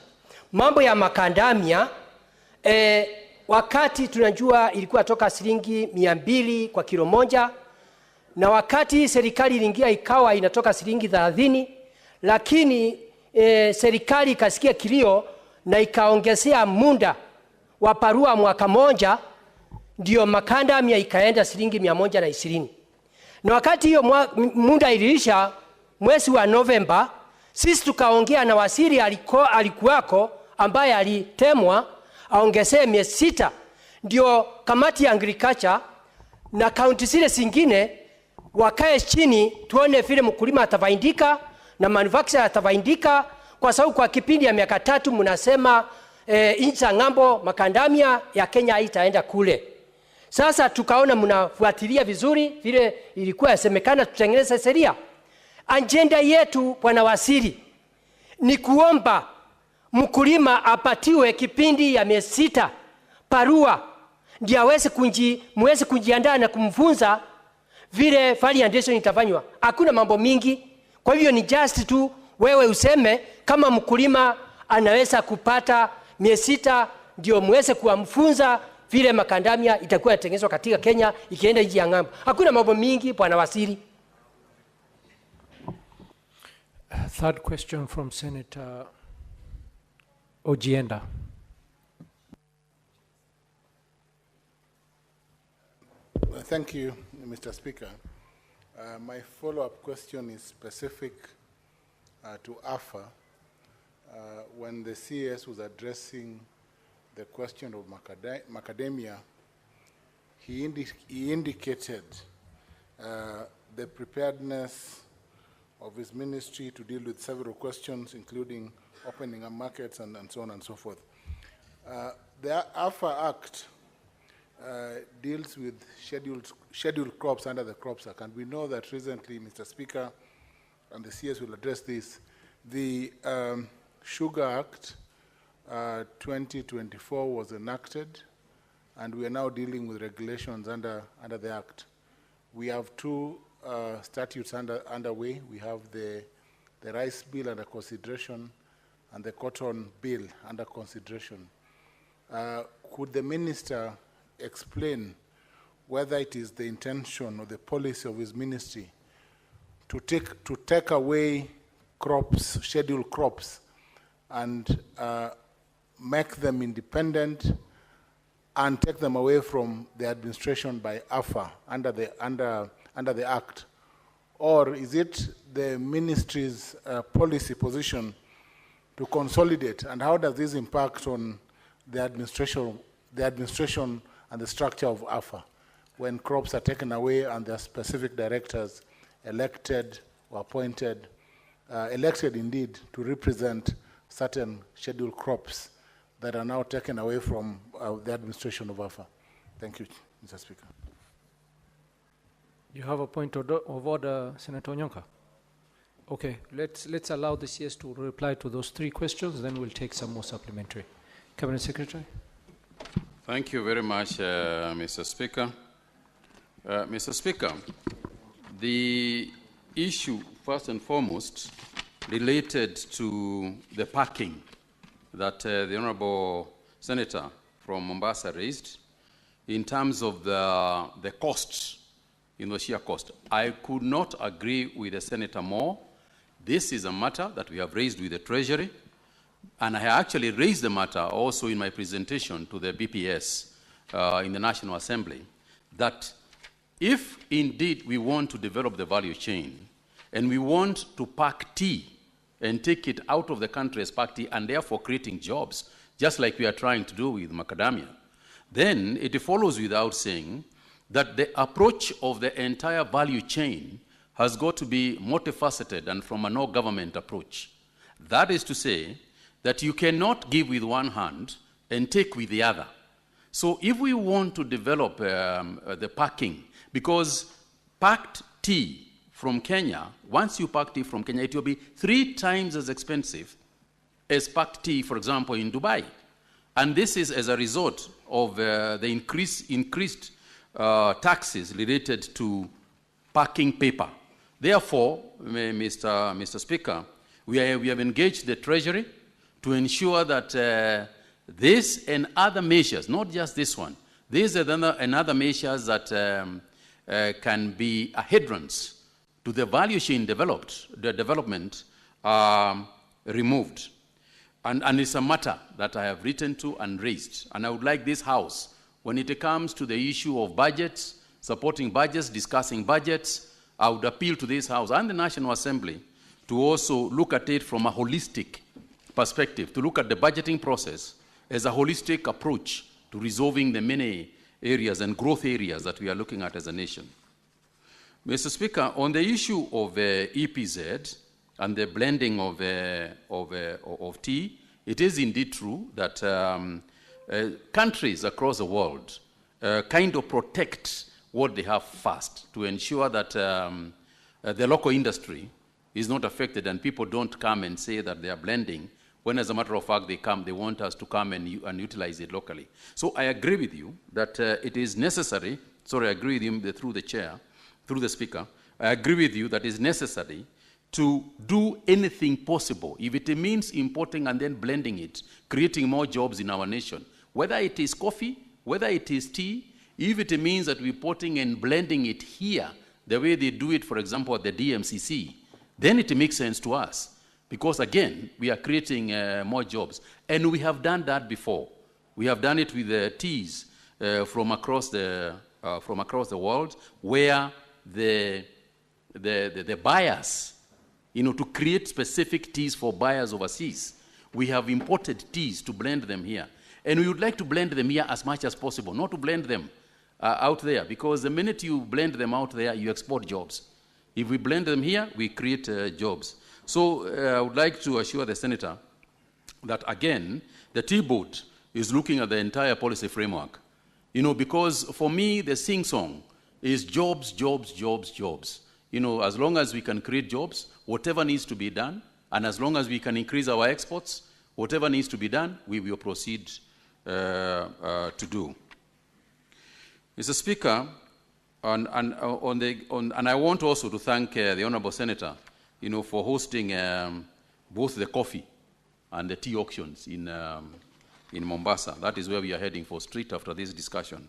mambo ya makandamia, wakati tunajua ilikuwa toka shilingi 200 kwa kilo moja, na wakati serikali iliingia ikawa inatoka shilingi 30, lakini serikali ikasikia kilio na ikaongezea muda wa parua mwaka moja, ndio makandamia ikaenda shilingi 120. Na wakati hiyo muda iliisha mwezi wa Novemba, sisi tukaongea na waziri alikuwako ambaye alitemwa aongezee miezi 6, ndio kamati ya agriculture na kaunti zile zingine wakae chini tuone vile mkulima atafaidika na manufacturer atafaidika, kwa sababu kwa kipindi ya miaka 3 mnasema nchi za ng'ambo makandamia ya Kenya haitaenda kule. Sasa tukaona mnafuatilia vizuri vile ilikuwa yasemekana tutengeneze sheria. Agenda yetu Bwana Waziri ni kuomba mkulima apatiwe kipindi ya miezi 6 parua, ndio muweze kujiandaa na kumfunza vile validation itafanywa. Hakuna mambo mingi. Kwa hivyo ni just tu wewe useme kama mkulima anaweza kupata miezi 6, ndio muweze kuamfunza vile makandamia itakuwa yatengenezwa katika Kenya ikienda nje ya ng'ambo. Hakuna mambo mingi Bwana Waziri. Third question from Senator Ojienda. Thank you, Mr. Speaker. My follow-up question is specific to AFA. When the CS was addressing the question of macadamia, he indicated the preparedness of his ministry to deal with several questions, including opening up markets and so on and so forth. The AFA Act deals with scheduled crops under the Crops Act, and we know that recently, Mr. Speaker, and the CS will address this, the Sugar Act 2024 was enacted, and we are now dealing with regulations under the Act. We have 2 statutes underway. We have the Rice Bill under consideration and the Cotton Bill under consideration. Could the Minister explain whether it is the intention or the policy of his ministry to take away crops, scheduled crops, and make them independent and take them away from the administration by AFA under the Act? Or is it the ministry's policy position to consolidate? And how does this impact on the administration and the structure of AFA when crops are taken away and there are specific directors elected or appointed, elected indeed, to represent certain scheduled crops that are now taken away from the administration of AFA? Thank you, Mr. Speaker. You have a point of order, Senator Onyonka. Okay, let's allow the CS to reply to those 3 questions, then we'll take some more supplementary. Cabinet Secretary. Thank you very much, Mr. Speaker. Mr. Speaker, the issue, first and foremost, related to the parking that the Honorable Senator from Mombasa raised in terms of the costs, the sheer cost. I could not agree with the Senator more. This is a matter that we have raised with the Treasury, and I actually raised the matter also in my presentation to the BPS in the National Assembly, that if indeed we want to develop the value chain and we want to pack tea and take it out of the country as packed tea and therefore creating jobs, just like we are trying to do with macadamia, then it follows without saying that the approach of the entire value chain has got to be multifaceted and from a no-government approach. That is to say that you cannot give with one hand and take with the other. So if we want to develop the packing, because packed tea from Kenya, once you pack tea from Kenya, it will be 3 times as expensive as packed tea, for example, in Dubai. And this is as a result of the increased taxes related to packing paper. Therefore, Mr. Speaker, we have engaged the Treasury to ensure that this and other measures, not just this one, these are other measures that can be a hindrance to the value chain development removed. And it's a matter that I have written to and raised. And I would like this House, when it comes to the issue of budgets, supporting budgets, discussing budgets, I would appeal to this House and the National Assembly to also look at it from a holistic perspective, to look at the budgeting process as a holistic approach to resolving the many areas and growth areas that we are looking at as a nation. Mr. Speaker, on the issue of EPZ and the blending of tea, it is indeed true that countries across the world kind of protect what they have first to ensure that the local industry is not affected and people don't come and say that they are blending when, as a matter of fact, they want us to come and utilize it locally. So I agree with you that it is necessary, sorry, I agree with you through the chair, through the speaker, I agree with you that it is necessary to do anything possible, if it means importing and then blending it, creating more jobs in our nation, whether it is coffee, whether it is tea, if it means that we're importing and blending it here, the way they do it, for example, at the DMCC, then it makes sense to us. Because again, we are creating more jobs. And we have done that before. We have done it with the teas from across the world, where the buyers, to create specific teas for buyers overseas, we have imported teas to blend them here. And we would like to blend them here as much as possible, not to blend them out there, because the minute you blend them out there, you export jobs. If we blend them here, we create jobs. So I would like to assure the Senator that, again, the Tea Board is looking at the entire policy framework. Because for me, the sing-song is jobs, jobs, jobs, jobs. As long as we can create jobs, whatever needs to be done, and as long as we can increase our exports, whatever needs to be done, we will proceed to do. Mr. Speaker, and I want also to thank the Honourable Senator, for hosting both the coffee and the tea auctions in Mombasa. That is where we are heading for straight after this discussion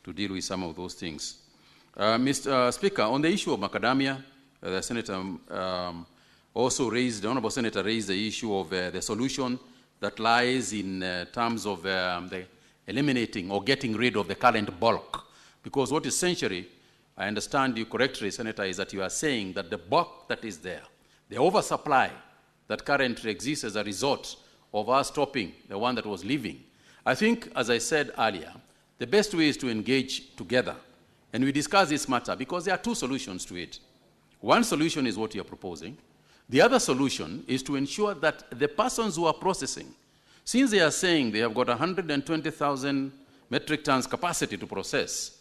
to deal with some of those things. Mr. Speaker, on the issue of macadamia, the Senator also raised, the Honourable Senator raised the issue of the solution that lies in terms of the eliminating or getting rid of the current bulk. Because what essentially, I understand you correctly, Senator, is that you are saying that the bulk that is there, the oversupply that currently exists as a result of us stopping the one that was leaving. I think, as I said earlier, the best way is to engage together. And we discuss this matter because there are 2 solutions to it. One solution is what you are proposing. The other solution is to ensure that the persons who are processing, since they are saying they have got 120,000 metric tons capacity to process,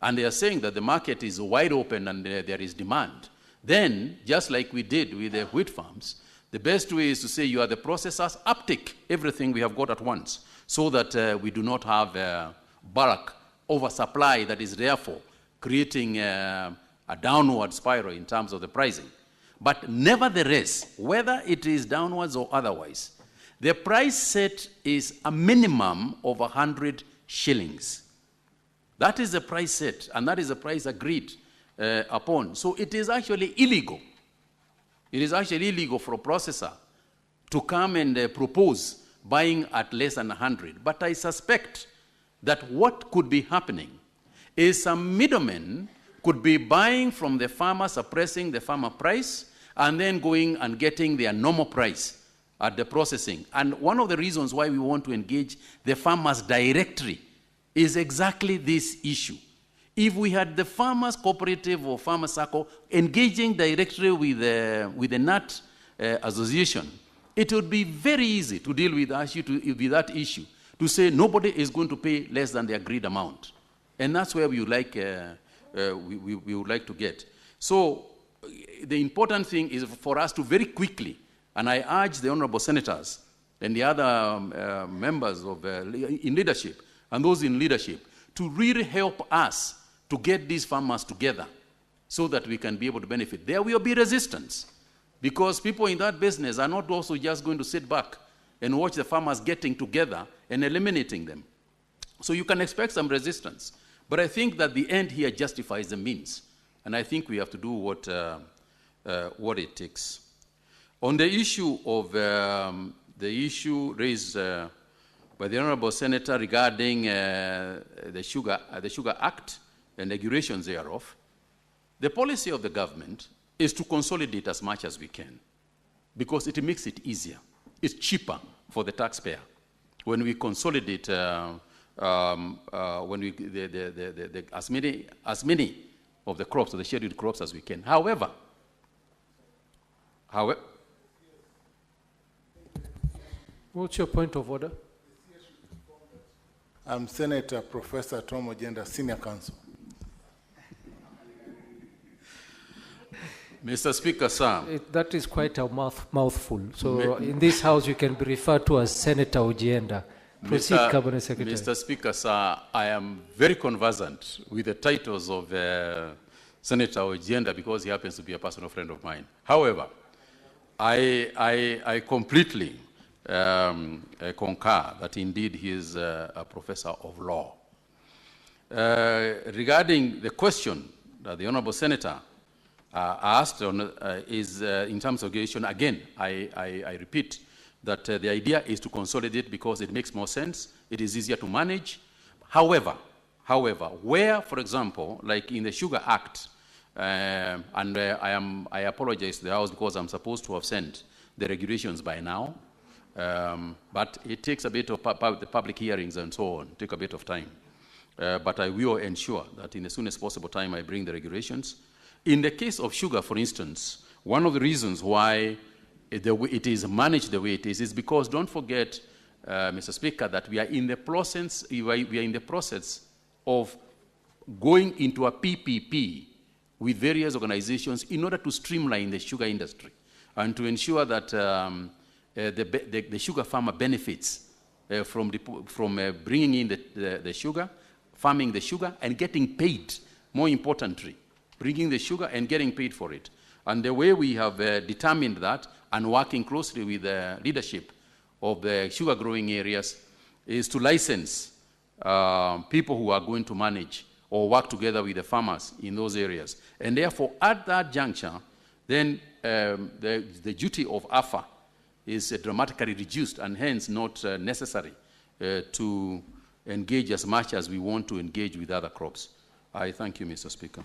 and they are saying that the market is wide open and there is demand, then, just like we did with the wheat farms, the best way is to say you are the processors, uptick everything we have got at once, so that we do not have bulk oversupply that is therefore creating a downward spiral in terms of the pricing. But nevertheless, whether it is downwards or otherwise, the price set is a minimum of 100 shillings. That is the price set, and that is the price agreed upon. So it is actually illegal. It is actually illegal for a processor to come and propose buying at less than 100. But I suspect that what could be happening is some middlemen could be buying from the farmer, suppressing the farmer price, and then going and getting their normal price at the processing. And one of the reasons why we want to engage the farmers directly is exactly this issue. If we had the farmers cooperative or farmer circle engaging directly with the nut association, it would be very easy to deal with that issue, to say nobody is going to pay less than the agreed amount. And that's where we would like, we would like to get. So the important thing is for us to very quickly, and I urge the honorable senators and the other members of in leadership and those in leadership to really help us to get these farmers together so that we can be able to benefit. There will be resistance because people in that business are not also just going to sit back and watch the farmers getting together and eliminating them. So you can expect some resistance. But I think that the end here justifies the means. And I think we have to do what it takes. On the issue of the issue raised by the Honorable Senator regarding the Sugar Act and regulations thereof, the policy of the government is to consolidate as much as we can because it makes it easier. It's cheaper for the taxpayer when we consolidate when we as many of the crops, or the scheduled crops as we can. However, what's your point of order? I'm Senator Professor Tom Ojenda, Senior Counsel. Mr. Speaker, sir. That is quite a mouthful. So in this house, you can be referred to as Senator Ojenda. Proceed, Cabinet Secretary. Mr. Speaker, sir, I am very conversant with the titles of Senator Ojenda because he happens to be a personal friend of mine. However, I completely concur that indeed he is a professor of law. Regarding the question that the Honorable Senator asked on, is in terms of regulation, again, I repeat that the idea is to consolidate because it makes more sense, it is easier to manage. However, where, for example, like in the Sugar Act, and I apologize to the House because I'm supposed to have sent the regulations by now, but it takes a bit of the public hearings and so on, take a bit of time. But I will ensure that in the soonest possible time I bring the regulations. In the case of sugar, for instance, one of the reasons why it is managed the way it is because don't forget, Mr. Speaker, that we are in the process of going into a PPP with various organizations in order to streamline the sugar industry and to ensure that the sugar farmer benefits from bringing in the sugar, farming the sugar, and getting paid, more importantly, bringing the sugar and getting paid for it. And the way we have determined that and working closely with the leadership of the sugar growing areas is to license people who are going to manage or work together with the farmers in those areas. And therefore, at that juncture, then the duty of AFA is dramatically reduced and hence not necessary to engage as much as we want to engage with other crops. I thank you, Mr. Speaker.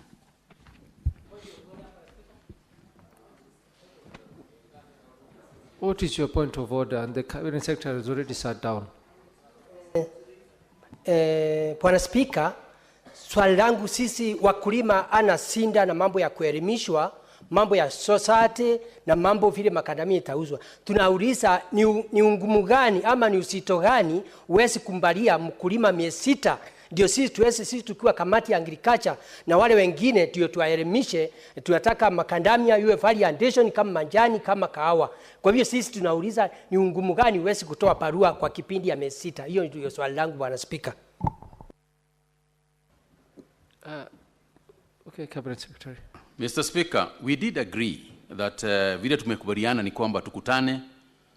What is your point of order? And the Cabinet Secretary has already sat down. Bwana Spika, swali langu sisi wakulima ana sinda na mambo ya kuelimishwa, mambo ya society na mambo vile makadamia itauzwa. Tunauliza ni ungumu gani ama ni usito gani uwezi kumbalia mkulima 600 ndio sisi tukiwa kamati ya agriculture na wale wengine ndio tuwaelimishe. Tunataka makandamia iwe variation kama manjani kama kahawa. Kwa hivyo sisi tunauliza ni ungumu gani uwezi kutoa barua kwa kipindi ya 600. Hiyo ndio swali langu, Bwana Speaker. Okay, Cabinet Secretary. Mr. Speaker, we did agree that vile tumekubaliana ni kwamba tukutane,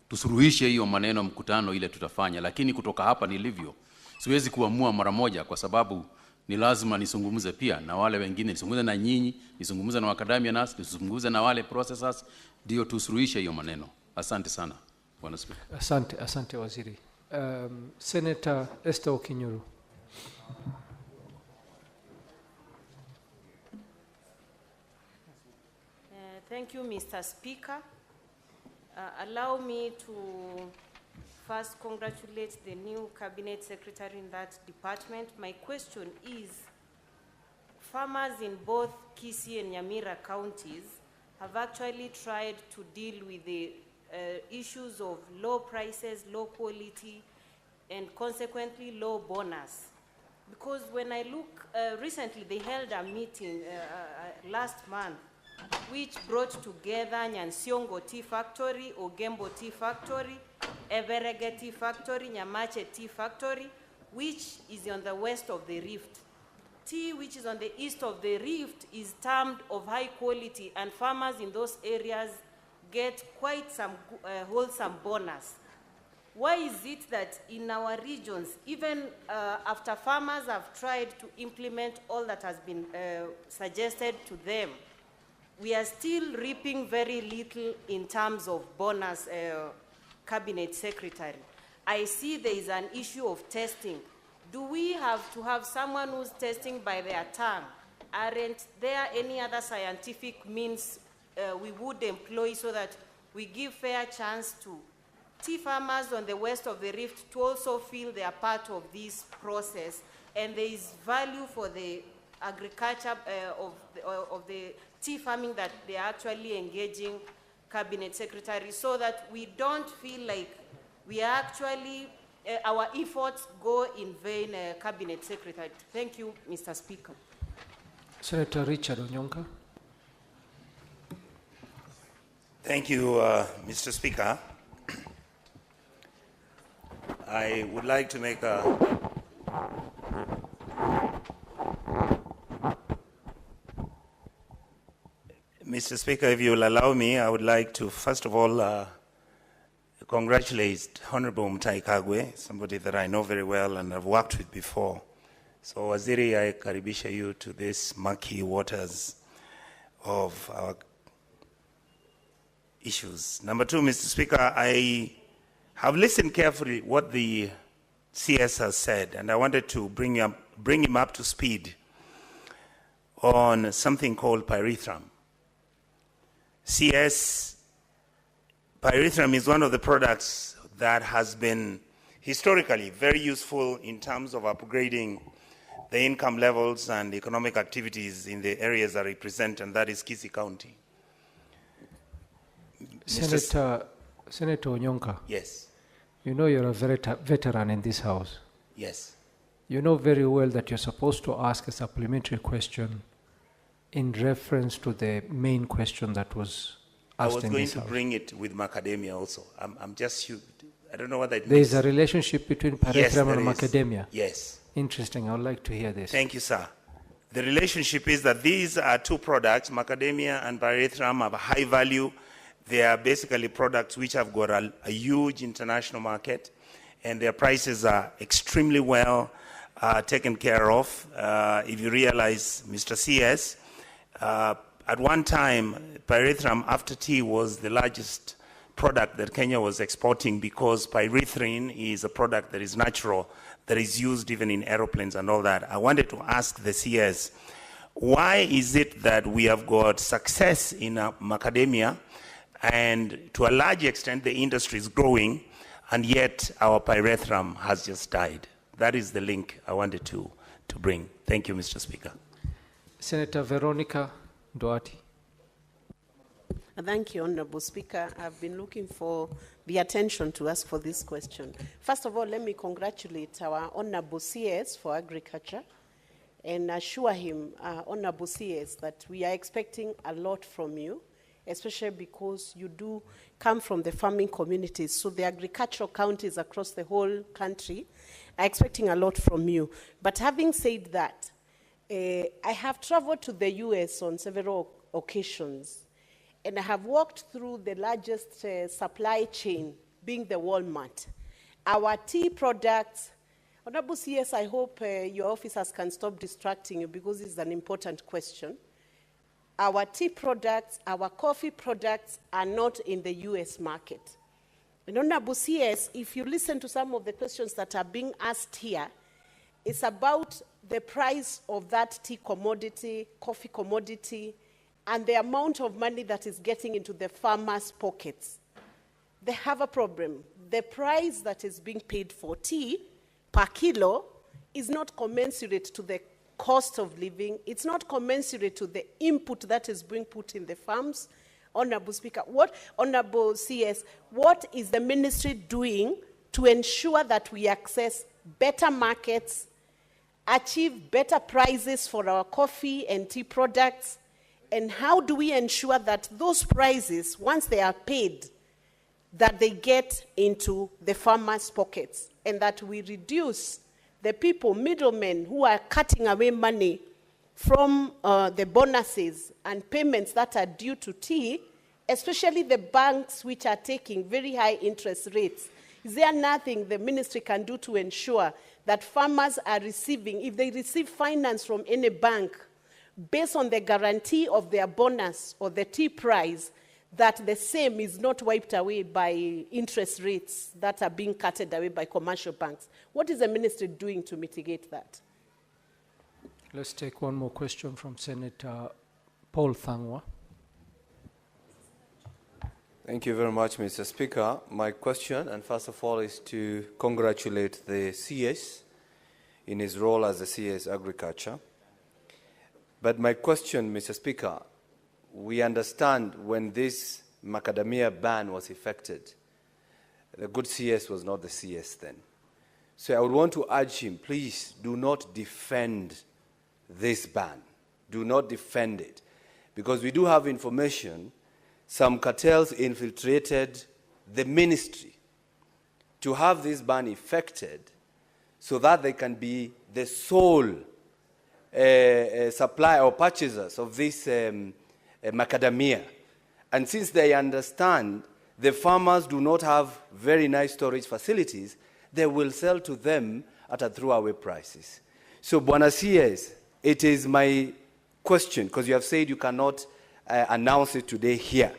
tusuruhishe hiyo maneno mkutano ile tutafanya, lakini kutoka hapa nilivyo siwezi kuamua mara moja, kwa sababu ni lazima nisungumuze pia na wale wengine, nisungumuze na nyinyi, nisungumuze na academia nas, nisungumuze na wale processors, ndio tusuruhishe hiyo maneno. Asante sana Bwana Speaker. Asante waziri. Senator Esther Okinyuru. Thank you, Mr. Speaker. Allow me to first congratulate the new cabinet secretary in that department. My question is, farmers in both Kisii and Nyamira counties have actually tried to deal with the issues of low prices, low quality, and consequently low bonus. Because when I look, recently they held a meeting last month which brought together Nyansiongo Tea Factory, Ogembo Tea Factory, Everege Tea Factory, Nyamache Tea Factory, which is on the west of the Rift. Tea which is on the east of the Rift is termed of high quality, and farmers in those areas get quite some wholesome bonus. Why is it that in our regions, even after farmers have tried to implement all that has been suggested to them, we are still reaping very little in terms of bonus, Cabinet Secretary? I see there is an issue of testing. Do we have to have someone who's testing by their tongue? Aren't there any other scientific means we would employ so that we give fair chance to tea farmers on the west of the Rift to also feel they are part of this process, and there is value for the agriculture of the tea farming that they are actually engaging, Cabinet Secretary, so that we don't feel like we are actually, our efforts go in vain, Cabinet Secretary. Thank you, Mr. Speaker. Senator Richard Onyonka. Thank you, Mr. Speaker. I would like to make a Mr. Speaker, if you will allow me, I would like to first of all congratulate Honorable Mutahi Kagwe, somebody that I know very well and have worked with before. So Waziri, I karibisha you to this murky waters of our issues. Number two, Mr. Speaker, I have listened carefully what the CS has said, and I wanted to bring him up to speed on something called pyrethrum. CS, pyrethrum is one of the products that has been historically very useful in terms of upgrading the income levels and economic activities in the areas that represent, and that is Kisii County. Senator Onyonka. Yes. You know you're a veteran in this house. Yes. You know very well that you're supposed to ask a supplementary question in reference to the main question that was asked in this house. I was going to bring it with macadamia also. I'm just, I don't know what that means. There is a relationship between pyrethrum and is. macadamia. Yes. Interesting. I would like to hear this. Thank you, sir. The relationship is that these are two products, macadamia and pyrethrum, have a high value. They are basically products which have got a huge international market, and their prices are extremely well taken care of. If you realize, Mr. CS, at one time, pyrethrum after tea was the largest product that Kenya was exporting, because pyrethrin is a product that is natural, that is used even in aeroplanes and all that. I wanted to ask the CS, why is it that we have got success in macadamia, and to a large extent the industry is growing, and yet our pyrethrum has just died? That is the link I wanted to bring. Thank you, Mr. Speaker. Senator Veronica Doherty. Thank you, Honorable Speaker. I've been looking for the attention to ask for this question. First of all, let me congratulate our Honorable CS for Agriculture and assure him, Honorable CS, that we are expecting a lot from you, especially because you do come from the farming communities. So the agricultural counties across the whole country are expecting a lot from you. But having said that, I have traveled to the US on several occasions, and I have walked through the largest supply chain, being the Walmart. Our tea products, Honorable CS, I hope your officers can stop distracting you because this is an important question. Our tea products, our coffee products are not in the US market. And Honorable CS, if you listen to some of the questions that are being asked here, it's about the price of that tea commodity, coffee commodity, and the amount of money that is getting into the farmers' pockets. They have a problem. The price that is being paid for tea per kilo is not commensurate to the cost of living. It's not commensurate to the input that is being put in the farms. Honorable Speaker, Honorable CS, what is the ministry doing to ensure that we access better markets, achieve better prices for our coffee and tea products, and how do we ensure that those prices, once they are paid, that they get into the farmers' pockets, and that we reduce the people, middlemen, who are cutting away money from the bonuses and payments that are due to tea, especially the banks which are taking very high interest rates. Is there nothing the ministry can do to ensure that farmers are receiving, if they receive finance from any bank, based on the guarantee of their bonus or the tea price, that the same is not wiped away by interest rates that are being cutted away by commercial banks? What is the ministry doing to mitigate that? Let's take one more question from Senator Paul Thangwa. Thank you very much, Mr. Speaker. My question, and first of all, is to congratulate the CS in his role as the CS Agriculture. But my question, Mr. Speaker, we understand when this macadamia ban was effected, the good CS was not the CS then. So I would want to urge him, please do not defend this ban. Do not defend it. Because we do have information, some cartels infiltrated the ministry to have this ban effected so that they can be the sole supplier or purchasers of this macadamia. And since they understand the farmers do not have very nice storage facilities, they will sell to them at a throwaway prices. So, Bwana CS, it is my question, because you have said you cannot announce it today here.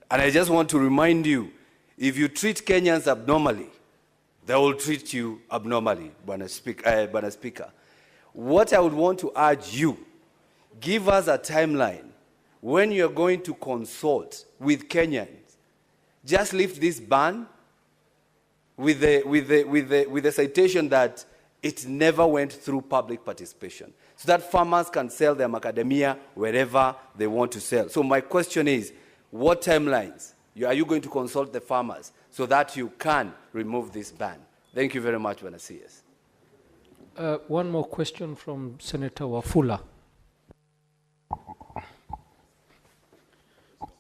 And I just want to remind you, if you treat Kenyans abnormally, they will treat you abnormally, Bwana Speaker. What I would want to urge you, give us a timeline when you're going to consult with Kenyans. Just lift this ban with the citation that it never went through public participation, so that farmers can sell their macadamia wherever they want to sell. So my question is, what timelines are you going to consult the farmers so that you can remove this ban? Thank you very much, Bwana CS. One more question from Senator Wafula.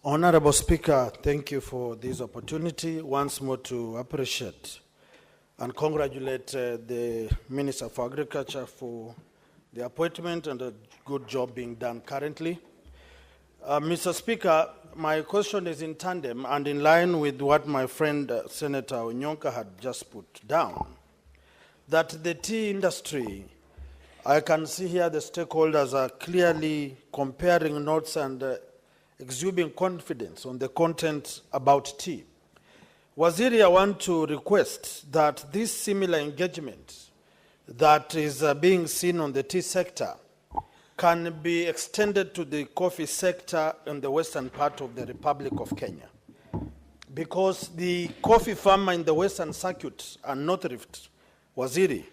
Honorable Speaker, thank you for this opportunity once more to appreciate and congratulate the Minister for Agriculture for the appointment and the good job being done currently. Mr. Speaker, my question is in tandem and in line with what my friend Senator Onyonka had just put down, that the tea industry, I can see here the stakeholders are clearly comparing notes and exuding confidence on the content about tea. Waziri, I want to request that this similar engagement that is being seen on the tea sector can be extended to the coffee sector in the western part of the Republic of Kenya. Because the coffee farmer in the western circuit and North Rift, Waziri,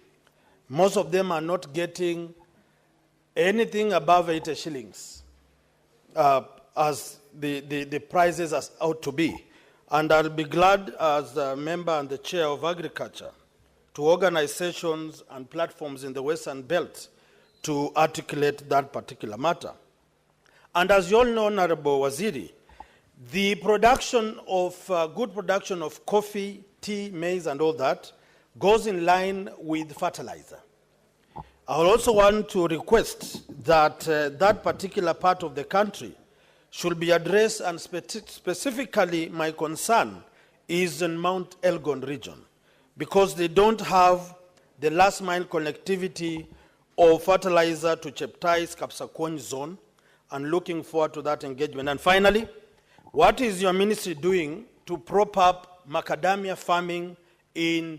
most of them are not getting anything above 80 shillings as the prices as ought to be. And I'll be glad as a member and the chair of agriculture to organize sessions and platforms in the Western Belt to articulate that particular matter. And as you all know, Honorable Waziri, the production of, good production of coffee, tea, maize, and all that goes in line with fertilizer. I will also want to request that that particular part of the country should be addressed, and specifically my concern is in Mount Elgon region, because they don't have the last mile connectivity of fertilizer to Cheptai's Kapsakwony zone, and looking forward to that engagement. And finally, what is your ministry doing to prop up macadamia farming in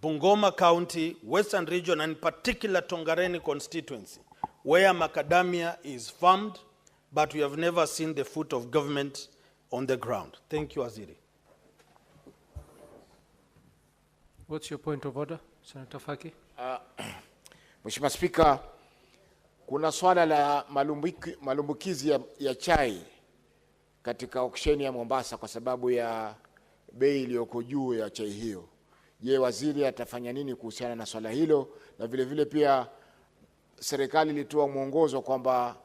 Bungoma County, Western Region, and in particular Tongareni constituency, where macadamia is farmed, but we have never seen the foot of government on the ground? Thank you, Waziri. What's your point of order, Senator Faki? Mheshimiwa Spika, kuna swala la malumbukizi ya chai katika auction ya Mombasa kwa sababu ya bei iliyoko juu ya chai hiyo. Je, waziri atafanya nini kuhusiana na swala hilo? Na vile vile pia serikali ilitoa mwongozo kwamba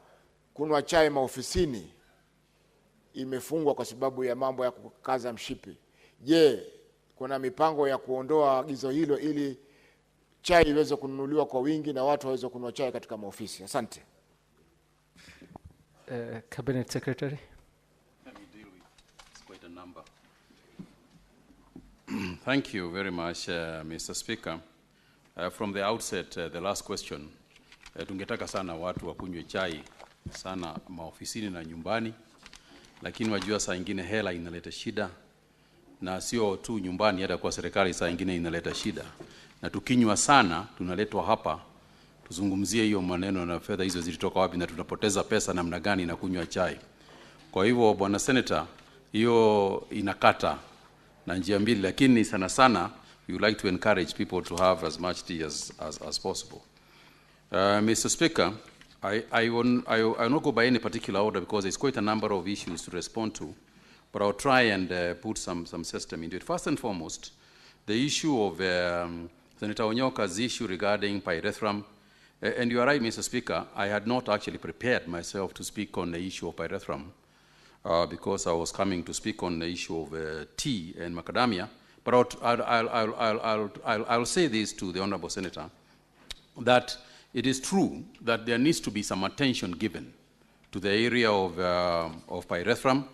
kunywa chai maofisini imefungwa kwa sababu ya mambo ya kukaza mshipi. Je, kuna mipango ya kuondoa agizo hilo ili chai iweze kununuliwa kwa wingi na watu waweze kunywa chai katika maofisi? Asante. Cabinet Secretary. Let me deal with it's quite a number. Thank you very much, Mr. Speaker. From the outset, the last question, tungetaka sana watu wakunywe chai sana maofisini na nyumbani, lakini wajua saa ingine hela inaleta shida, na sio tu nyumbani, hata kwa serikali saa ingine inaleta shida. Na tukinywa sana tunaletwa hapa tuzungumzie hiyo maneno na fedha hizo zilitoka wapi na tunapoteza pesa namna gani na kunywa chai. Kwa hivyo bwana senator, hiyo inakata na njia mbili, lakini sana sana we would like to encourage people to have as much tea as possible. Mr. Speaker, I will not go by any particular order because there's quite a number of issues to respond to, but I'll try and put some system into it. First and foremost, the issue of Senator Onyoka's issue regarding pyrethrum, and you are right, Mr. Speaker, I had not actually prepared myself to speak on the issue of pyrethrum because I was coming to speak on the issue of tea and macadamia. But I'll say this to the Honorable Senator, that it is true that there needs to be some attention given to the area of pyrethrum,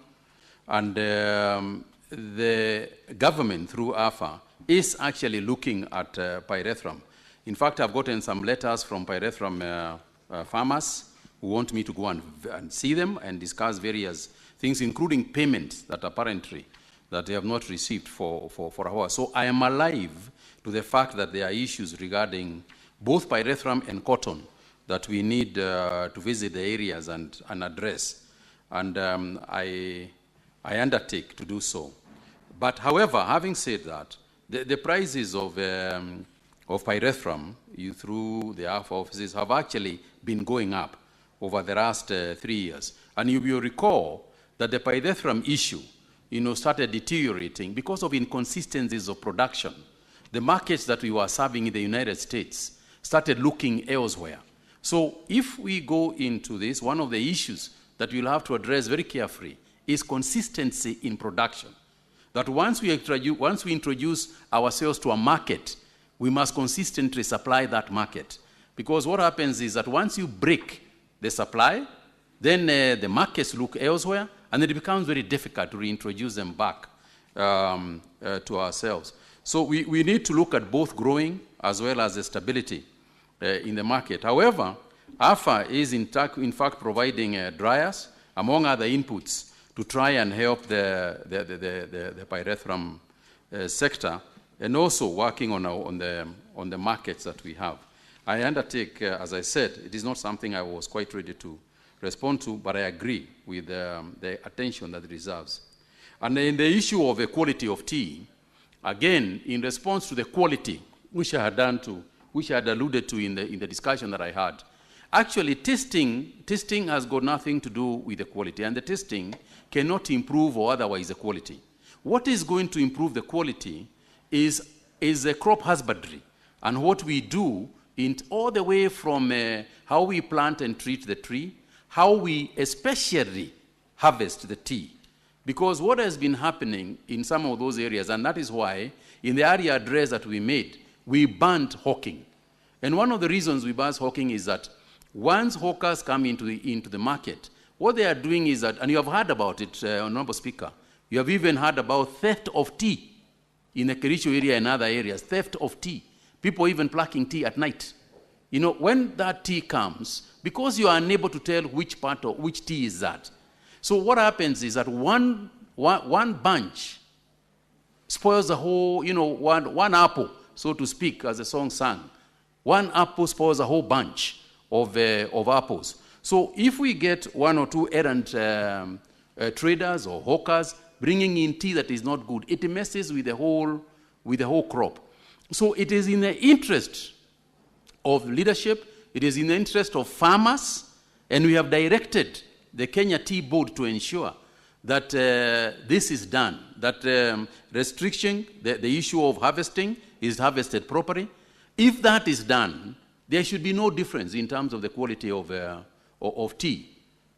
and the government through AFA is actually looking at pyrethrum. In fact, I've gotten some letters from pyrethrum farmers who want me to go and see them and discuss various things, including payments that apparently that they have not received for a while. So I am alive to the fact that there are issues regarding both pyrethrum and cotton that we need to visit the areas and address. And I undertake to do so. But however, having said that, the prices of pyrethrum through the AFA offices have actually been going up over the last 3 years. And you will recall that the pyrethrum issue started deteriorating because of inconsistencies of production. The markets that we were serving in the United States started looking elsewhere. So if we go into this, one of the issues that we'll have to address very carefully is consistency in production. That once we introduce ourselves to a market, we must consistently supply that market. Because what happens is that once you break the supply, then the markets look elsewhere, and it becomes very difficult to reintroduce them back to ourselves. So we need to look at both growing as well as the stability in the market. However, AFA is in fact providing dryers, among other inputs, to try and help the pyrethrum sector, and also working on the markets that we have. I undertake, as I said, it is not something I was quite ready to respond to, but I agree with the attention that it deserves. And in the issue of the quality of tea, again, in response to the quality, which I had alluded to in the discussion that I had, actually testing has got nothing to do with the quality, and the testing cannot improve or otherwise the quality. What is going to improve the quality is the crop husbandry and what we do all the way from how we plant and treat the tree, how we especially harvest the tea. Because what has been happening in some of those areas, and that is why in the area address that we made, we banned hawking. And one of the reasons we banned hawking is that once hawkers come into the market, what they are doing is that, and you have heard about it, Honorable Speaker, you have even heard about theft of tea in the Kericho area and other areas, theft of tea. People even plucking tea at night. You know, when that tea comes, because you are unable to tell which part of which tea is that. So what happens is that one bunch spoils the whole, you know, one apple, so to speak, as the song sang. One apple spoils a whole bunch of apples. So if we get one or two errant traders or hawkers bringing in tea that is not good, it messes with the whole crop. So it is in the interest of leadership, it is in the interest of farmers, and we have directed the Kenya Tea Board to ensure that this is done, that restriction, the issue of harvesting is harvested properly. If that is done, there should be no difference in terms of the quality of tea.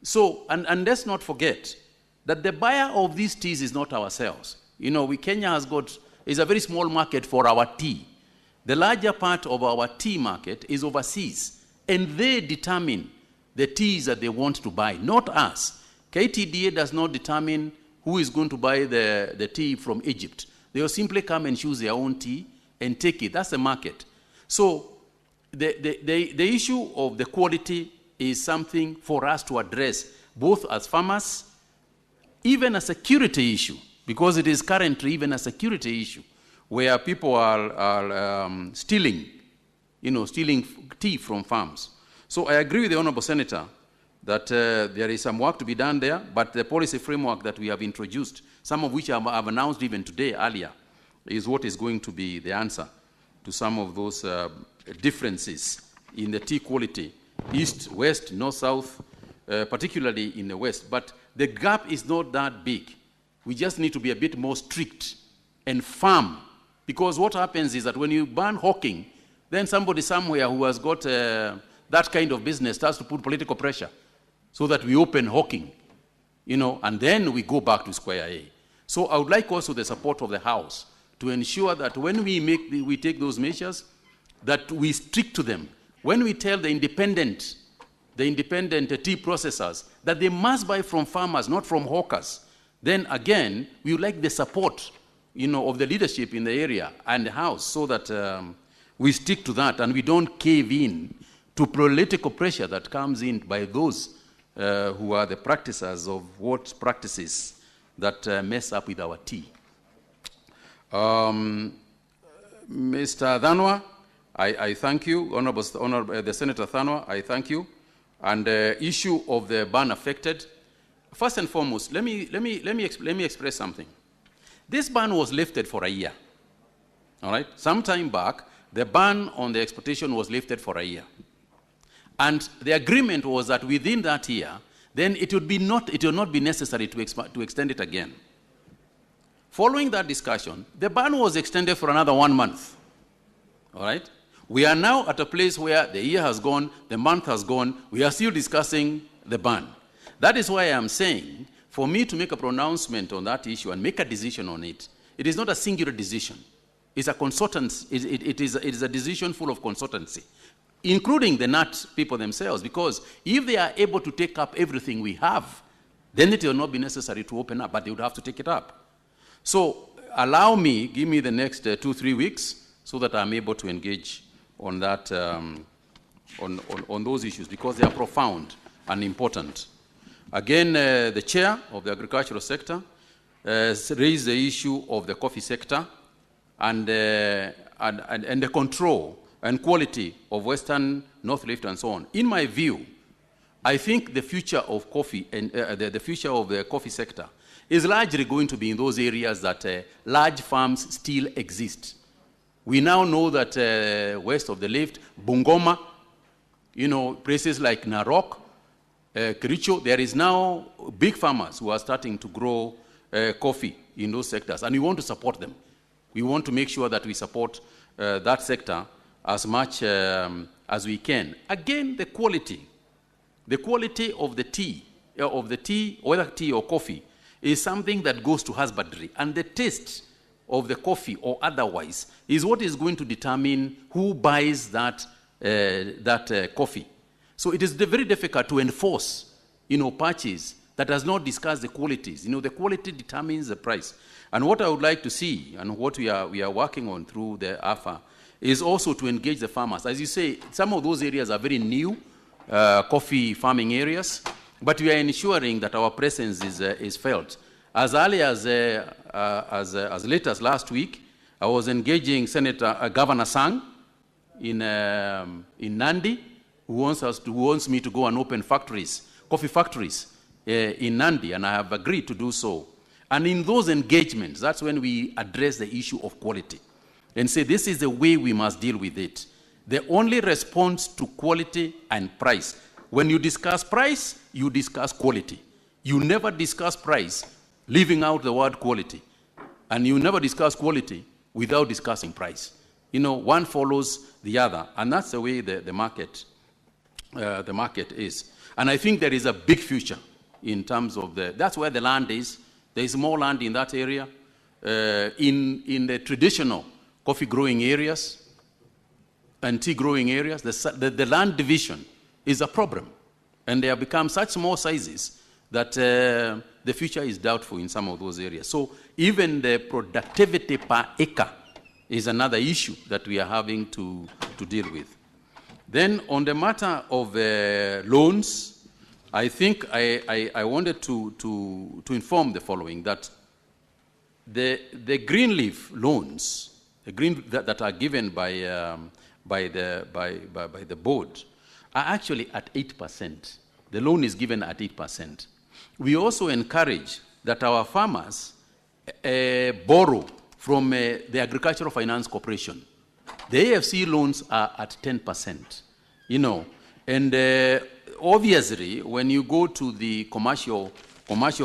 So, and let's not forget that the buyer of these teas is not ourselves. You know, Kenya is a very small market for our tea. The larger part of our tea market is overseas, and they determine the teas that they want to buy, not us. KTDA does not determine who is going to buy the tea from Egypt. They will simply come and choose their own tea and take it. That's the market. So the issue of the quality is something for us to address, both as farmers, even a security issue, because it is currently even a security issue, where people are stealing tea from farms. So I agree with the Honorable Senator that there is some work to be done there, but the policy framework that we have introduced, some of which I have announced even today earlier, is what is going to be the answer to some of those differences in the tea quality, east, west, north, south, particularly in the west. But the gap is not that big. We just need to be a bit more strict and firm, because what happens is that when you ban hawking, then somebody somewhere who has got that kind of business starts to put political pressure so that we open hawking, you know, and then we go back to square A. So I would like also the support of the House to ensure that when we take those measures, that we stick to them. When we tell the independent tea processors that they must buy from farmers, not from hawkers, then again, we would like the support, you know, of the leadership in the area and the House, so that we stick to that and we don't cave in to political pressure that comes in by those who are the practitioners of what practices that mess up with our tea. Mr. Dhanwa, I thank you. Honorable the Senator Dhanwa, I thank you. And the issue of the ban affected, first and foremost, let me express something. This ban was lifted for a year. All right? Some time back, the ban on the exportation was lifted for a year. And the agreement was that within that year, then it would not be necessary to extend it again. Following that discussion, the ban was extended for another 1 month. All right? We are now at a place where the year has gone, the month has gone, we are still discussing the ban. That is why I am saying, for me to make a pronouncement on that issue and make a decision on it, it is not a singular decision. It's a consultancy. It is a decision full of consultancy, including the nut people themselves, because if they are able to take up everything we have, then it will not be necessary to open up, but they would have to take it up. So allow me, give me the next 2-3 weeks so that I'm able to engage on that, on those issues, because they are profound and important. Again, the chair of the agricultural sector raised the issue of the coffee sector and the control and quality of Western, North Rift, and so on. In my view, I think the future of coffee and the future of the coffee sector is largely going to be in those areas that large farms still exist. We now know that west of the Rift, Bungoma, you know, places like Narok, Kericho, there is now big farmers who are starting to grow coffee in those sectors, and we want to support them. We want to make sure that we support that sector as much as we can. Again, the quality of the tea, whether tea or coffee, is something that goes to husbandry, and the taste of the coffee or otherwise is what is going to determine who buys that coffee. So it is very difficult to enforce, purchase that does not discuss the qualities. The quality determines the price. And what I would like to see, and what we are working on through the AFA, is also to engage the farmers. As you say, some of those areas are very new, coffee farming areas, but we are ensuring that our presence is felt. As early as late as last week, I was engaging Governor Sang in Nandi, who wants me to go and open coffee factories in Nandi, and I have agreed to do so. And in those engagements, that's when we address the issue of quality and say this is the way we must deal with it. The only response to quality and price. When you discuss price, you discuss quality. You never discuss price leaving out the word quality. And you never discuss quality without discussing price. One follows the other, and that's the way the market is. And I think there is a big future in terms of that's where the land is. There is more land in that area. In the traditional coffee growing areas and tea growing areas, the land division is a problem. And they have become such small sizes that the future is doubtful in some of those areas. So even the productivity per acre is another issue that we are having to deal with. Then on the matter of loans, I think I wanted to inform the following, that the green leaf loans, that are given by the board, are actually at 8%. The loan is given at 8%. We also encourage that our farmers borrow from the Agricultural Finance Corporation. The AFC loans are at 10%. And obviously, when you go to the commercial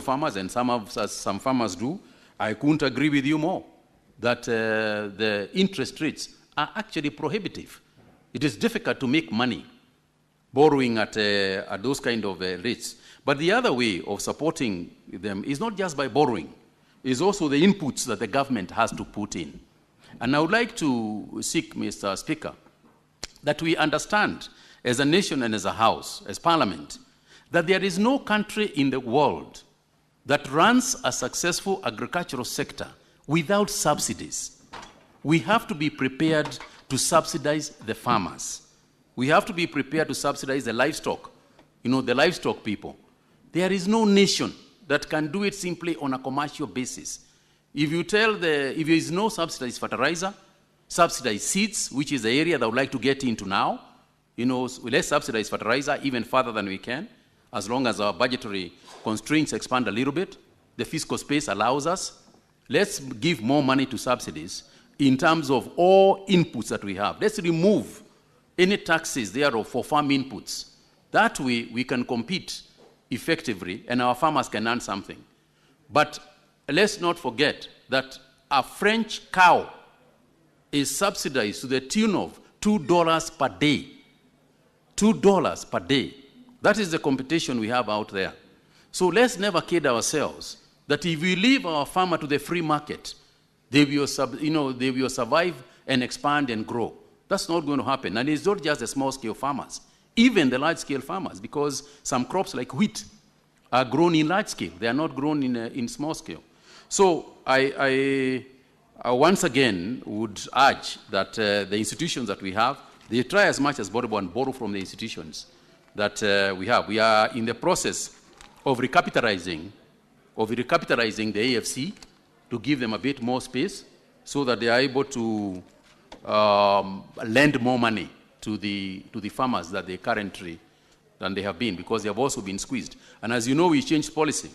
farmers, and some farmers do, I couldn't agree with you more that the interest rates are actually prohibitive. It is difficult to make money borrowing at those kind of rates. But the other way of supporting them is not just by borrowing, it's also the inputs that the government has to put in. And I would like to seek, Mr. Speaker, that we understand as a nation and as a house, as parliament, that there is no country in the world that runs a successful agricultural sector without subsidies. We have to be prepared to subsidize the farmers. We have to be prepared to subsidize the livestock, the livestock people. There is no nation that can do it simply on a commercial basis. If there is no subsidized fertilizer, subsidized seeds, which is the area that I would like to get into now, let's subsidize fertilizer even further than we can, as long as our budgetary constraints expand a little bit. The fiscal space allows us. Let's give more money to subsidies in terms of all inputs that we have. Let's remove any taxes thereof for farm inputs. That way we can compete effectively and our farmers can earn something. But let's not forget that a French cow is subsidized to the tune of $2 per day. $2 per day. That is the competition we have out there. So let's never kid ourselves that if we leave our farmer to the free market, they will survive and expand and grow. That's not going to happen. And it's not just the small-scale farmers, even the large-scale farmers, because some crops like wheat are grown in large scale. They are not grown in small scale. So I once again would urge that the institutions that we have, they try as much as possible and borrow from the institutions that we have. We are in the process of recapitalizing the AFC to give them a bit more space so that they are able to lend more money to the farmers that they currently than they have been, because they have also been squeezed. And as you know, we changed policy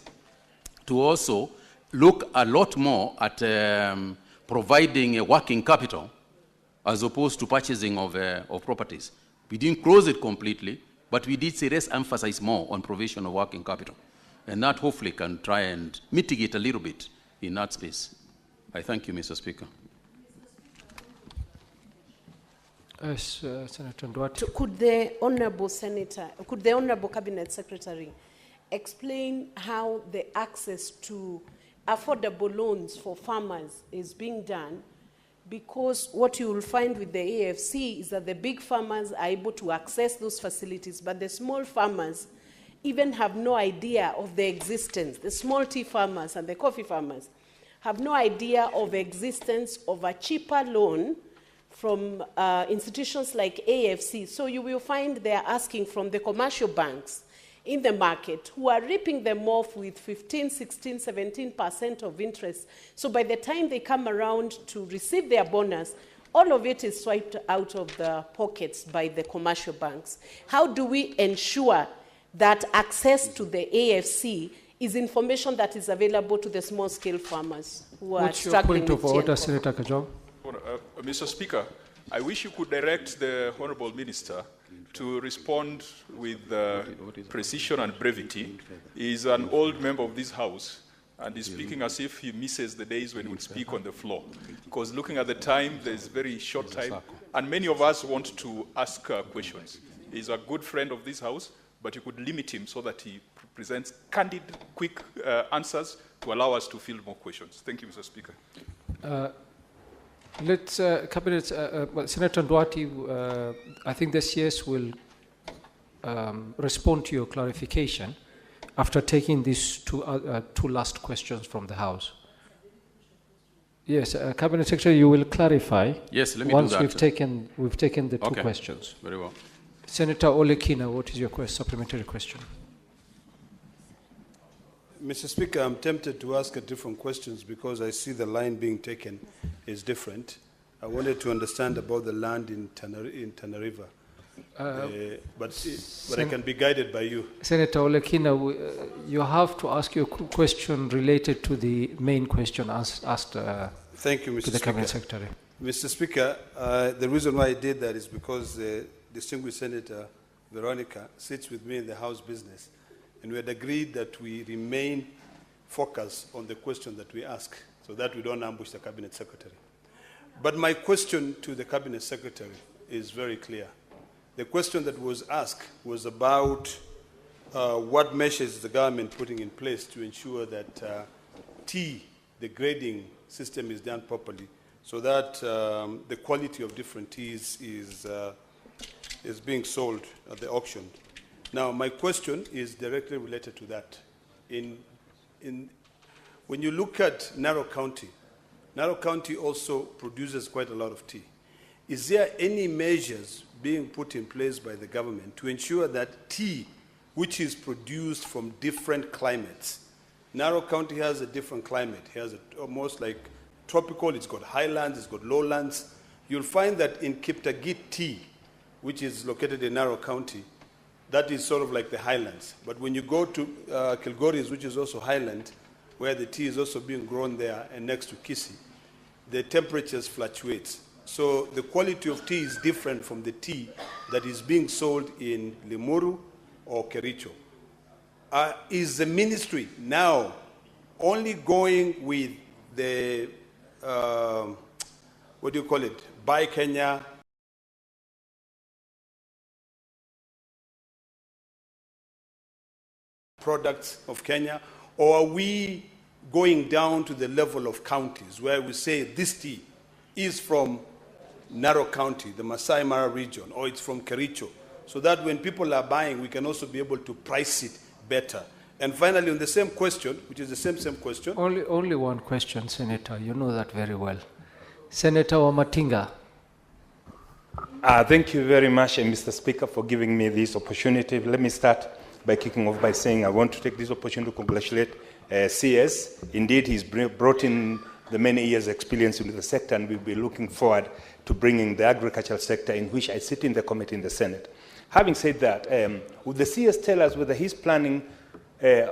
to also look a lot more at providing a working capital as opposed to purchasing of properties. We didn't close it completely, but we did say let's emphasize more on provision of working capital. And that hopefully can try and mitigate a little bit in that space. I thank you, Mr. Speaker. Yes, Senator Ndwati. Could the Honorable Cabinet Secretary explain how the access to affordable loans for farmers is being done? Because what you will find with the AFC is that the big farmers are able to access those facilities, but the small farmers even have no idea of the existence. The small tea farmers and the coffee farmers have no idea of the existence of a cheaper loan from institutions like AFC. So you will find they are asking from the commercial banks in the market who are ripping them off with 15, 16, 17% of interest. So by the time they come around to receive their bonus, all of it is swiped out of the pockets by the commercial banks. How do we ensure that access to the AFC is information that is available to the small-scale farmers who are What's your struggling point of with order, GMO? Senator Kajwang? Mr. Speaker, I wish you could direct the Honourable Minister to respond with precision and brevity. He is an old member of this House and is speaking as if he misses the days when he would speak on the floor. Because looking at the time, there's very short time, and many of us want to ask questions. He's a good friend of this House, but you could limit him so that he presents candid, quick answers to allow us to field more questions. Thank you, Mr. Speaker. Let's, Cabinet, Senator Ndwati, I think the CS will respond to your clarification after taking these two last questions from the House. Yes, Cabinet Secretary, you will clarify. Yes, let me once do that. we've taken the two questions. Very well. Senator Olekina, what is your supplementary question? Mr. Speaker, I'm tempted to ask a different questions because I see the line being taken is different. I wanted to understand about the land in Tanariva, but I can be guided by you. Senator Olekina, you have to ask your question related to the main question asked Thank you, Mr. to the Cabinet Speaker. Secretary. Mr. Speaker, the reason why I did that is because distinguished Senator Veronica sits with me in the House business, and we had agreed that we remain focused on the question that we ask so that we don't ambush the Cabinet Secretary. But my question to the Cabinet Secretary is very clear. The question that was asked was about what measures is the government putting in place to ensure that the grading system is done properly so that the quality of different teas is being sold at the auction. Now, my question is directly related to that. When you look at Narok County also produces quite a lot of tea. Is there any measures being put in place by the government to ensure that tea, which is produced from different climates, Narok County has a different climate. It has almost like tropical, it's got highlands, it's got lowlands. You'll find that in Kiptagit tea, which is located in Narok County, that is sort of like the highlands. But when you go to Kilgoris, which is also highland, where the tea is also being grown there and next to Kisii, the temperatures fluctuate. So the quality of tea is different from the tea that is being sold in Limuru or Kericho. Is the ministry now only going with the, what do you call it, Buy Kenya, products of Kenya, or are we going down to the level of counties where we say this tea is from Narok County, the Masai Mara region, or it's from Kericho, so that when people are buying, we can also be able to price it better? And finally, on the same question, which is the same question. Only one question, Senator. You know that very well. Senator Wamatinga. Thank you very much, Mr. Speaker, for giving me this opportunity. Let me start by kicking off by saying I want to take this opportunity to congratulate CS. Indeed, he's brought in the many years' experience into the sector, and we'll be looking forward to bringing the agricultural sector, in which I sit in the committee in the Senate. Having said that, would the CS tell us whether he's planning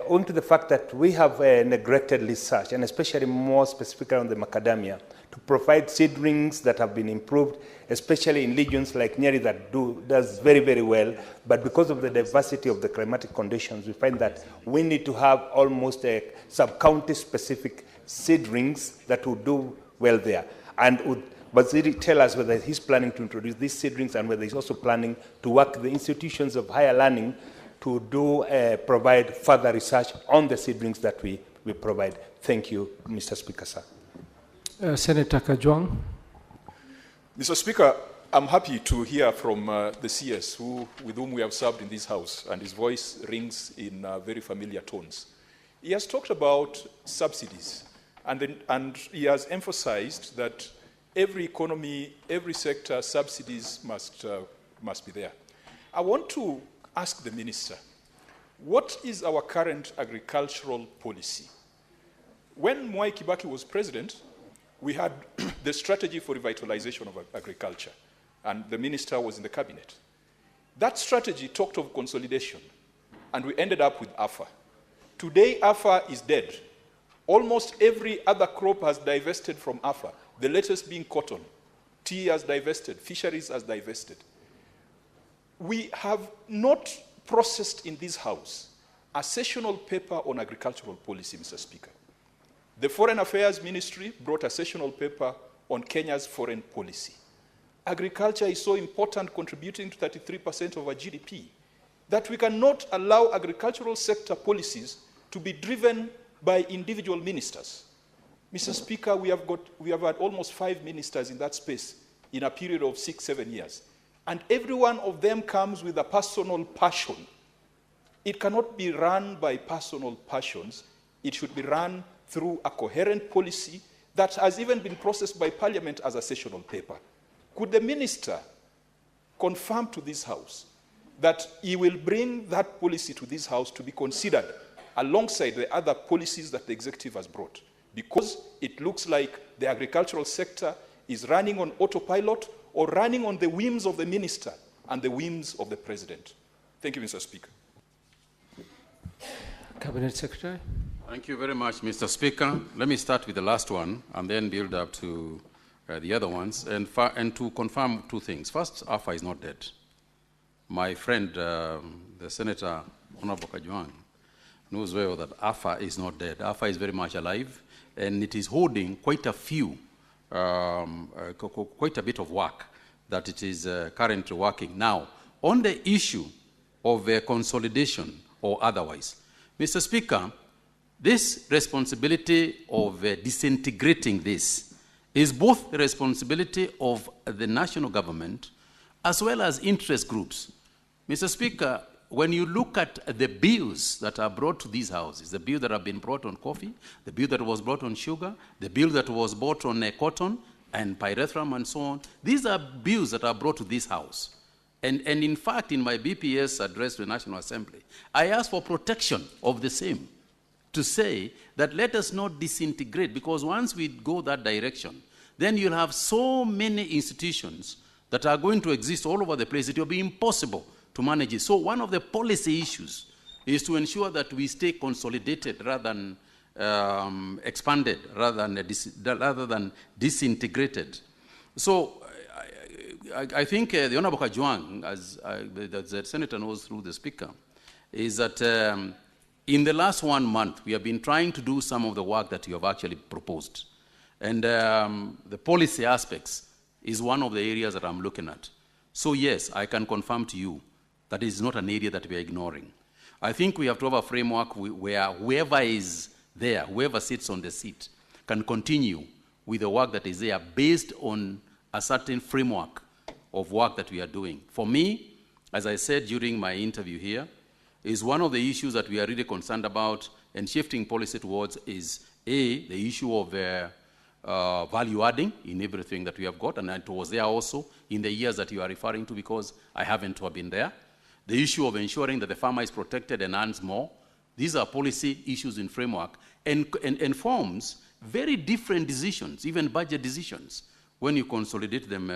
on to the fact that we have neglected research, and especially more specifically on the macadamia, to provide seedlings that have been improved, especially in regions like Nyeri that does very, very well, but because of the diversity of the climatic conditions, we find that we need to have almost a sub-county specific seedlings that will do well there. And would Basiri tell us whether he's planning to introduce these seedlings and whether he's also planning to work with the institutions of higher learning to provide further research on the seedlings that we provide. Thank you, Mr. Speaker, sir. Senator Kajwang. Mr. Speaker, I'm happy to hear from the CS with whom we have served in this House, and his voice rings in very familiar tones. He has talked about subsidies, and he has emphasized that every economy, every sector, subsidies must be there. I want to ask the Minister, what is our current agricultural policy? When Mwai Kibaki was president, we had the strategy for revitalization of agriculture, and the minister was in the cabinet. That strategy talked of consolidation, and we ended up with AFA. Today, AFA is dead. Almost every other crop has divested from AFA, the latest being cotton. Tea has divested, fisheries has divested. We have not processed in this House a sessional paper on agricultural policy, Mr. Speaker. The Foreign Affairs Ministry brought a sessional paper on Kenya's foreign policy. Agriculture is so important, contributing to 33% of our GDP, that we cannot allow agricultural sector policies to be driven by individual ministers. Mr. Speaker, we have had almost 5 ministers in that space in a period of 6-7 years. And every one of them comes with a personal passion. It cannot be run by personal passions. It should be run through a coherent policy that has even been processed by Parliament as a sessional paper. Could the minister confirm to this House that he will bring that policy to this House to be considered alongside the other policies that the executive has brought? Because it looks like the agricultural sector is running on autopilot or running on the whims of the minister and the whims of the president. Thank you, Mr. Speaker. Cabinet Secretary. Thank you very much, Mr. Speaker. Let me start with the last one and then build up to the other ones and to confirm 2 things. First, AFA is not dead. My friend, the Senator Honorable Kajwang, knows well that AFA is not dead. AFA is very much alive, and it is holding quite a few, quite a bit of work that it is currently working. Now, on the issue of consolidation or otherwise, Mr. Speaker, this responsibility of disintegrating this is both the responsibility of the national government as well as interest groups. Mr. Speaker, when you look at the bills that are brought to these houses, the bill that have been brought on coffee, the bill that was brought on sugar, the bill that was brought on cotton and pyrethrum and so on, these are bills that are brought to this house. And in fact, in my BPS address to the National Assembly, I asked for protection of the same, to say that let us not disintegrate, because once we go that direction, then you'll have so many institutions that are going to exist all over the place, it will be impossible to manage it. So one of the policy issues is to ensure that we stay consolidated rather than expanded, rather than disintegrated. So I think the Honorable Kajwang, as the Senator knows through the Speaker, is that in the last 1 month, we have been trying to do some of the work that you have actually proposed. And the policy aspects is one of the areas that I'm looking at. So yes, I can confirm to you that it is not an area that we are ignoring. I think we have to have a framework where whoever is there, whoever sits on the seat, can continue with the work that is there based on a certain framework of work that we are doing. For me, as I said during my interview here, is one of the issues that we are really concerned about and shifting policy towards is the issue of value adding in everything that we have got, and it was there also in the years that you are referring to, because I haven't been there. The issue of ensuring that the farmer is protected and earns more. These are policy issues in framework and forms very different decisions, even budget decisions, when you consolidate them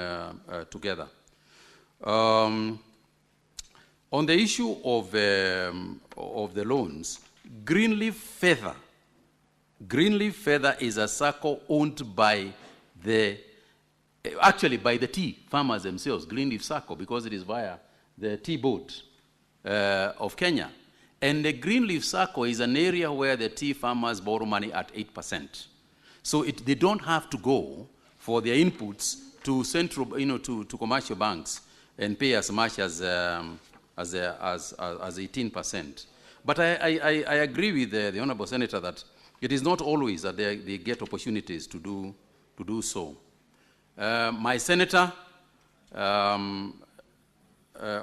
together. On the issue of the loans, Greenleaf Feather is a circle owned by actually by the tea farmers themselves, Greenleaf Circle, because it is via the tea board of Kenya. And the Greenleaf Circle is an area where the tea farmers borrow money at 8%. So they don't have to go for their inputs to central, to commercial banks and pay as much as 18%. But I agree with the Honorable Senator that it is not always that they get opportunities to do so. My senator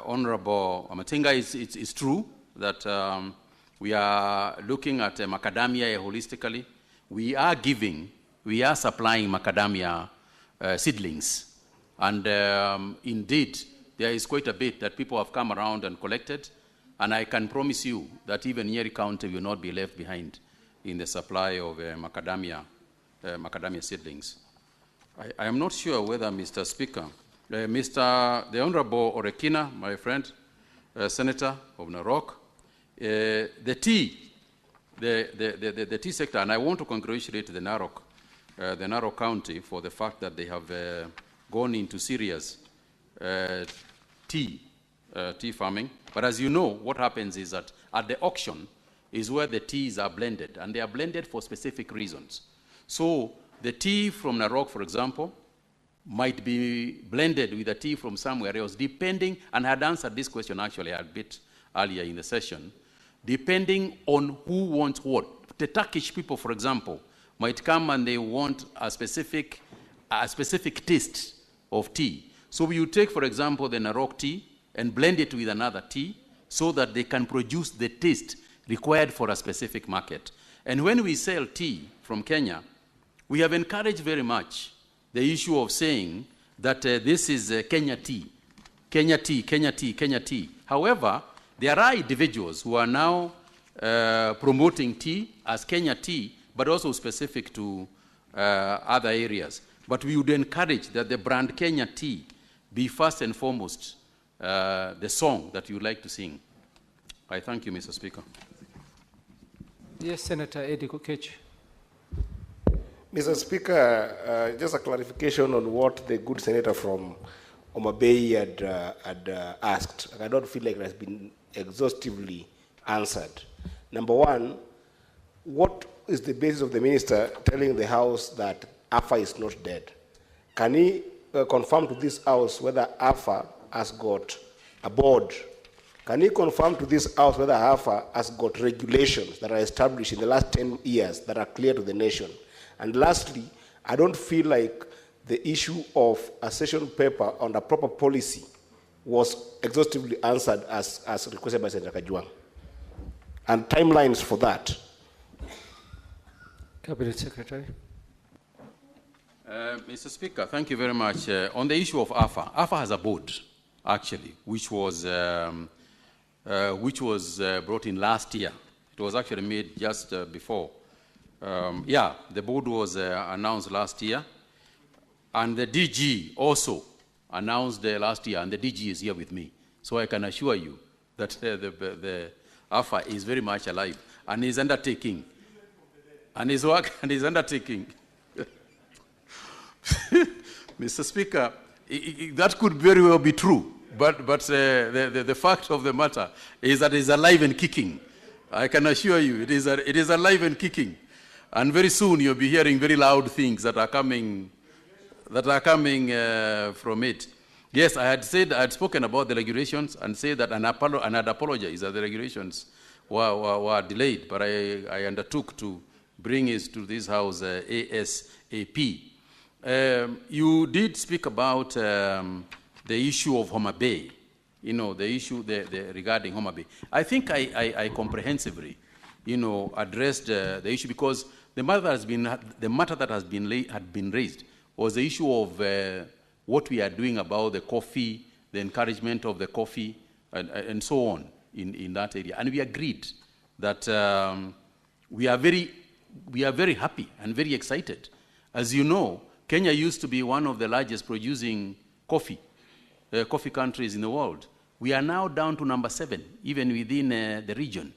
Honorable Amatinga, it's true that we are looking at macadamia holistically. We are supplying macadamia seedlings. And indeed, there is quite a bit that people have come around and collected. And I can promise you that even Nyeri County will not be left behind in the supply of macadamia seedlings. I am not sure whether, Mr. Speaker, the Honorable Orekina, my friend, Senator of Narok, the tea sector, and I want to congratulate the Narok County for the fact that they have gone into serious tea farming. But as you know, what happens is that at the auction is where the teas are blended, and they are blended for specific reasons. So the tea from Narok, for example, might be blended with a tea from somewhere else, depending, and I had answered this question actually a bit earlier in the session, depending on who wants what. The Turkish people, for example, might come and they want a specific taste of tea. So you take, for example, the Narok tea and blend it with another tea so that they can produce the taste required for a specific market. And when we sell tea from Kenya, we have encouraged very much the issue of saying that this is Kenya tea, Kenya tea, Kenya tea, Kenya tea. However, there are individuals who are now promoting tea as Kenya tea, but also specific to other areas. But we would encourage that the brand Kenya tea be first and foremost the song that you like to sing. I thank you, Mr. Speaker. Yes, Senator Eddie Kokech. Mr. Speaker, just a clarification on what the good senator from Homa Bay had asked. I don't feel like it has been exhaustively answered. Number one, what is the basis of the minister telling the House that AFA is not dead? Can he confirm to this House whether AFA has got a board? Can he confirm to this House whether AFA has got regulations that are established in the last 10 years that are clear to the nation? And lastly, I don't feel like the issue of a session paper on a proper policy was exhaustively answered as requested by Senator Kajwang. And timelines for that. Cabinet Secretary. Mr. Speaker, thank you very much. On the issue of AFA, AFA has a board, actually, which was brought in last year. It was actually made just before. The board was announced last year, and the DG also announced last year, and the DG is here with me. So I can assure you that the AFA is very much alive, and is undertaking, and his work, and is undertaking. Mr. Speaker, that could very well be true, but the fact of the matter is that it is alive and kicking. I can assure you, it is alive and kicking. And very soon you'll be hearing very loud things that are coming from it. Yes, I had spoken about the regulations and said that and I'd apologize that the regulations were delayed, but I undertook to bring it to this House ASAP. You did speak about the issue of Homa Bay, the issue regarding Homa Bay. I think I comprehensively, addressed the issue because the matter that had been raised was the issue of what we are doing about the coffee, the encouragement of the coffee, and so on in that area. And we agreed that we are very happy and very excited. As you know, Kenya used to be one of the largest producing coffee countries in the world. We are now down to number 7, even within the region.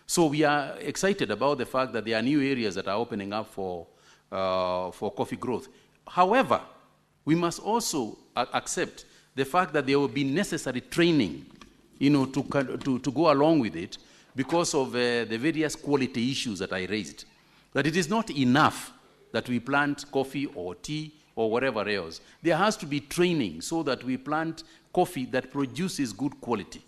So we are excited about the fact that there are new areas that are opening up for coffee growth. However, we must also accept the fact that there will be necessary training, to go along with it because of the various quality issues that I raised. That it is not enough that we plant coffee or tea or whatever else. There has to be training so that we plant coffee that produces good quality.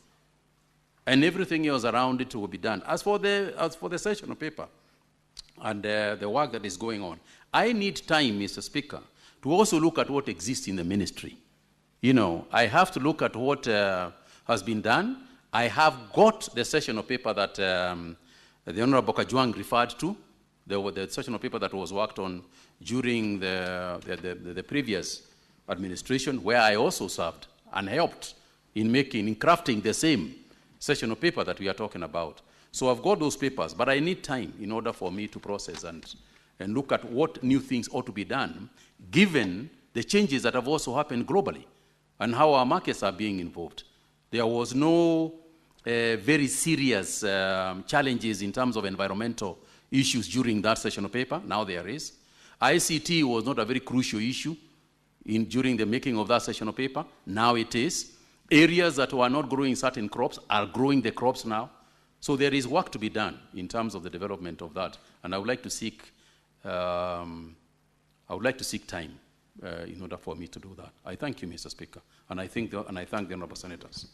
And everything else around it will be done. As for the session of paper and the work that is going on, I need time, Mr. Speaker, to also look at what exists in the ministry. You know, I have to look at what has been done. I have got the session of paper that the Honorable Kajwang referred to, the session of paper that was worked on during the previous administration, where I also served and helped in crafting the same session of paper that we are talking about. So I've got those papers, but I need time in order for me to process and look at what new things ought to be done, given the changes that have also happened globally and how our markets are being involved. There was no very serious challenges in terms of environmental issues during that session of paper. Now there is. ICT was not a very crucial issue during the making of that session of paper. Now it is. Areas that were not growing certain crops are growing the crops now. So there is work to be done in terms of the development of that. And I would like to seek time in order for me to do that. I thank you, Mr. Speaker, and I thank the honourable senators.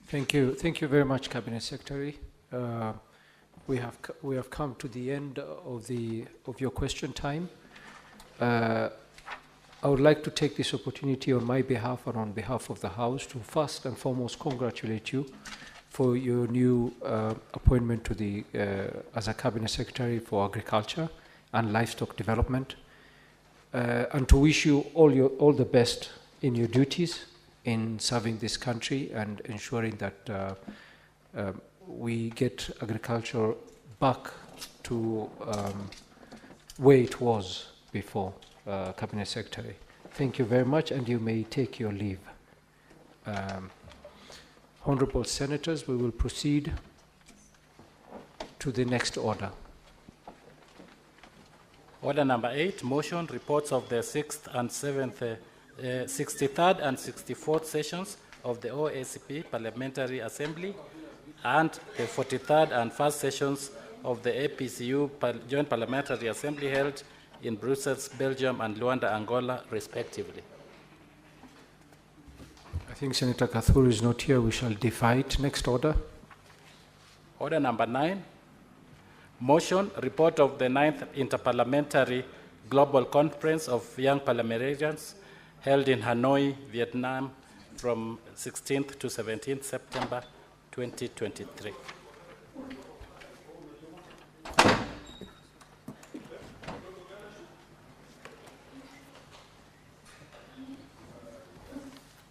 Thank you very much, Cabinet Secretary. We have come to the end of your question time. I would like to take this opportunity on my behalf and on behalf of the House to first and foremost congratulate you for your new appointment to as a Cabinet Secretary for Agriculture and Livestock Development, and to wish you all the best in your duties in serving this country and ensuring that we get agriculture back to where it was before. Cabinet Secretary. Thank you very much, and you may take your leave. Honourable Senators, we will proceed to the next order. Order number 8, motion reports of the 6th and 7th, 63rd and 64th sessions of the OACP Parliamentary Assembly and the 43rd and 1st sessions of the APCU Joint Parliamentary Assembly held in Brussels, Belgium, and Luanda, Angola, respectively. I think Senator Kathur is not here. We shall defer it. Next order. Order number 9. Motion, report of the 9th Interparliamentary Global Conference of Young Parliamentarians held in Hanoi, Vietnam, from 16th to 17th September 2023.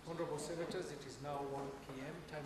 Honourable Senators, it is now 1 p.m. Time